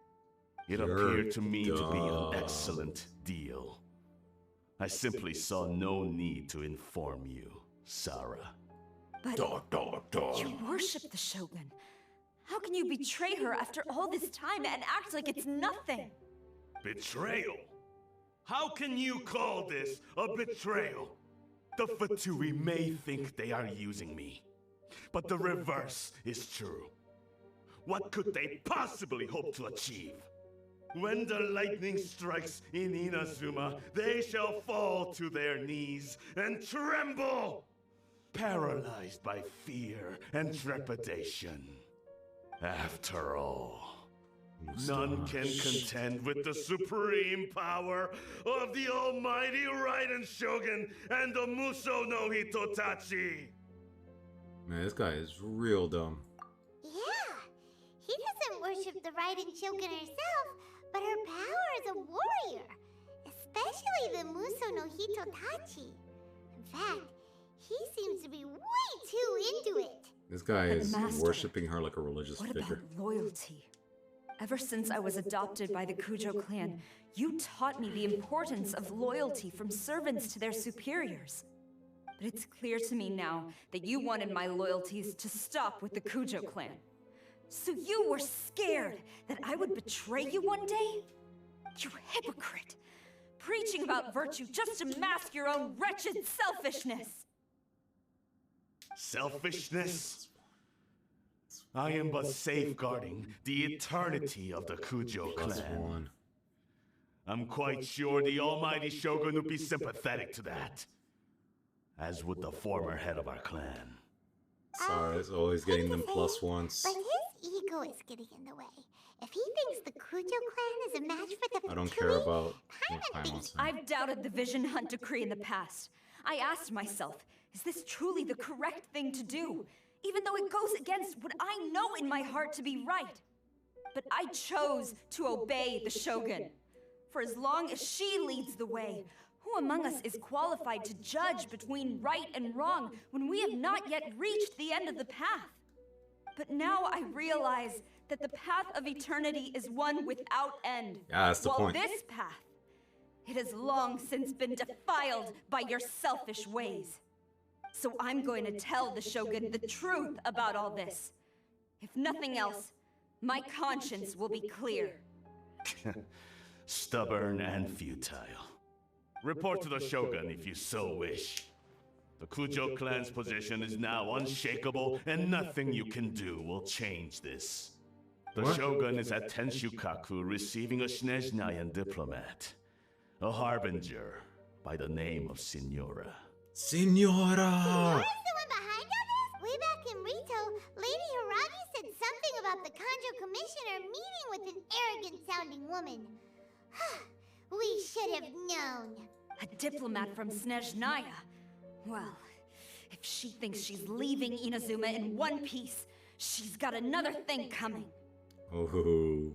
it appeared to me to be an excellent deal. I simply saw no need to inform you, Sarah. But you worship the Shogun. How can you betray her after all this time and act like it's nothing? Betrayal? How can you call this a betrayal? The Fatui may think they are using me, but the reverse is true. What could they possibly hope to achieve? When the lightning strikes in Inazuma, they shall fall to their knees and tremble, paralyzed by fear and trepidation. After all, none can contend with the supreme power of the almighty Raiden Shogun and the Muso no Hitotachi. Man, this guy is real dumb. Yeah, he doesn't worship the Raiden Shogun herself, but her power as a warrior, especially the Muso no Hitotachi. In fact, he seems to be way too into it. This guy But is Master, worshipping her like a religious What figure. about loyalty? Ever since I was adopted by the Kujo clan, you taught me the importance of loyalty from servants to their superiors. But it's clear to me now that you wanted my loyalties to stop with the Kujo clan. So you were scared that I would betray you one day? You hypocrite! Preaching about virtue just to mask your own wretched selfishness! Selfishness? I am but safeguarding the eternity of the Kujo Plus clan. one. I'm quite sure the almighty Shogun would be sympathetic to that. As would the former head of our clan. Sorry, it's always getting them plus ones. But his ego is getting in the way. If he thinks the Kujo clan is a match for the I don't Fatui, care about what Paimon Paimon's thinks saying. I've doubted the Vision Hunt decree in the past. I asked myself, is this truly the correct thing to do? Even though it goes against what I know in my heart to be right. But I chose to obey the Shogun. For as long as she leads the way, who among us is qualified to judge between right and wrong when we have not yet reached the end of the path? But now I realize that the path of eternity is one without end. Yeah, that's the while point. this path, it has long since been defiled by your selfish ways. So I'm going to tell the Shogun the truth about all this. If nothing else, my conscience will be clear. Stubborn and futile. Report to the Shogun if you so wish. The Kujo clan's position is now unshakable, and nothing you can do will change this. The What? Shogun is at Tenshukaku receiving a Snezhnayan diplomat, a harbinger by the name of Signora. Senora! Who's the one behind all this? Way back in Rito, Lady Haragi said something about the Kanjo Commissioner meeting with an arrogant-sounding woman. We should have known. A diplomat from Snezhnaya. Well, if she thinks she's leaving Inazuma in one piece, she's got another thing coming. Oh,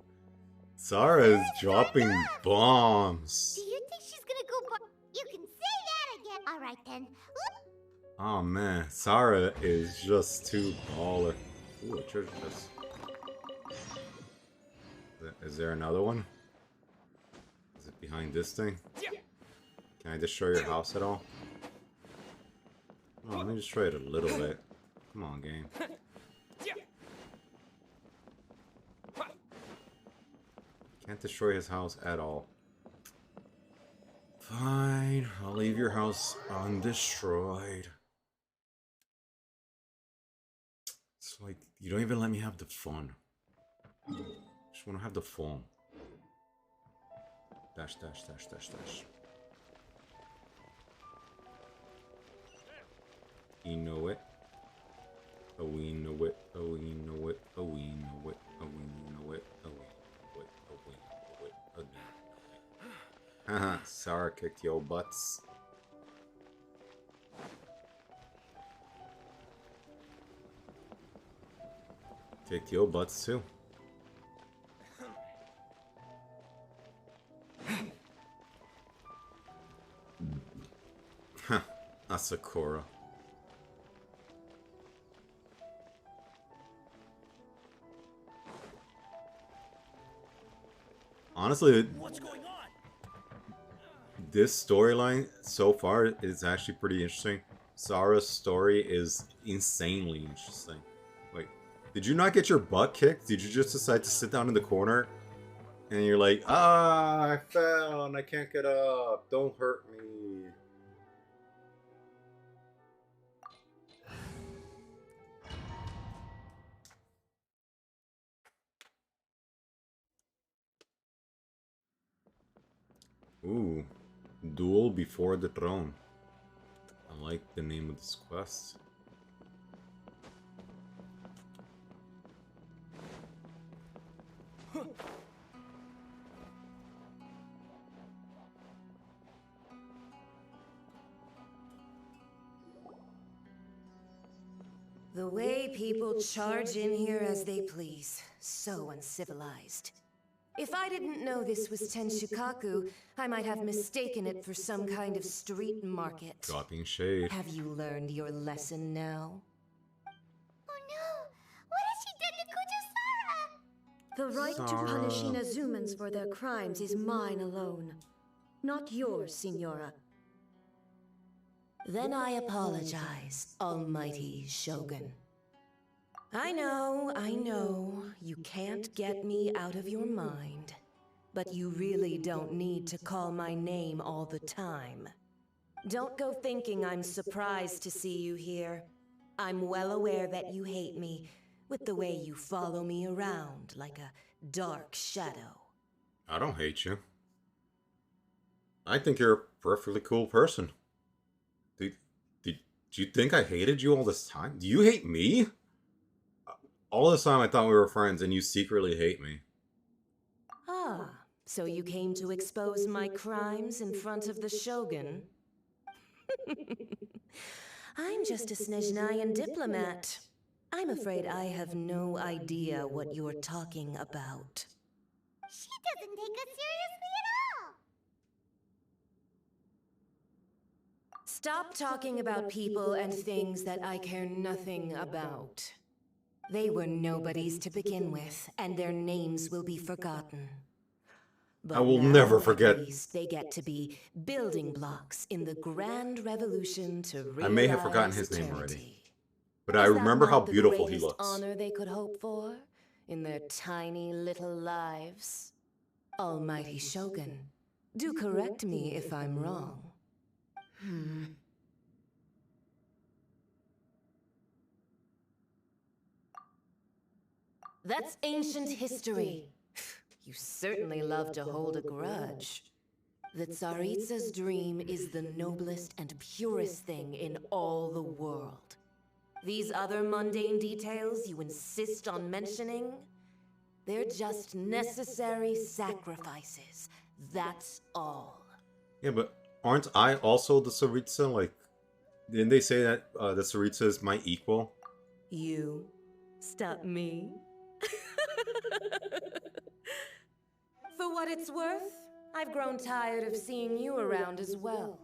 Sarah's dropping bombs. Do you think she's gonna go? You can say that again. All right then. Oh man, Sarah is just too baller. Ooh, a treasure chest. Is there another one? Is it behind this thing? Can I destroy your house at all? Oh, let me destroy it a little bit. Come on, game. Can't destroy his house at all. Fine, I'll leave your house undestroyed. It's like, you don't even let me have the fun. Just want to have the fun. Dash, dash, dash, dash, dash. You know it. Oh, we know it. Oh, we know it. Oh, we know it. Oh, we know it. Oh, we know it. Oh, we know it. Oh, we know it. Haha, Sarah kicked your butts. Kick your butts too. Huh, Asakura. Honestly, What's going on? this storyline so far is actually pretty interesting. Sara's story is insanely interesting. Wait, did you not get your butt kicked? Did you just decide to sit down in the corner? And you're like, ah, I fell and I can't get up. Don't hurt me. Ooh, Duel Before the Throne. I like the name of this quest. The way people charge in here as they please. So uncivilized. If I didn't know this was Tenshukaku, I might have mistaken it for some kind of street market. Dropping shade. Have you learned your lesson now? Oh no! What has she done to Kujo Sara? The right to punish Inazumans for their crimes is mine alone. Not yours, Signora. Then I apologize, Almighty Shogun. I know, you can't get me out of your mind. But you really don't need to call my name all the time. Don't go thinking I'm surprised to see you here. I'm well aware that you hate me, with the way you follow me around like a dark shadow. I don't hate you. I think you're a perfectly cool person. Do you think I hated you all this time? Do you hate me? All this time I thought we were friends and you secretly hate me. Ah, so you came to expose my crimes in front of the Shogun? I'm just a Snezhnayan diplomat. I'm afraid I have no idea what you're talking about. She doesn't take us seriously at all! Stop talking about people and things that I care nothing about. They were nobodies to begin with, and their names will be forgotten. But I will now, never forget. At least they get to be building blocks in the grand revolution to realize I may have forgotten his name eternity. already. But I remember how beautiful he looks. Honor they could hope for in their tiny little lives. Almighty Shogun, do correct me if I'm wrong. That's ancient history. You certainly love to hold a grudge. The Tsaritsa's dream is the noblest and purest thing in all the world. These other mundane details you insist on mentioning, they're just necessary sacrifices. That's all. Yeah, but aren't I also the Tsaritsa? Like, didn't they say that the Tsaritsa is my equal? You stop me? For what it's worth, I've grown tired of seeing you around as well.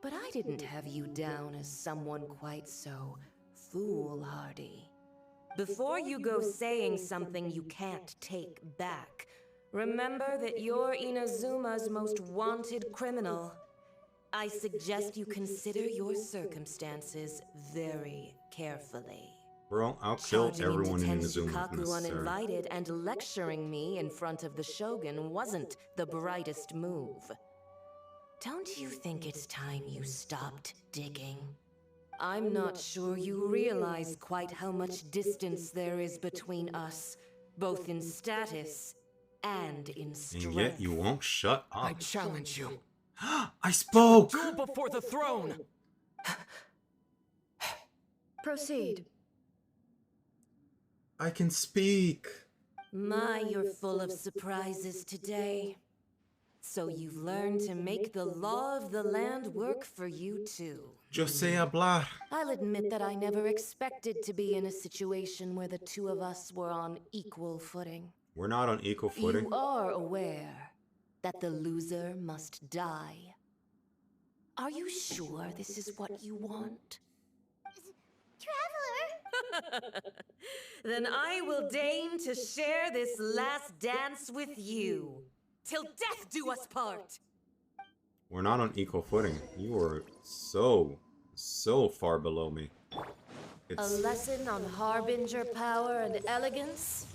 But I didn't have you down as someone quite so foolhardy. Before you go saying something you can't take back, remember that you're Inazuma's most wanted criminal. I suggest you consider your circumstances very carefully. Bro, I'll kill Charging everyone into in Inazuma if Tenshukaku necessary. uninvited and lecturing me in front of the Shogun wasn't the brightest move. Don't you think it's time you stopped digging? I'm not sure you realize quite how much distance there is between us, both in status and in strength. And yet you won't shut up. I challenge you. I spoke! Duel before the throne! Proceed. I can speak. My, you're full of surprises today. So you've learned to make the law of the land work for you too. Yo sé hablar. I'll admit that I never expected to be in a situation where the two of us were on equal footing. We're not on equal footing. You are aware that the loser must die. Are you sure this is what you want? Traveler! Then I will deign to share this last dance with you. Till death do us part! We're not on equal footing. You are so far below me. A lesson on harbinger power and elegance?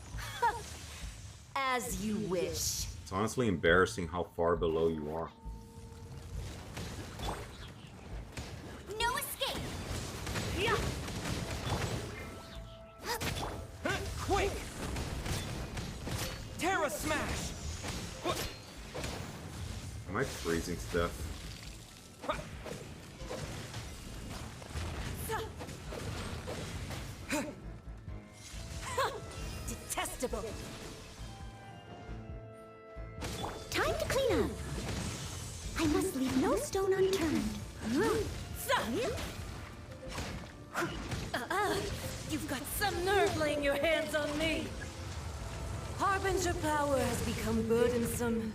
As you wish. It's honestly embarrassing how far below you are. No escape! Yeah. Quick! Terra Smash! Am I freezing to death? Detestable! Time to clean up. I must leave no stone unturned. You've got some nerve laying your hands on me! Harbinger power has become burdensome.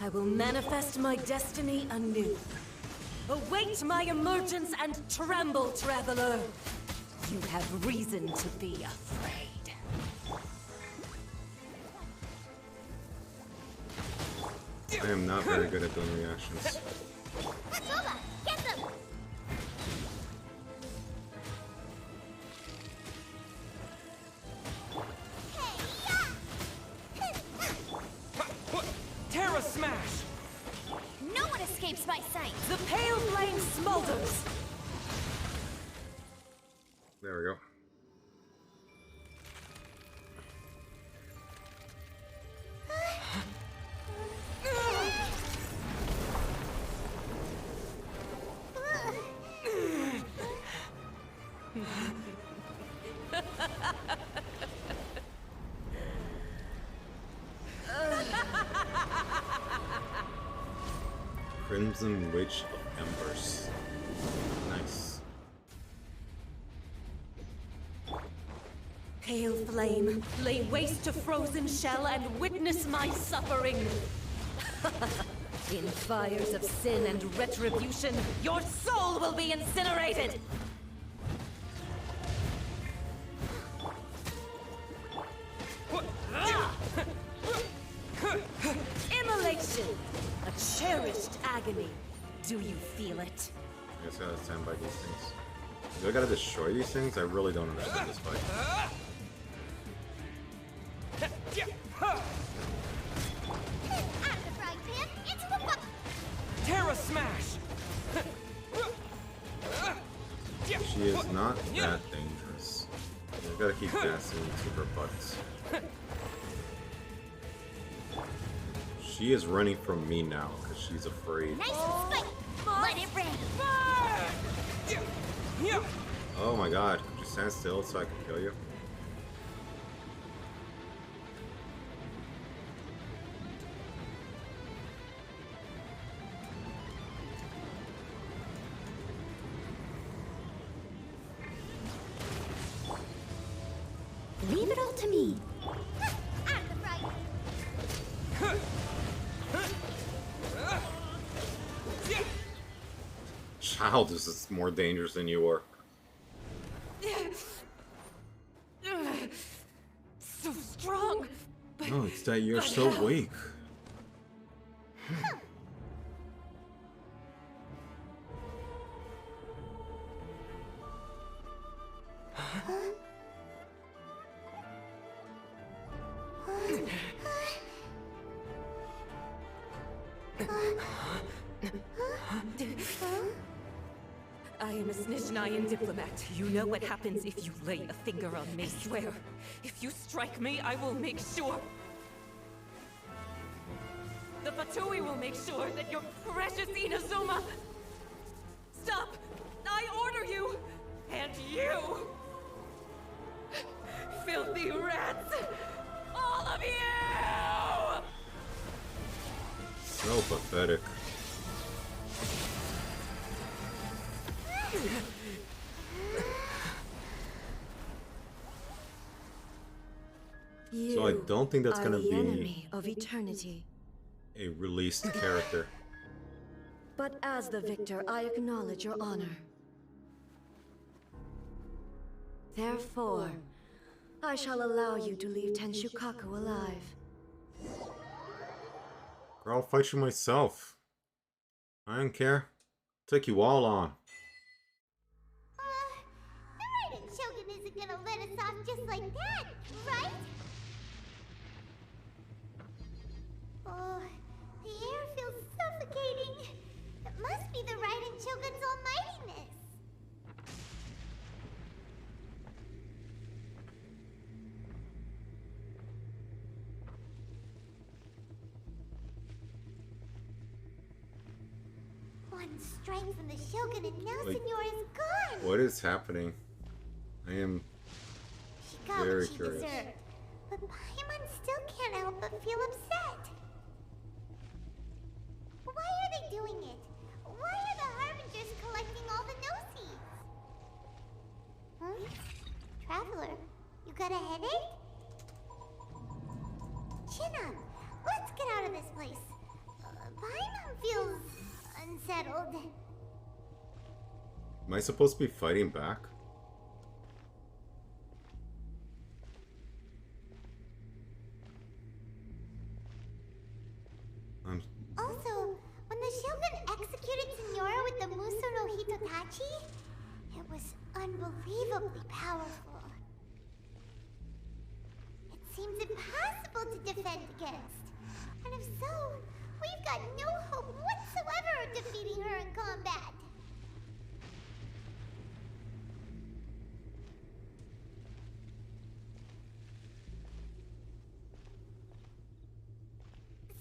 I will manifest my destiny anew. Await my emergence and tremble, traveler! You have reason to be afraid. I am not very good at doing reactions. Boba, get them! Terra Smash! No one escapes my sight! The pale flame smolders! There we go. Crimson Witch of Embers. Nice. Pale flame, lay waste to frozen shell and witness my suffering! In fires of sin and retribution, your soul will be incinerated! Immolation! A cherished agony. Do you feel it? I guess I gotta stand by these things. Do I gotta destroy these things? I really don't understand this fight. Out of the frying pan, into the bucket! Terra Smash! She is not that dangerous. I gotta keep gassing into her butts. She is running from me now because she's afraid. Nice and spiky! Let it rain! Oh my god, could you stand still so I can kill you? Leave it all to me. Out of the frying Child, this is more dangerous than you are. So strong! No, it's that you're so weak. I am a Snizhnayan diplomat. You know what happens if you lay a finger on me. I swear, if you strike me, I will make sure. The Fatui will make sure that your precious Inazuma... Stop! I order you! And you! Filthy rats! All of you! So I don't think that's gonna the be enemy of eternity. a released character. But as the victor, I acknowledge your honor. Therefore, I shall allow you to leave Tenshukaku alive. Girl, I'll fight you myself. I don't care. Take you all on. The Raiden Shogun isn't gonna let us off just like that, right? Oh, the air feels suffocating. It must be the Raiden Shogun's almightiness. One strike from the Shogun and now Like, Senor is gone. What is happening? I am She got very what she curious. deserved. But Paimon still can't help but feel upset. Why are they doing it? Why are the Harbingers collecting all the no-seeds? Huh? Traveler, you got a headache? Chin up. Let's get out of this place. Paimon feels unsettled. Am I supposed to be fighting back? Also, when the Shogun executed Signora with the Muso no Hitotachi, it was unbelievably powerful. It seems impossible to defend against. And if so, we've got no hope whatsoever of defeating her in combat.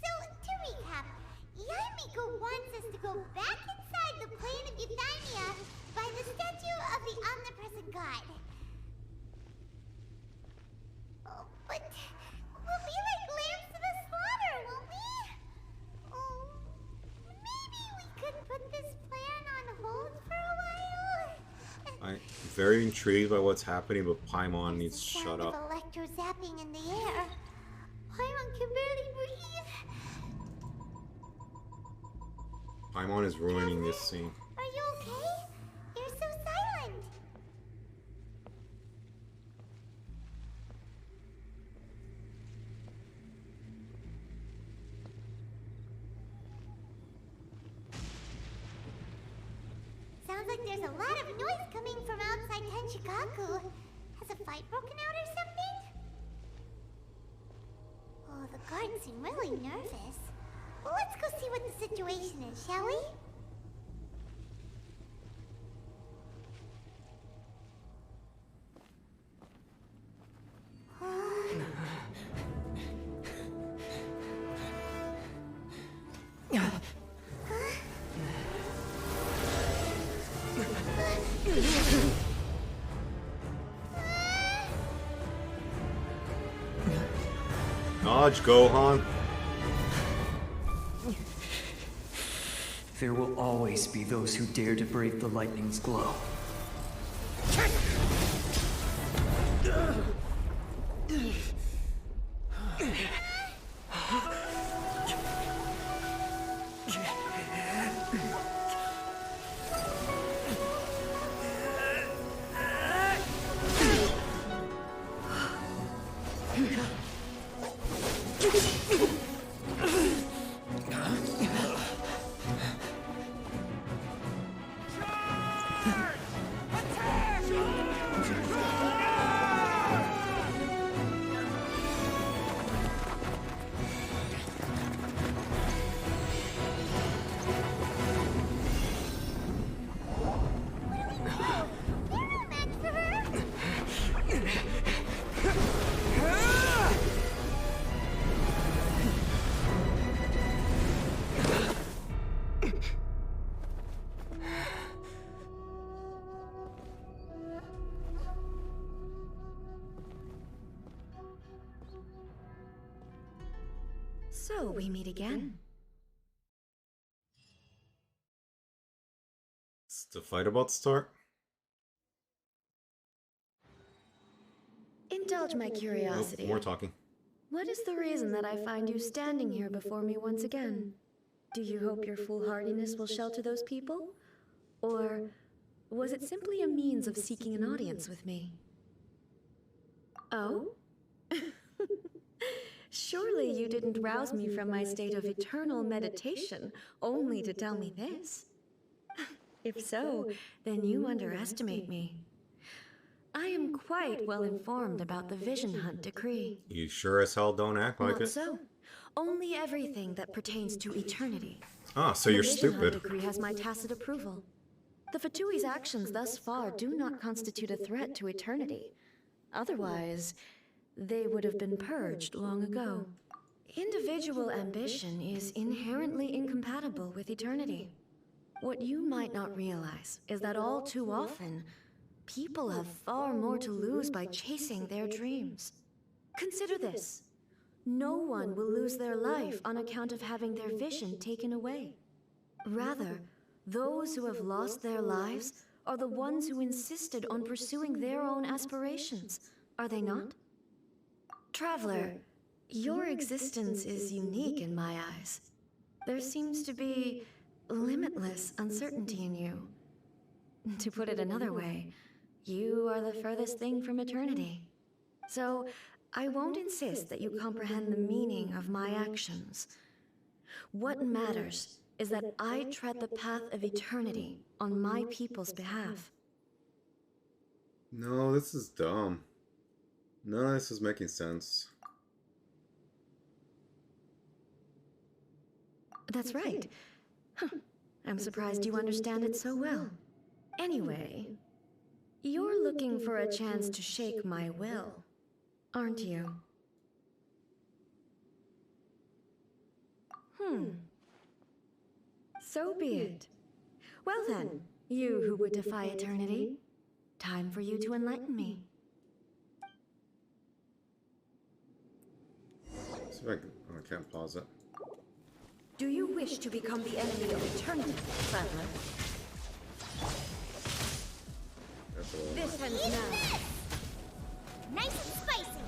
So, to recap, Yamiko wants us to go back inside the plane of Euthymia by the statue of the omnipresent god. Oh, but we'll be like lambs to the slaughter, won't we? Oh, maybe we could put this plan on hold for a while? I'm very intrigued by what's happening, but Paimon needs to shut Sound up. of electro zapping in the air. Paimon can barely breathe. Paimon is ruining this scene. Are you okay? You're so silent. Sounds like there's a lot of noise coming from outside Tenshikaku. Has a fight broken out or something? Oh, the guards seem really nervous. Well, let's go see what the situation is, shall we? Dodge, Gohan. There will always be those who dare to brave the lightning's glow. So we meet again. the fight about to start? Indulge my curiosity. Nope, more talking. What is the reason that I find you standing here before me once again? Do you hope your foolhardiness will shelter those people? Or was it simply a means of seeking an audience with me? Oh? Surely you didn't rouse me from my state of eternal meditation only to tell me this. If so, then you underestimate me. I am quite well informed about the Vision Hunt decree. You sure as hell don't act like Not it. so. Only everything that pertains to eternity. Ah, so you're The Vision Hunt stupid. decree has my tacit approval. The Fatui's actions thus far do not constitute a threat to eternity. Otherwise, they would have been purged long ago. Individual ambition is inherently incompatible with eternity. What you might not realize is that all too often, people have far more to lose by chasing their dreams. Consider this. No one will lose their life on account of having their vision taken away. Rather, those who have lost their lives are the ones who insisted on pursuing their own aspirations, are they not? Traveler, your existence is unique in my eyes. There seems to be limitless uncertainty in you. To put it another way, you are the furthest thing from eternity. So, I won't insist that you comprehend the meaning of my actions. What matters is that I tread the path of eternity on my people's behalf. No, this is dumb. None of this is making sense. That's right. Huh. I'm surprised you understand it so well. Anyway, you're looking for a chance to shake my will, aren't you? So be it. Well then, you who would defy eternity, time for you to enlighten me. See if I can, oh, I can't pause it. Do you wish to become the enemy of eternity, traveler? That's a little This ends now. Nice and spicy.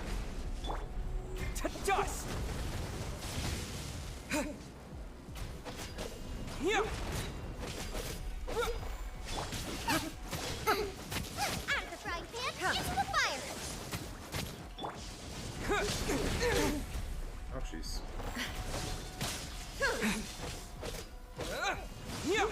To dust! Yeah. Out of the frying pan, into the fire. Oh, jeez. Yeah.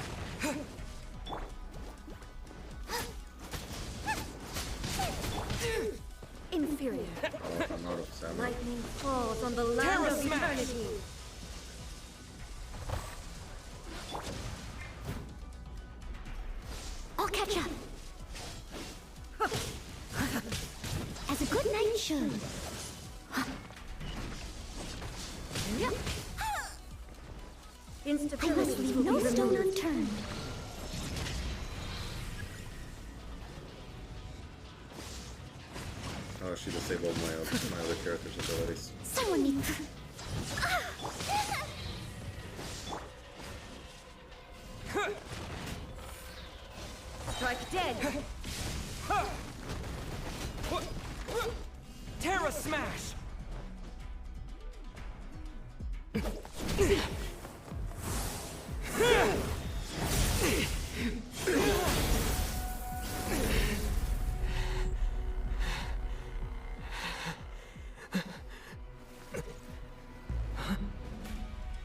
Inferior. Oh, I'm out of stamina. Lightning falls on the land of eternity. I'll catch up. As a good knight should. I must leave no stone unturned. Oh, she disabled my other character's abilities. Someone needs. Strike dead. Terra Smash!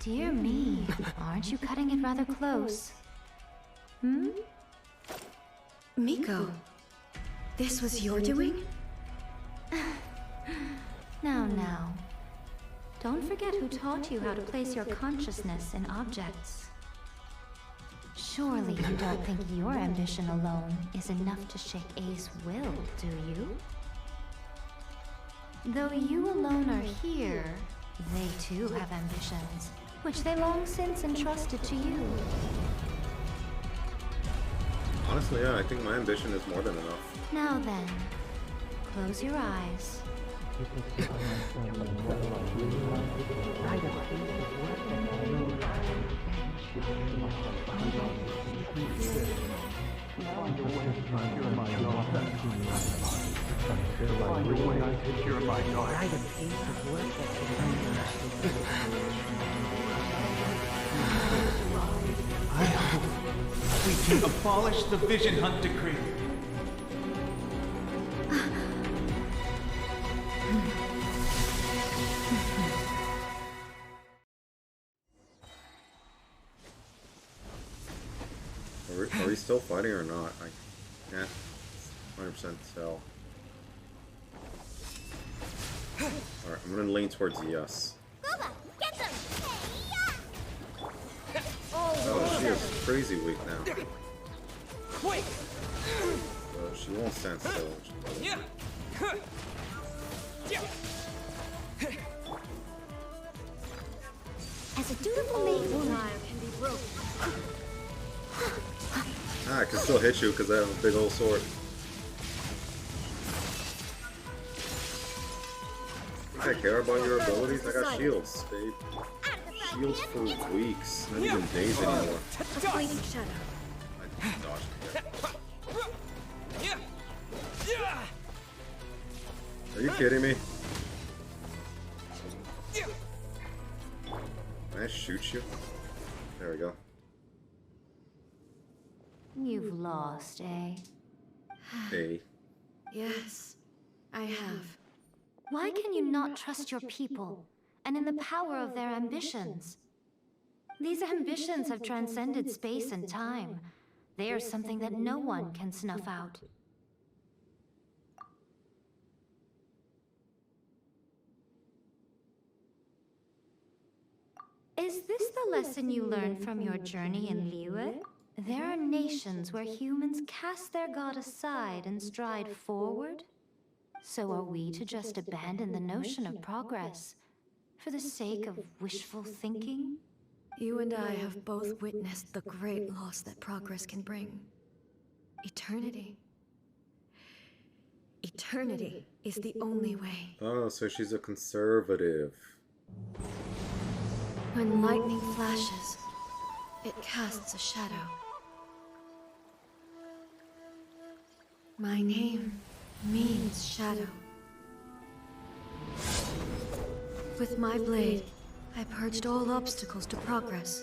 Dear me, aren't you cutting it rather close? Hmm? Miko, this was your doing? Now. Don't forget who taught you how to place your consciousness in objects. Surely you don't think your ambition alone is enough to shake A's will, do you? Though you alone are here, they too have ambitions, which they long since entrusted to you. Honestly, yeah, I think my ambition is more than enough. Now then, close your eyes. I hope we can abolish the Vision Hunt decree. Are we still fighting or not? I can't 100% tell. Alright, I'm gonna lean towards yes. Oh, she is crazy weak now. She won't stand still. As a dutiful maiden, I can still hit you because I have a big old sword. I care about your abilities. I got shields, babe. Shields for weeks, not even days anymore. I dodged it. Are you kidding me? Can I shoot you? There we go. you've lost, eh? Hey. Yes, I have. Why can you not trust your people, and in the power of their ambitions? These ambitions have transcended space and time. They are something that no one can snuff out. Is this the lesson you learned from your journey in Liyue? There are nations where humans cast their god aside and stride forward. So are we to just abandon the notion of progress for the sake of wishful thinking? You and I have both witnessed the great loss that progress can bring. Eternity. Eternity is the only way. Oh, so she's a conservative. When lightning flashes, it casts a shadow. My name means shadow. With my blade, I purged all obstacles to progress.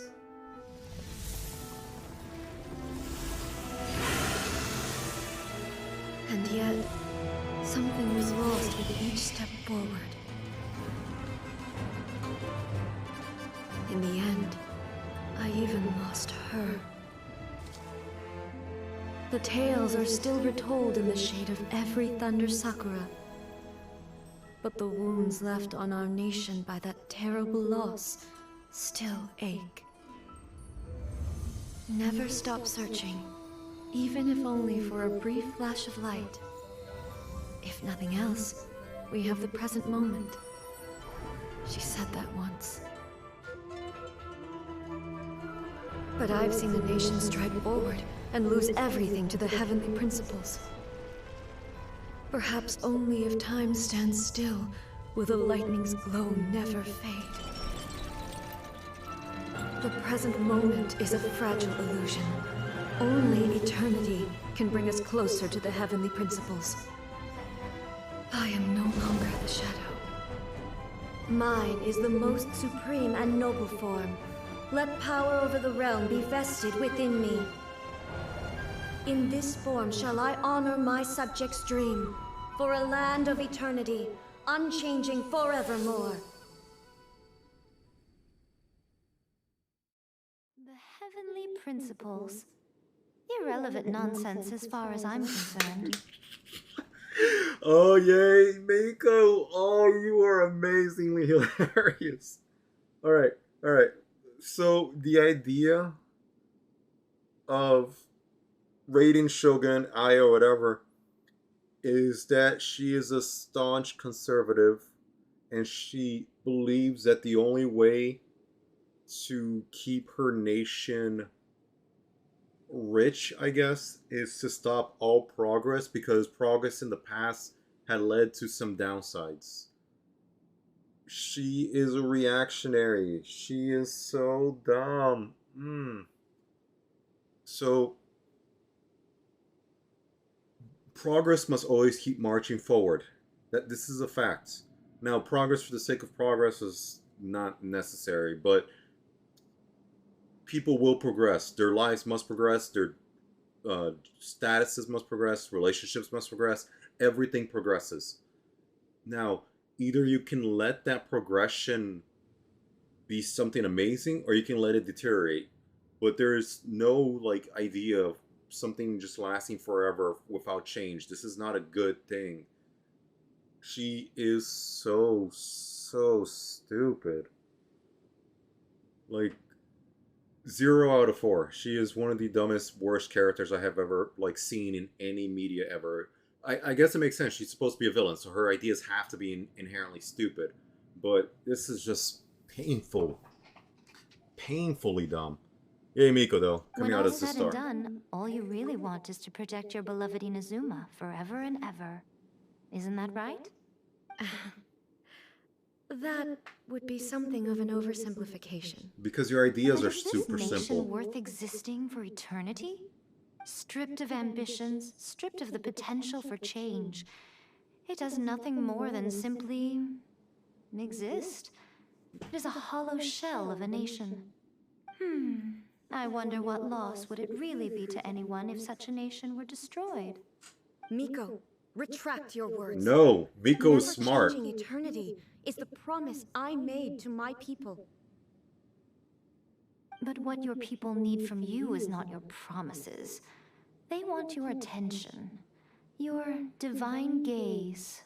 And yet, something was lost with each step forward. In the end, I even lost her. The tales are still retold in the shade of every Thunder Sakura. But the wounds left on our nation by that terrible loss still ache. Never stop searching, even if only for a brief flash of light. If nothing else, we have the present moment. She said that once. But I've seen the nation stride forward and lose everything to the heavenly principles. Perhaps only if time stands still will the lightning's glow never fade. The present moment is a fragile illusion. Only eternity can bring us closer to the heavenly principles. I am no longer the shadow. Mine is the most supreme and noble form. Let power over the realm be vested within me. In this form shall I honor my subjects' dream, for a land of eternity, unchanging forevermore. The heavenly principles. Irrelevant nonsense as far as I'm concerned. Oh yay, Mako! Oh, you are amazingly hilarious. Alright, alright. So the idea of Raiden Shogun, Aya, whatever, is that she is a staunch conservative and she believes that the only way to keep her nation rich, I guess, is to stop all progress because progress in the past had led to some downsides. She is a reactionary. She is so dumb. So progress must always keep marching forward. That this is a fact. Now, progress for the sake of progress is not necessary, but people will progress. Their lives must progress. Their statuses must progress. Relationships must progress. Everything progresses. Now, either you can let that progression be something amazing, or you can let it deteriorate. But there's no like idea of something just lasting forever without change. This is not a good thing. She is so stupid. Like 0 out of 4. She is one of the dumbest, worst characters I have ever like seen in any media ever. I guess it makes sense. She's supposed to be a villain, so her ideas have to be inherently stupid. But this is just painful. Painfully dumb. Yay, Miko, though. Coming out as the When all star. said and done, all you really want is to protect your beloved Inazuma forever and ever. Isn't that right? That would be something of an oversimplification. Because your ideas But are is this super nation simple. worth existing for eternity? Stripped of ambitions, stripped of the potential for change. It does nothing more than simply exist. It is a hollow shell of a nation. I wonder what loss would it really be to anyone if such a nation were destroyed? Miko, retract your words. No, Miko is smart. Never-changing eternity is the promise I made to my people. But what your people need from you is not your promises. They want your attention, your divine gaze.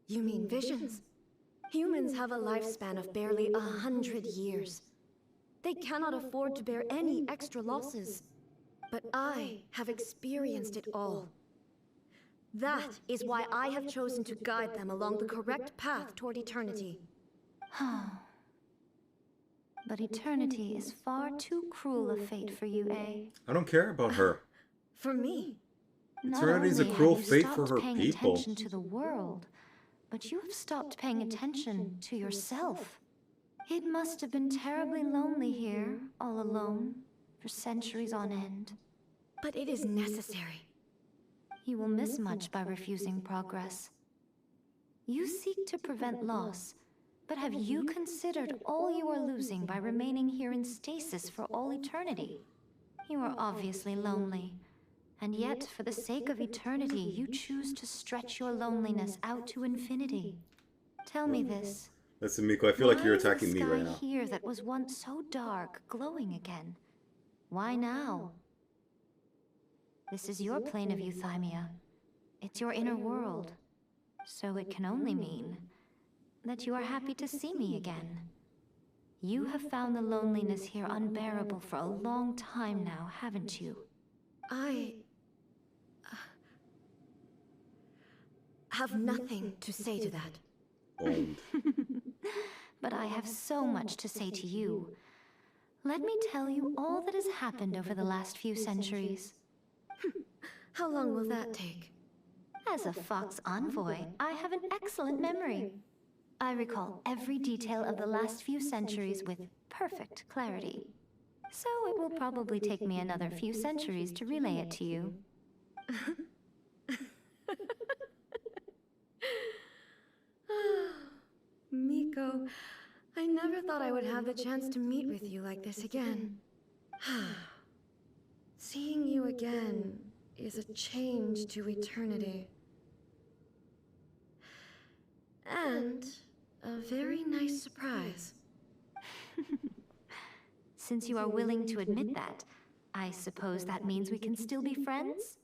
You mean visions? Humans have a lifespan of barely 100 years. They cannot afford to bear any extra losses. But I have experienced it all. That is why I have chosen to guide them along the correct path toward eternity. But eternity is far too cruel a fate for you, eh? I don't care about her. For me. Eternity is a Not cruel only have you fate for stopped her paying people. attention to the world, but you have stopped paying attention to yourself. It must have been terribly lonely here, all alone, for centuries on end. But it is necessary. You will miss much by refusing progress. You seek to prevent loss, but have you considered all you are losing by remaining here in stasis for all eternity? You are obviously lonely, and yet, for the sake of eternity, you choose to stretch your loneliness out to infinity. Tell me this. Listen, Miko, I feel like you're Why is the attacking me right sky now. here that was once so dark glowing again? Why now? This is your plane of euthymia. It's your inner world. So it can only mean that you are happy to see me again. You have found the loneliness here unbearable for a long time now, haven't you? I have nothing to say to that. Owned. But I have so much to say to you. Let me tell you all that has happened over the last few centuries. How long will that take? As a Fox envoy, I have an excellent memory. I recall every detail of the last few centuries with perfect clarity. So it will probably take me another few centuries to relay it to you. Miko, I never thought I would have the chance to meet with you like this again. Seeing you again is a change to eternity. And a very nice surprise. Since you are willing to admit that, I suppose that means we can still be friends?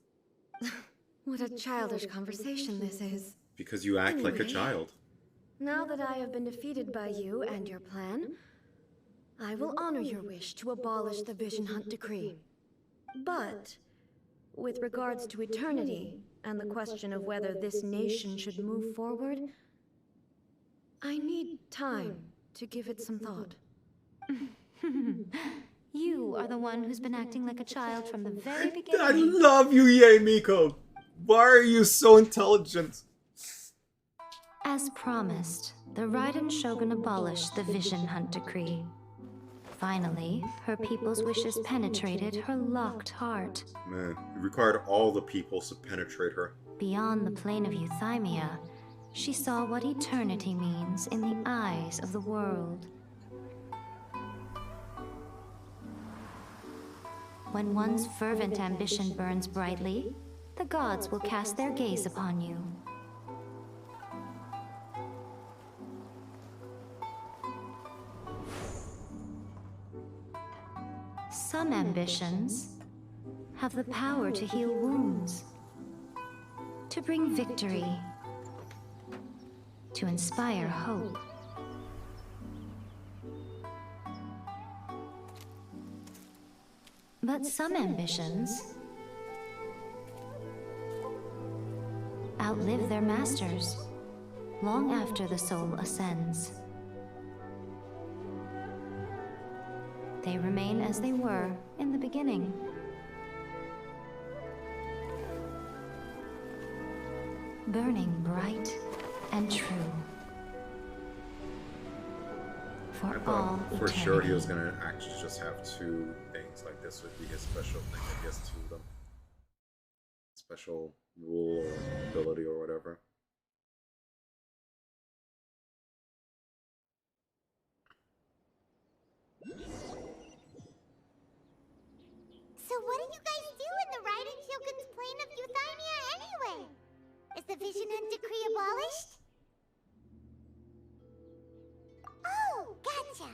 What a childish conversation this is. Because you act like a Anyway. child. Now that I have been defeated by you and your plan, I will honor your wish to abolish the Vision Hunt Decree. But, with regards to eternity and the question of whether this nation should move forward, I need time to give it some thought. You are the one who's been acting like a child from the very I beginning. love you, Yay Miko. Why are you so intelligent? As promised, the Raiden Shogun abolished the Vision Hunt Decree. Finally, her people's wishes penetrated her locked heart. Man, it required all the peoples to penetrate her. Beyond the plane of Euthymia, she saw what eternity means in the eyes of the world. When one's fervent ambition burns brightly, the gods will cast their gaze upon you. Some ambitions have the power to heal wounds, to bring victory, to inspire hope. But some ambitions outlive their masters long after the soul ascends. They remain as they were in the beginning. Burning bright and true. For all eternity. For sure he was gonna actually just have two things, like this would be his special thing, I guess, to them. Special rule or ability or whatever. So what do you guys do in the riding Shogun's plane of Euthymia anyway? Is the Vision Hunt decree abolished? Oh, gotcha.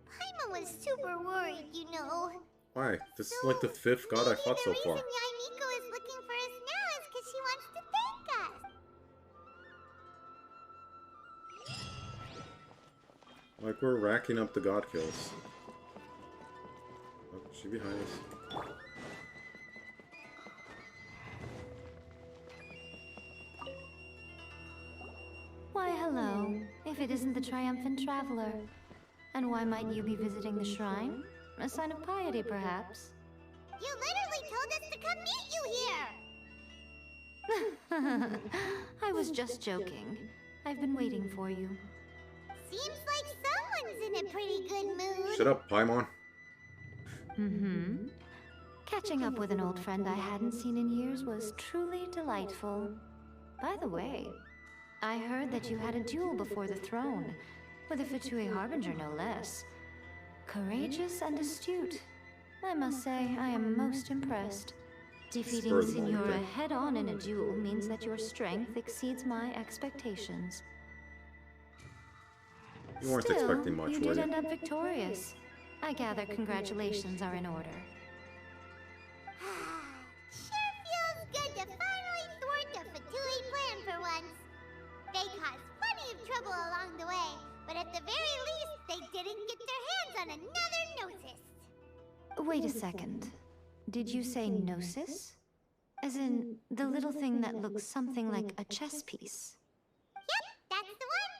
Paimon was super worried, you know. Why? This is like the 5th god I fought so far. The reason Yaimiko is looking for us now is because she wants to thank us. Like, we're racking up the god kills. Oh, she behind us. Why, hello, if it isn't the triumphant traveler. And why might you be visiting the shrine? A sign of piety, perhaps? You literally told us to come meet you here! I was just joking. I've been waiting for you. Seems like someone's in a pretty good mood. Shut up, Paimon. Mm-hmm. Catching up with an old friend I hadn't seen in years was truly delightful. By the way, I heard that you had a duel before the throne, with a Fatui Harbinger no less. Courageous and astute. I must say, I am most impressed. Defeating Signora head-on in a duel means that your strength exceeds my expectations. You weren't expecting much, you were did you? end up victorious. I gather congratulations are in order. Sure feels good to finally thwart the Fatui plan for once. They caused plenty of trouble along the way, but at the very least, they didn't get their hands on another Gnosis. Wait a second. Did you say Gnosis? As in, the little thing that looks something like a chess piece? Yep, that's the one.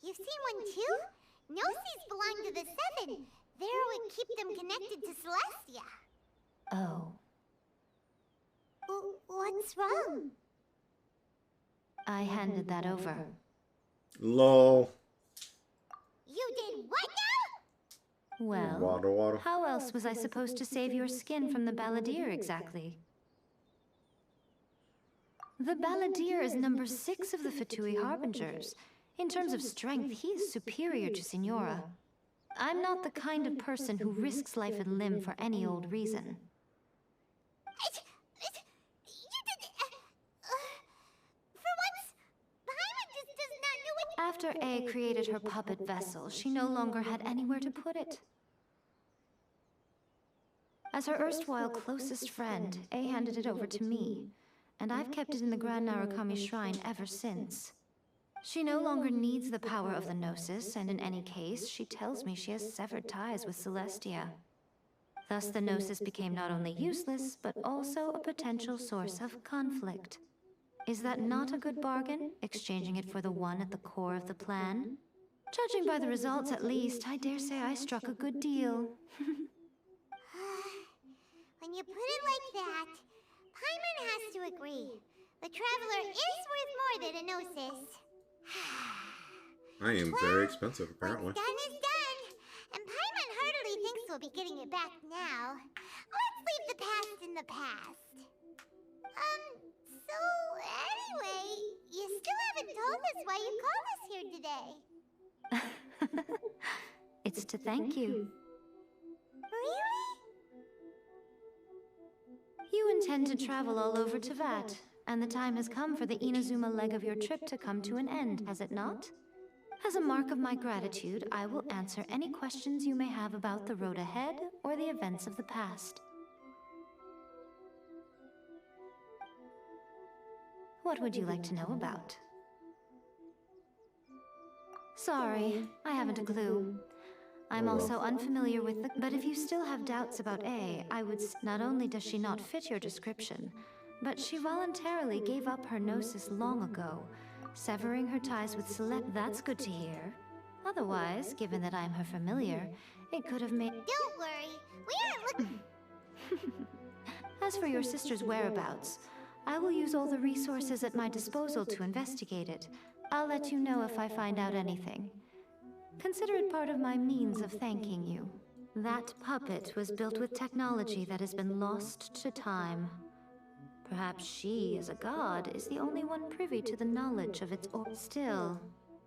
You've seen one too? Gnosis belong to the Seven. They're what keep them connected to Celestia. Oh. What's wrong? I handed that over. Lol. You did what now? Well, Water. how else was I supposed to save your skin from the Balladeer exactly? The Balladeer is number 6 of the Fatui Harbingers. In terms of strength, he is superior to Signora. I'm not the kind of person who risks life and limb for any old reason. For once, Paimon just does not know what... After A created her puppet vessel, she no longer had anywhere to put it. As her erstwhile closest friend, A handed it over to me, and I've kept it in the Grand Narukami Shrine ever since. She no longer needs the power of the Gnosis, and in any case, she tells me she has severed ties with Celestia. Thus, the Gnosis became not only useless, but also a potential source of conflict. Is that not a good bargain, exchanging it for the one at the core of the plan? Judging by the results, at least, I dare say I struck a good deal. When you put it like that, Paimon has to agree. The Traveler is worth more than a Gnosis. I am very expensive, apparently. What's done is done, and Paimon heartily we'll be getting it back now. Let's leave the past in the past. So anyway, you still haven't told us why you called us here today. It's to thank you. Really? You intend to travel all over Teyvat, and the time has come for the Inazuma leg of your trip to come to an end, has it not? As a mark of my gratitude, I will answer any questions you may have about the road ahead or the events of the past. What would you like to know about? Sorry, I haven't a clue. I'm also unfamiliar with the... But if you still have doubts about A, I would... Not only does she not fit your description, but she voluntarily gave up her gnosis long ago, severing her ties with Celeste. That's good to hear. Otherwise, given that I'm her familiar, it could have made... Don't worry, we aren't looking... As for your sister's whereabouts, I will use all the resources at my disposal to investigate it. I'll let you know if I find out anything. Consider it part of my means of thanking you. That puppet was built with technology that has been lost to time. Perhaps she, as a god, is the only one privy to the knowledge of its Still,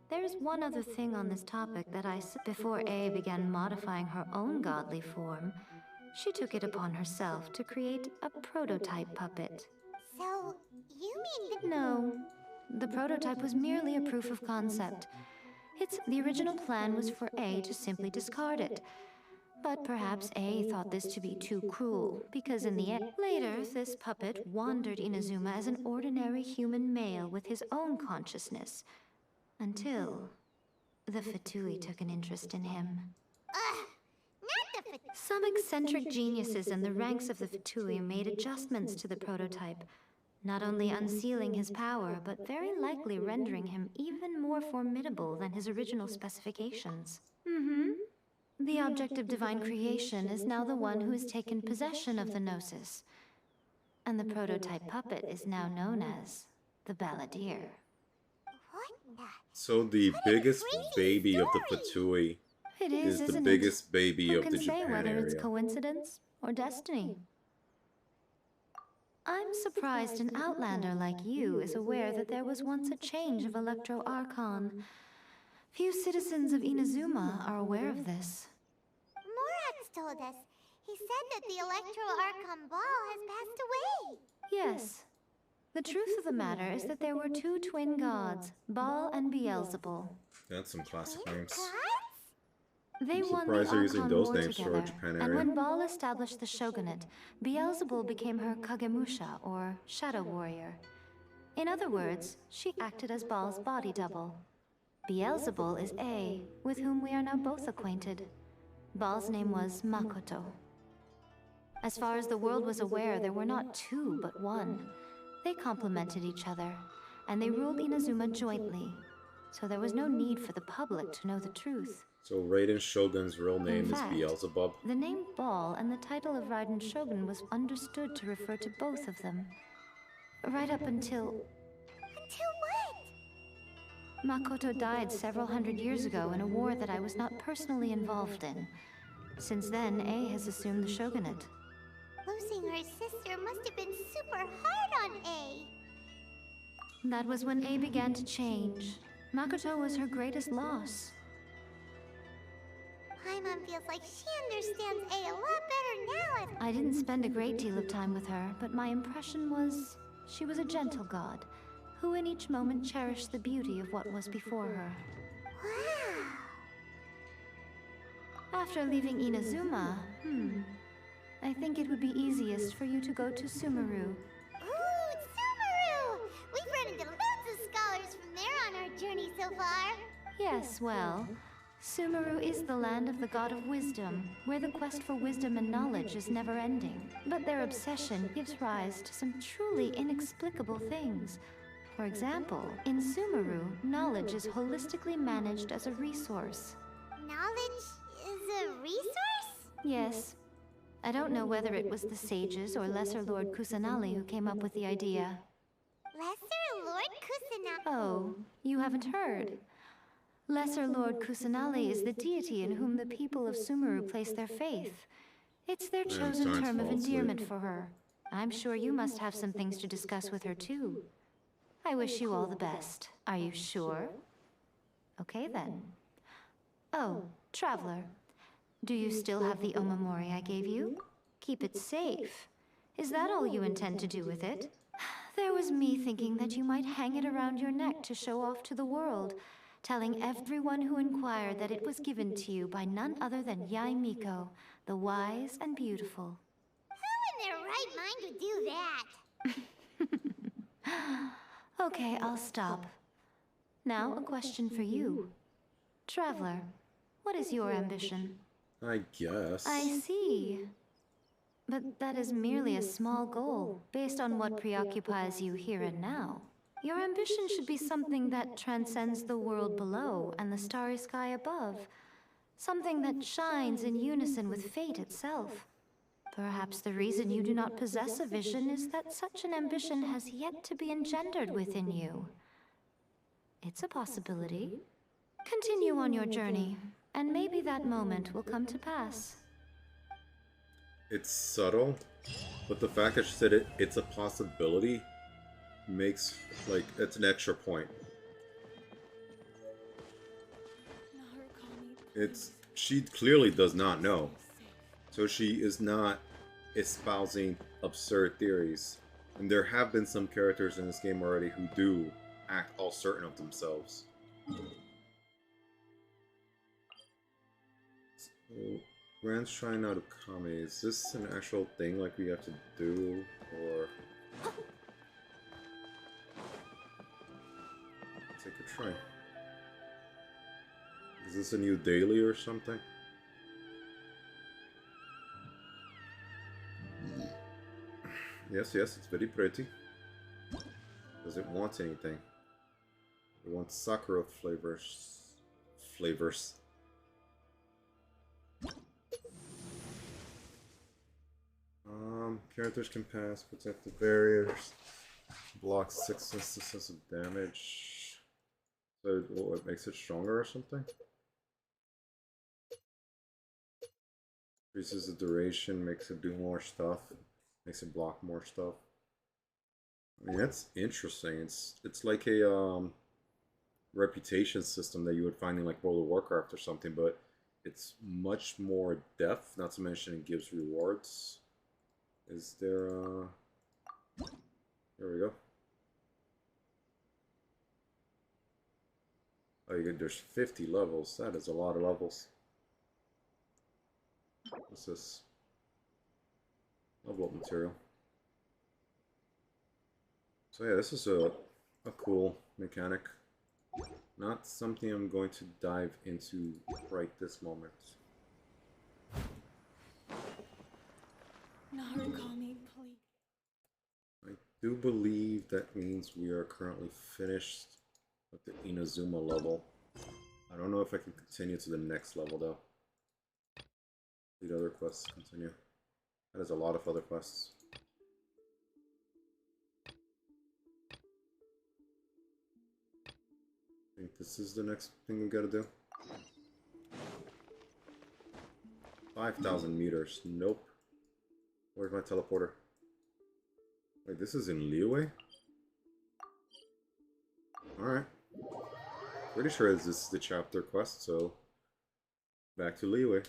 there is one other thing on this topic that before A began modifying her own godly form, she took it upon herself to create a prototype puppet. So, you mean No. The prototype was merely a proof of concept. The original plan was for A to simply discard it. But perhaps A thought this to be too cruel, because in the end... Later, this puppet wandered Inazuma as an ordinary human male with his own consciousness. Until... the Fatui took an interest in him. not the Some eccentric geniuses in the ranks of the Fatui made adjustments to the prototype, not only unsealing his power, but very likely rendering him even more formidable than his original specifications. The object of divine creation is now the one who has taken possession of the Gnosis. And the prototype puppet is now known as the Balladeer. So the biggest baby of the Fatui It is, the isn't biggest it? baby Who of can the say Japan whether area. it's coincidence or destiny? I'm surprised an outlander like you is aware that there was once a change of Electro Archon. Few citizens of Inazuma are aware of this. Morax told us. He said that the Electro Archon Ball has passed away. Yes. The truth of the matter is that there were two twin gods, Baal and Beelzebul. That's some classic names. They I'm won the surprised they're using Archon those War names for our together, Japan and area. when Baal established the shogunate, Beelzebul became her Kagemusha, or shadow warrior. In other words, she acted as Baal's body double. Beelzebul is A, with whom we are now both acquainted. Baal's name was Makoto. As far as the world was aware, there were not two, but one. They complemented each other, and they ruled Inazuma jointly, so there was no need for the public to know the truth. So Raiden Shogun's real name In is fact, Beelzebub. The name Baal and the title of Raiden Shogun was understood to refer to both of them. Right up until... Until what? Makoto died several hundred years ago in a war that I was not personally involved in. Since then, A has assumed the shogunate. Losing her sister must have been super hard on A. That was when A began to change. Makoto was her greatest loss. Paimon feels like she understands A lot better now. I didn't spend a great deal of time with her, but my impression was she was a gentle god, who in each moment cherished the beauty of what was before her. Wow. After leaving Inazuma, I think it would be easiest for you to go to Sumeru. Ooh, Sumeru! We've run into lots of scholars from there on our journey so far. Yes, well, Sumeru is the land of the god of wisdom, where the quest for wisdom and knowledge is never-ending. But their obsession gives rise to some truly inexplicable things. For example, in Sumeru, knowledge is holistically managed as a resource. Knowledge is a resource? Yes. I don't know whether it was the sages or Lesser Lord Kusanali who came up with the idea. Lesser Lord Kusanali? Oh, you haven't heard. Lesser Lord Kusanali is the deity in whom the people of Sumeru place their faith. It's their chosen time to term of fall asleep. endearment for her. I'm sure you must have some things to discuss with her, too. I wish you all the best. Are you sure? Okay, then. Oh, Traveler. Do you still have the Omamori I gave you? Keep it safe. Is that all you intend to do with it? There was me thinking that you might hang it around your neck to show off to the world, telling everyone who inquired that it was given to you by none other than Yai Miko, the wise and beautiful. Who in their right mind would do that? Okay, I'll stop. Now, a question for you. Traveler, what is your ambition? I guess. I see. But that is merely a small goal, based on what preoccupies you here and now. Your ambition should be something that transcends the world below and the starry sky above. Something that shines in unison with fate itself. Perhaps the reason you do not possess a vision is that such an ambition has yet to be engendered within you. It's a possibility. Continue on your journey, and maybe that moment will come to pass. It's subtle, but the fact that she said it's a possibility makes, like, it's an extra point. She clearly does not know. So she is not espousing absurd theories. And there have been some characters in this game already who do act all certain of themselves. So, Grand Shrine out of Kami. Is this an actual thing like we have to do, or... Take a try. Is this a new daily or something? Yes, it's very pretty. Does it want anything? It wants Sakura flavors. Characters can pass, protect the barriers, block 6 instances of damage. So what makes it stronger or something? Increases the duration, makes it do more stuff, makes it block more stuff. I mean, that's interesting. It's like a reputation system that you would find in like World of Warcraft or something, but it's much more depth, not to mention it gives rewards. Is there there we go. Oh, there's 50 levels. That is a lot of levels. What's this? Level up material. So yeah, this is a cool mechanic. Not something I'm going to dive into right this moment. Narukami, please. I do believe that means we are currently finished with the Inazuma level. I don't know if I can continue to the next level though. The other quests continue. That is a lot of other quests. I think this is the next thing we gotta do. 5,000 meters. Nope. Where's my teleporter? Wait, this is in Liyue? Alright. Pretty sure this is the chapter quest, so back to Liyue.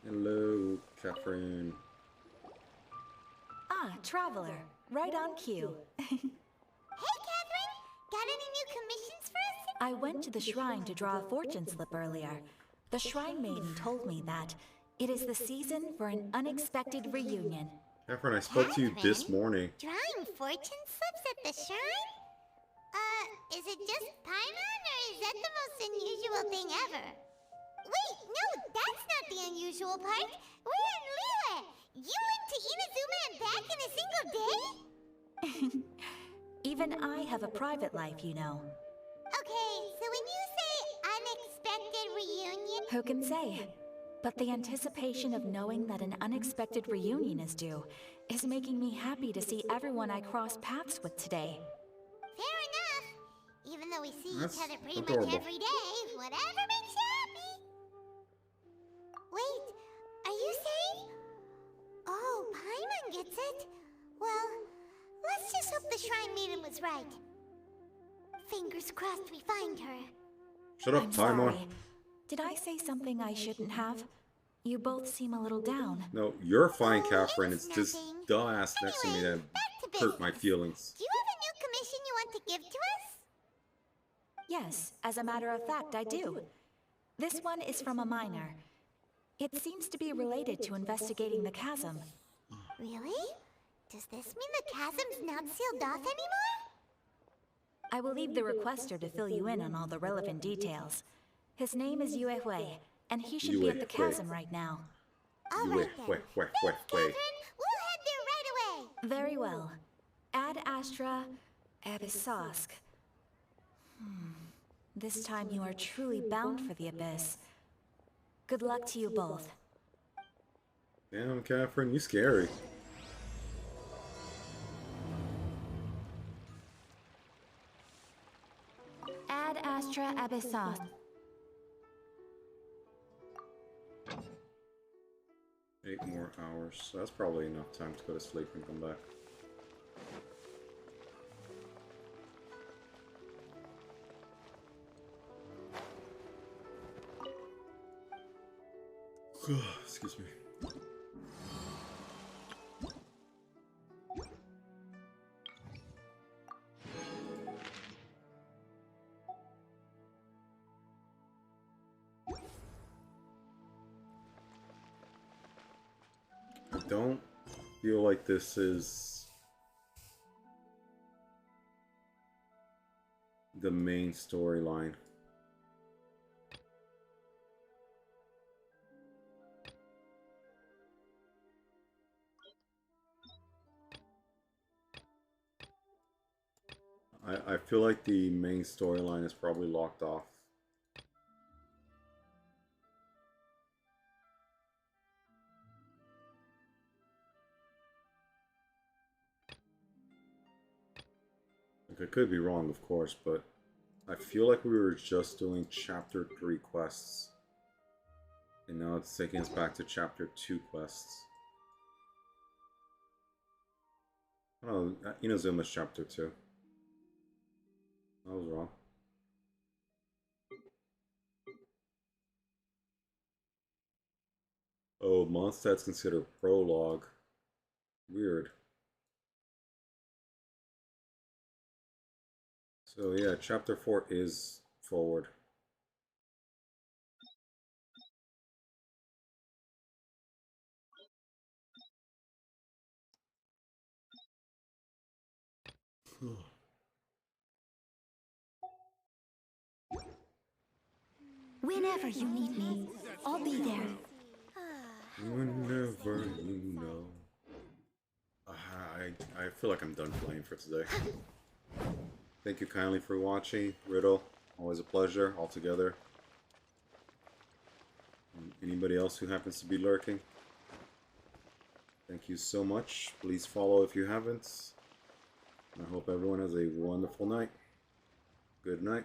Hello, Catherine. Ah, Traveler. Right on cue. Hey, Catherine! Got any new commissions for us? I went to the shrine to draw a fortune slip earlier. The shrine maiden told me that it is the season for an unexpected reunion. Catherine, I spoke to you this Catherine? morning. Drawing fortune slips at the shrine? Is it just Paimon, or is that the most unusual thing ever? Wait, no, that's not the unusual part. We're in Liyue. You went to Inazuma and back in a single day? Even I have a private life, you know. Okay, so when you say unexpected reunion... Who can say? But the anticipation of knowing that an unexpected reunion is due is making me happy to see everyone I cross paths with today. Fair enough. Even though we see That's each other pretty adorable. much every day, whatever makes you happy. Wait, are you saying? Oh, Paimon gets it. Well, let's just hope the Shrine Maiden was right. Fingers crossed we find her. Shut up, I'm Paimon. sorry. Did I say something I shouldn't have? You both seem a little down. No, you're fine, Oh, Catherine. it's It's this nothing. dumbass next to me that Back to hurt my business. feelings. Do you have a new commission you want to give to us? Yes, as a matter of fact, I do. This one is from a miner. It seems to be related to investigating the chasm. Really? Does this mean the chasm's not sealed off anymore? I will leave the requester to fill you in on all the relevant details. His name is Yue Hui, and he should be at the chasm right now. All right then. Thanks, Catherine. We'll head there right away. Very well. Ad Astra Abyssosk. This time you are truly bound for the abyss. Good luck to you both. Damn, Catherine, you scary. Ad Astra Abyssos. 8 more hours. So that's probably enough time to go to sleep and come back. Excuse me. I don't feel like this is the main storyline. I feel like the main storyline is probably locked off. Like, I could be wrong, of course, but I feel like we were just doing Chapter 3 quests. And now it's taking us back to Chapter 2 quests. Oh, Inazuma's Chapter 2. I was wrong. Oh, Mondstadt's considered prologue. Weird. So yeah, Chapter 4 is forward. Whenever you need me, I'll be there. Whenever you know. I feel like I'm done playing for today. Thank you kindly for watching. Riddle, always a pleasure, all together. And anybody else who happens to be lurking, thank you so much. Please follow if you haven't. And I hope everyone has a wonderful night. Good night.